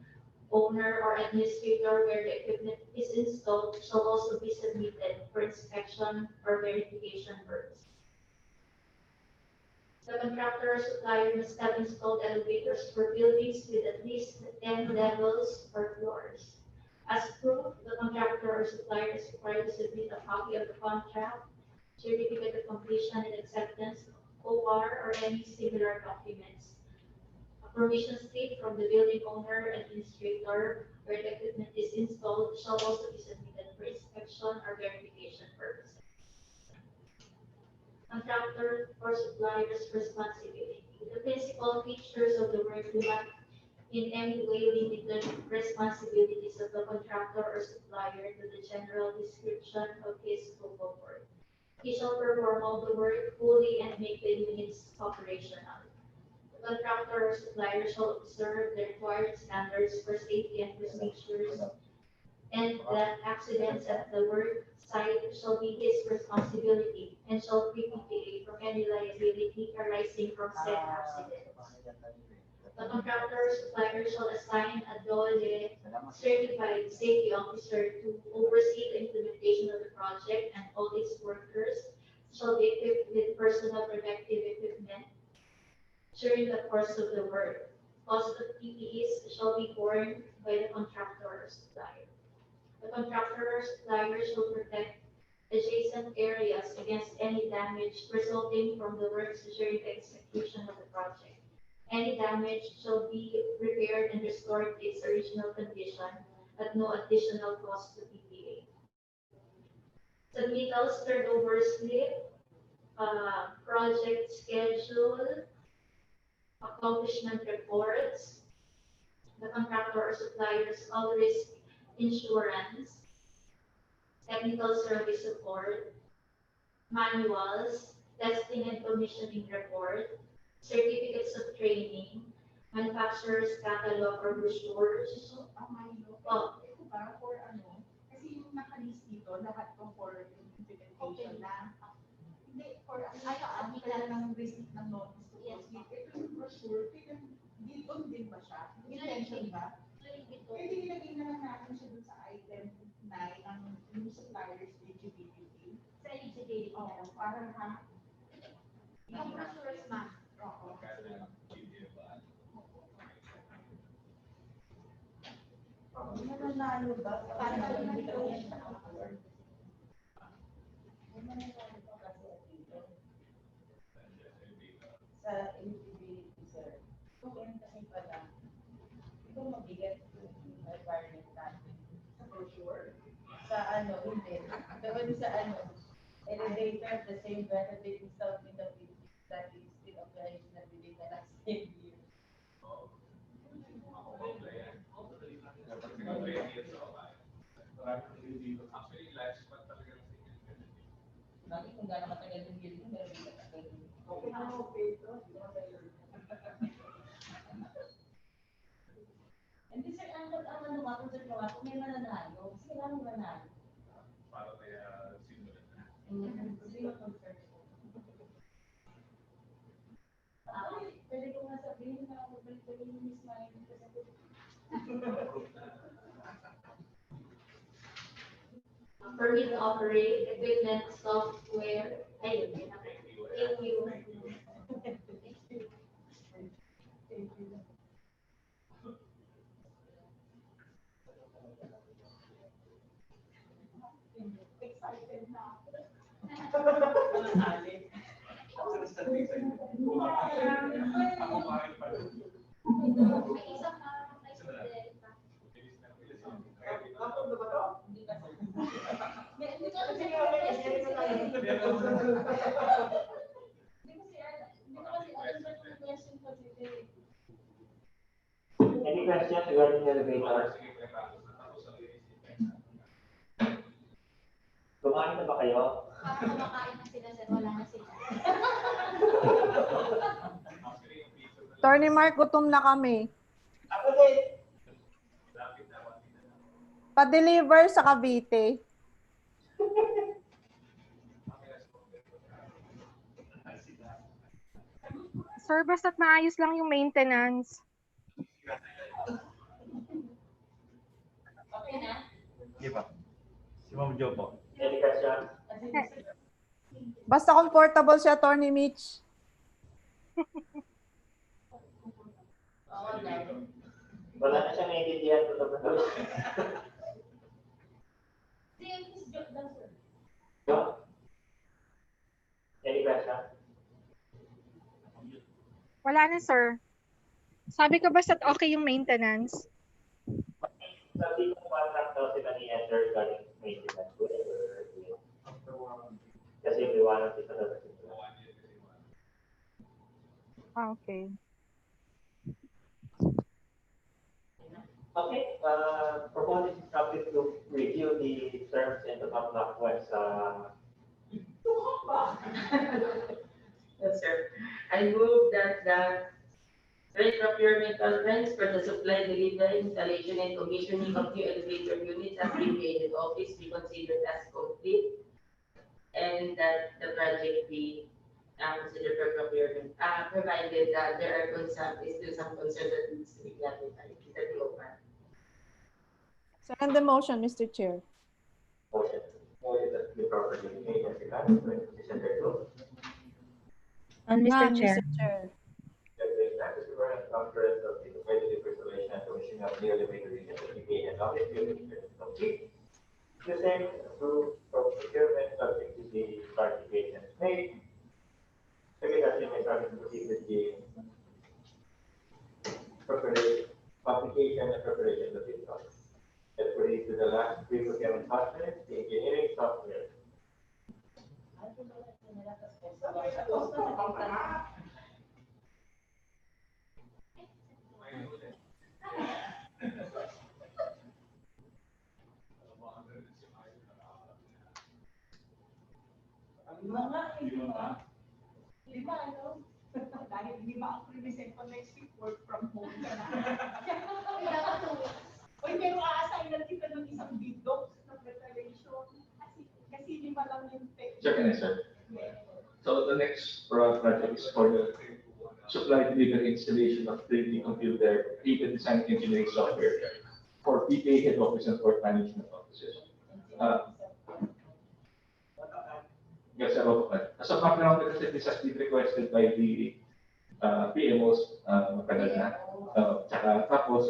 S6: owner or administrator where the equipment is installed shall also be submitted for inspection or verification purposes. The contractor or supplier must have installed elevators for buildings with at least 10 levels or floors. As proof, the contractor or supplier is required to submit a copy of the contract, certificate of completion and acceptance, OR, or any similar documents. A permission slip from the building owner and administrator where the equipment is installed shall also be submitted for inspection or verification purposes. Contractor or supplier's responsibility. The principal features of the work do not in any way limit the responsibilities of the contractor or supplier to the general description of his scope of work. He shall perform all the work fully and make the units operational. The contractor or supplier shall observe the required standards for safety and procedures, and that accidents at the work site shall be his responsibility and shall pre-PPA from any liability arising from said accidents. The contractor or supplier shall assign a DOLE certified safety officer to oversee the implementation of the project, and all its workers shall be equipped with personal protective equipment during the course of the work. Cost of PPEs shall be borne by the contractor or supplier. The contractor or supplier shall protect adjacent areas against any damage resulting from the works during the execution of the project. Any damage shall be repaired and restored to its original condition at no additional cost to PPA. Submittals, turnover slip, project schedule, accomplishment reports, the contractor or supplier's all-risk insurance, technical service support, manuals, testing and commissioning report, certificates of training, manufacturer's catalog or brochures.
S11: So, ito
S6: Oh,
S11: ba for ano? Kasi yung nakalist dito, lahat to for implementation na. Hindi, for ano kaya ng receipt ng notice to proceed. Ito yung brochure, dito din ba siya? Intention ba? Pwede nilagay na lang natin siya dun sa item 9 ng yung supplier's eligibility.
S6: sa eligibility.
S11: Oo, parang ha?
S6: Yung brochures, ma'am.
S11: Oo. Nanalo ba? Parang
S13: sa eligibility, sir. Kung kasi pala, ito mabigat yung requirement natin.
S11: sa brochure.
S13: Sa ano, hindi. Doon sa ano, elevator, the same benefit installed in the building that is still operational within the last 10 years.
S3: Actually, lifespan talaga ng single.
S13: Bakit kung gano'ng matagal yung building, meron din matagal yung
S11: Okay na okay ito.
S13: hindi sir, ang ano nga, kung may mananalo, kasi kailangan mananalo.
S3: Para kaya simulan na.
S13: Kasi yung concern ko. Pwede ko nga sabihin na mabalik ko yung Miss Maya kasi
S6: Permit to operate, equipment, software, ayun, thank you.
S11: Excited na ako.
S3: Ako bakit pa rin?
S6: May isang
S11: Tapos na ba ito?
S2: Any questions regarding the elevator? Kumain na ba kayo?
S10: Parang kumakain na sila, sir. Wala na sila.
S4: Attorney Mark, gutom na kami.
S2: Ako din.
S4: Pa-deliver sa Cavite.
S9: Sir, basta't maayos lang yung maintenance.
S13: okay na?
S14: Di ba? Si Ma'am Jo po.
S2: Any questions?
S4: Basta comfortable si Attorney Mitch.
S8: online.
S2: Wala na siyang naiintindihan ko sa pagkakas.
S6: Miss Jo, daw, sir.
S2: Any question?
S9: Wala na, sir. Sabi ko basta't okay yung maintenance?
S2: Sabi ko contract daw sila ni Enter regarding maintenance. Kasi may warranty sa dapat sila.
S9: Okay.
S2: Okay, proposing subject to review the terms in the contract once,
S12: Yes, sir. I move that the pre-procurement conference for the supply, delivery, installation, and commissioning of new elevator units at PPA head office be considered as complete, and that the project be considered for procurement, provided that there are still some concern that needs to be clarified, that be open.
S4: Second the motion, Mr. Chair.
S2: motion that the property made and regarding to position thereto.
S5: And Mr.
S4: None,
S5: Chair,
S4: Mr. Chair.
S2: That the practice of conference of the competitive installation and commissioning of new elevator units at PPA and office building is complete. The same approved for procurement subject to the clarifications made. Second, that you may start to proceed with the preparation, application and preparation of the process. That proceeds to the last pre-procurement software, the engineering software.
S11: Lima, ano? Dahil lima ang present ko next week, work from home ka na. Uy, pero a-assignan kita ng isang big docs na preparation. Kasi lima lang yung text.
S7: Second, sir. So the next project is for the supply, delivery, installation of 3D computer, even design engineering software for PPA head office and for management offices. Yes, sir. As a background, this has been requested by the PMOs, matagal na. Tapos,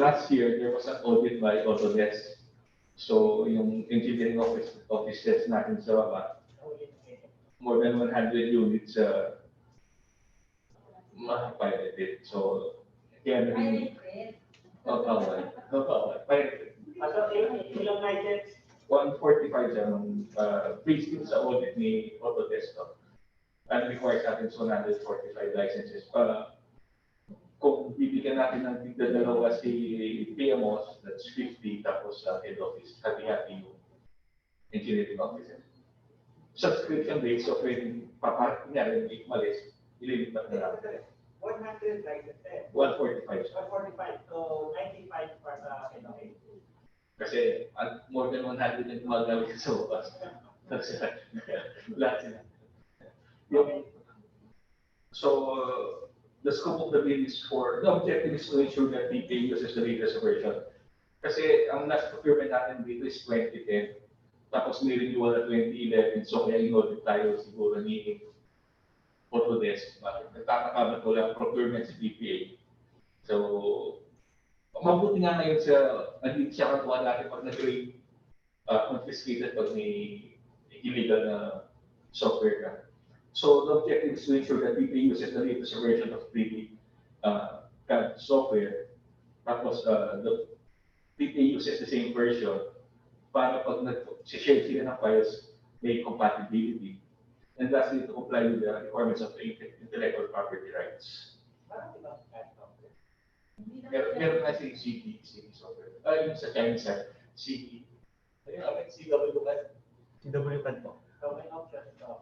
S7: last year, there was an audit by Autodesk. So, yung engineering offices natin sa baba, more than 100 units pirated. So, kaya naging... Pirated.
S2: So, ilang license?
S7: 145 based dun sa audit ni Autodesk. And requires natin 145 licenses. Kung bibigyan natin ng tigdadalawa si PMOs, that's 50, tapos sa head office, hati-hati yung engineering offices. Subscription based, so pwedeng paparat niya rin, malis, ililipat na natin.
S2: 100 licenses.
S7: 145.
S2: 145. So, 95 para head office.
S7: Kasi more than 100 yung gumagawin sa baba. Lahat sila. So, the scope of the bill is for, the objective is to ensure that PPA uses the latest version. Kasi ang last procurement natin dito is 2010. Tapos may renewal na 2011. So, kaya in-audit tayo siguro ni Autodesk. Nagtataka ba ito lang procurement sa PPA? So, mabuti nga ngayon hindi siya katuwa natin pag nag-rate confiscated pag may illegal na software ka. So the objective is to ensure that PPA uses the latest version of 3D CAD software. Tapos the PPA uses the same version para pag nag-share sila ng files, may compatibility. And lastly, to comply with the requirements of the intellectual property rights. Meron kasi CD software. Yung sa Chinese side, CD.
S2: Ayun, CW ka?
S14: CW CAD po.
S2: So, may option ito.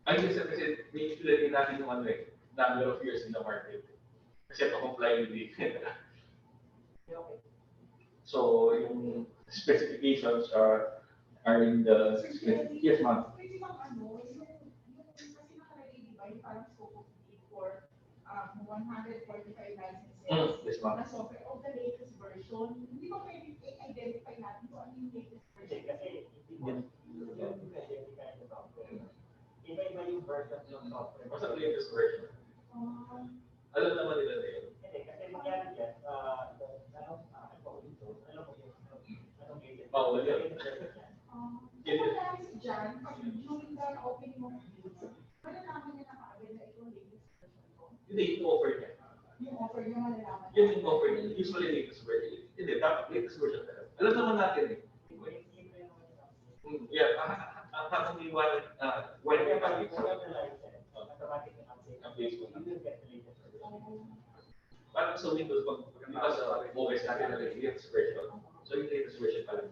S7: Ay, kasi may ilagay natin yung number of years in the market. Kasi to comply with it. So, yung specifications are in the... Yes, ma'am.
S11: Pwede bang ano, yung kasi nakalagay, di ba, yung parang scope of bid for 145 licenses.
S7: Yes, ma'am.
S11: Na software of the latest version. Hindi ba pwede i-identify natin kung ano yung latest version?
S2: Kasi, iba-iba yung version ng software.
S7: Basta latest version. Alam naman nila na yun.
S2: Hindi, kasi magyari yan, anong
S7: Bawal yun.
S11: Kung dyan, pag during the opening of bids, malalaman niya na kaagad na ito latest version ko.
S7: Hindi, yung offer niya.
S11: Yung offer niya malalaman.
S7: Yun yung offer niya. Usually latest version. Hindi, dapat latest version talaga. Alam naman natin eh. Yeah, ang pag-iwan, when we have it, ang Facebook. Parang sa Windows, pag sa OS natin na latest version. So yung latest version pala.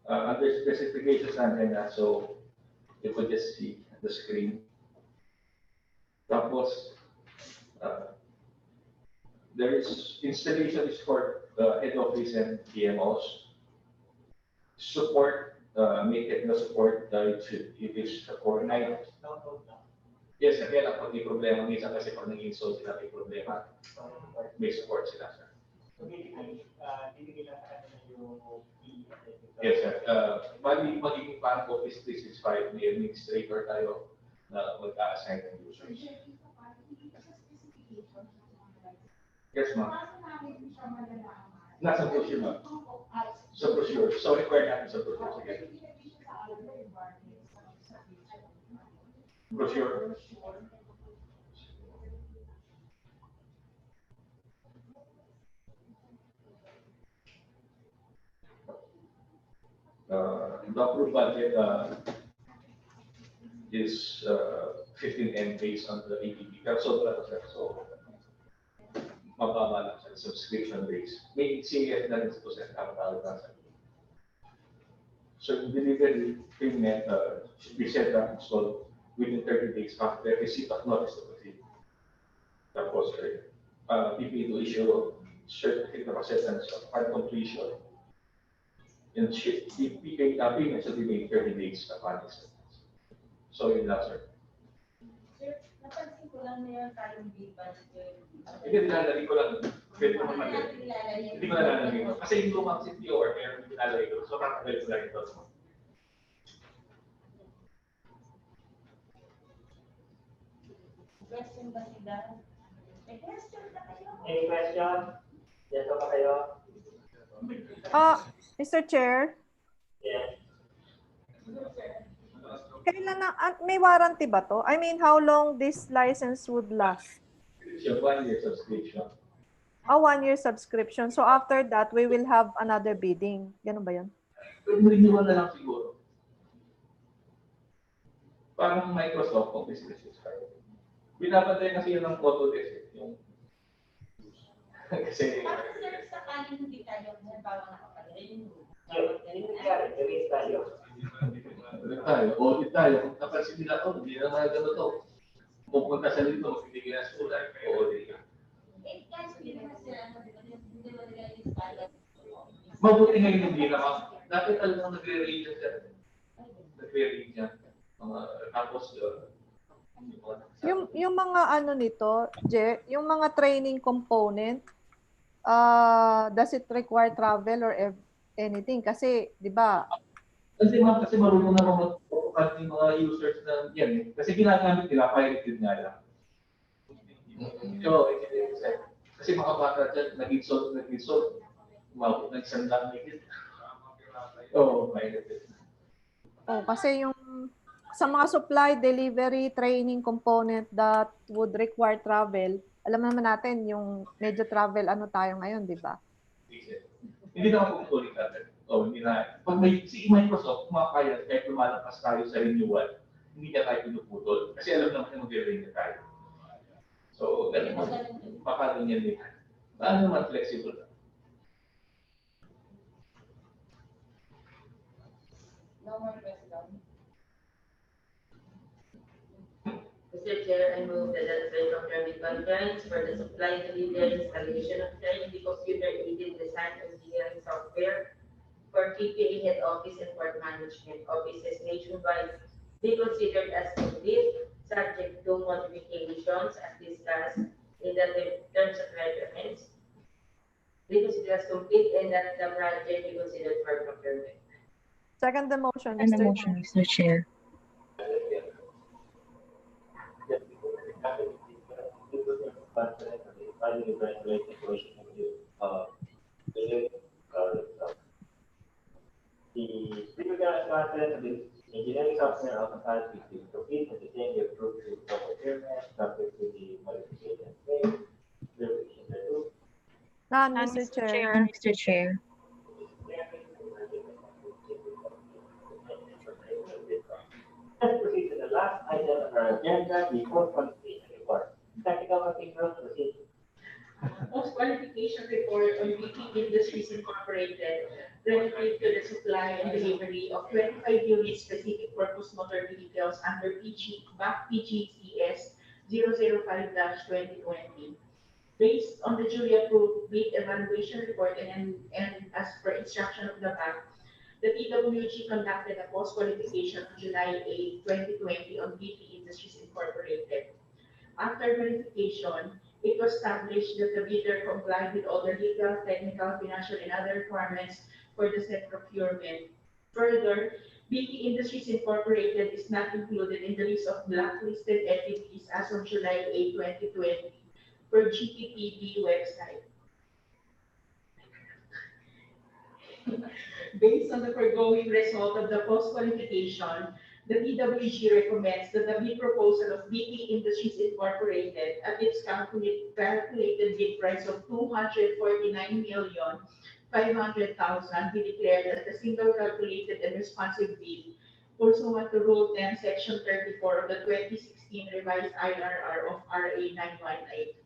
S7: Under specifications natin na, so you could just see the screen. Tapos, there is installation is for head office and PMOs. Support, may technical support, it is for night. Yes, kaya lang pag may problema, minsan kasi pag nag-install sila may problema, may support sila, sir.
S2: So basically, bibigyan lang sa kanila yung
S7: Yes, sir. Magiging parang Office 365, may administrator tayo na mag-a-assign ng users. Yes, ma'am. Nasa brochure, ma'am. Sa brochure. So, require natin sa brochure. Sige. Brochure. The approved budget is 15M based on the APP. So, mababa lang sa subscription base. May CF na rin ito sa kapatawag na sa So, delivery payment should be set up installed within 30 days after receipt of notice of receipt. Tapos, PPA to issue certificate of acceptance of hard completion. And PPA payment should be made 30 days upon acceptance. So, yun lang, sir.
S13: Sir, napansin ko lang na yung tayong big budget.
S7: Hindi, nilalagay ko lang. Pwede ko naman. Hindi ko nilalagay. Kasi yung lumang CTO or meron yung nilalagay ko. So, nakakagay ko lang ito.
S13: Question ba sila? May question na kayo?
S2: Any question? Yes, pa kayo?
S4: Mr. Chair,
S2: Yes.
S4: kailan na, may warranty ba to? I mean, how long this license would last?
S7: It's your 1-year subscription.
S4: A 1-year subscription. So after that, we will have another bidding. Ganun ba yun?
S7: Renewal na lang siguro. Parang Microsoft Office 365. Binabantay kasi yun ng Autodesk. Yung kasi
S13: Bakit sir, sakaling hindi tayo, halimbawa nakapalagay yung
S2: Erase tayo.
S7: Audit tayo. Kung napansin nila, hindi na mga gano'n to. Pupunta sa lito, magbibigay na sa ulan. Audit ka.
S13: Eh, kasi hindi naman sila, hindi ba nila yung standard?
S7: Mabuti ngayon hindi na, ma'am. Dati talagang nagre-read yan, sir. Nagre-read yan. Tapos,
S4: Yung mga ano nito, yung mga training component, does it require travel or anything? Kasi, di ba?
S7: Kasi ma'am, kasi marunong na mag-focus yung mga users na yan eh. Kasi ginagamit nila, pirated nga lang. So, kasi mga bata dyan, nag-install, umabot ng isang lang nigit. Oo, pirated.
S4: Oh, kasi yung sa mga supply, delivery, training component that would require travel, alam naman natin yung medyo travel ano tayo ngayon, di ba?
S7: Hindi naman puputuloy natin. Hindi na. Pag si Microsoft, kumakaya kahit lumalakas tayo sa renewal, hindi niya tayo pinuputol. Kasi alam naman na mag-renew tayo. So, ganun mo. Baka rin yan din. Paano naman flexible na?
S13: No more question.
S12: Mr. Chair, I move that the pre-procurement guidelines for the supply, delivery, installation of turnkey computer-aided design and engineering software for PPA head office and port management offices nationwide be considered as complete, subject to modifications as discussed in the terms of reference. Be considered as complete and that the project be considered for procurement.
S4: Second the motion,
S5: And the
S4: Mr.
S5: motion, Mr. Chair.
S2: The pre-procurement content of the engineering software also has to be complete and the same be approved through the procurement, subject to the modification phase. Verification thereto.
S4: None, Mr. Chair.
S5: Mr. Chair.
S2: Let's proceed to the last item on our agenda, the post-qualification report. Technical officials proceed.
S8: Post-qualification report on BP Industries Incorporated relative to the supply and delivery of 25 units specific purpose motor vehicles under BAC PGCS 005-2020. Based on the duly approved bid evaluation report and as per instruction of the BAC, the TWG conducted a post-qualification on July 8, 2020 on BP Industries Incorporated. After verification, it was established that the bidder complied with all the legal, technical, financial, and other requirements for the said procurement. Further, BP Industries Incorporated is not included in the list of blacklisted entities as of July 8, 2020 per GPPB website. Based on the foregoing result of the post-qualification, the TWG recommends that the bid proposal of BP Industries Incorporated at its calculated bid price of $249,500,000 be declared as the single calculated and responsive bid pursuant to Rule 10, Section 34 of the 2016 revised IRR of RA 9184.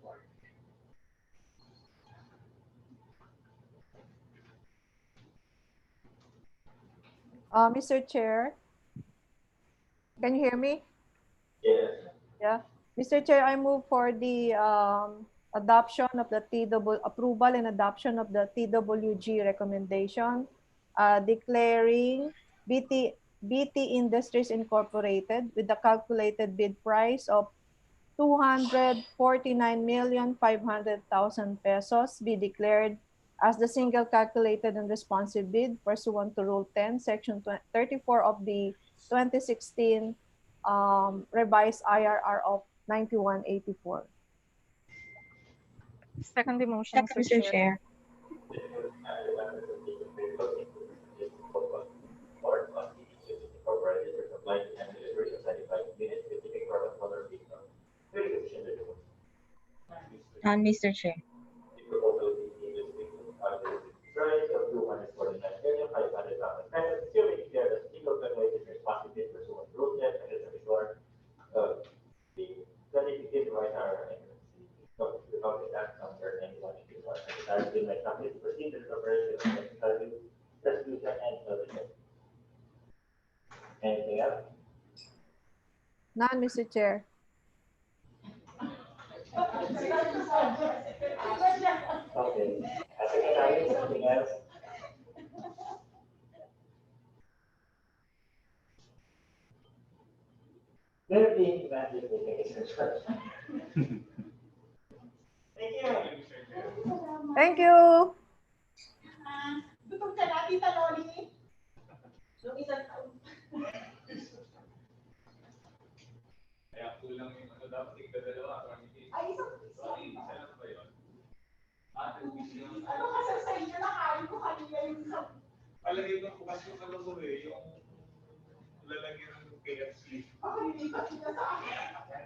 S4: Mr. Chair, can you hear me?
S2: Yes.
S4: Yeah. Mr. Chair, I move for the adoption of the approval and adoption of the TWG recommendation declaring BT Industries Incorporated with the calculated bid price of 249,500,000 pesos be declared as the single calculated and responsive bid pursuant to Rule 10, Section 34 of the 2016 revised IRR of 9184.
S9: Second the motion, Mr. Chair.
S5: And Mr. Chair.
S2: Price of 249,500,000 pesos, assuming there is single calculated responsibility pursuant to Rule 10, Section 34 of the 2015 revised IRR. The public act number 9184. That has been my company to proceed to the preparation of the resolution and submission. Anything else?
S4: None, Mr. Chair.
S2: Okay. Anything else? There being magic Thank you.
S4: Thank you.
S11: Gutom ka na, Tita Loli?
S8: Nung isang taon.
S3: Kaya kulang yung dapat tigdadalawa.
S11: Ay, isa
S3: lang ba yun?
S11: Ano kasi sa inyo, nakain ko kanina yung isang...
S3: Palagay ko bukas yung yung lalagyan ng KFC.
S11: Ako, hindi ka sa akin.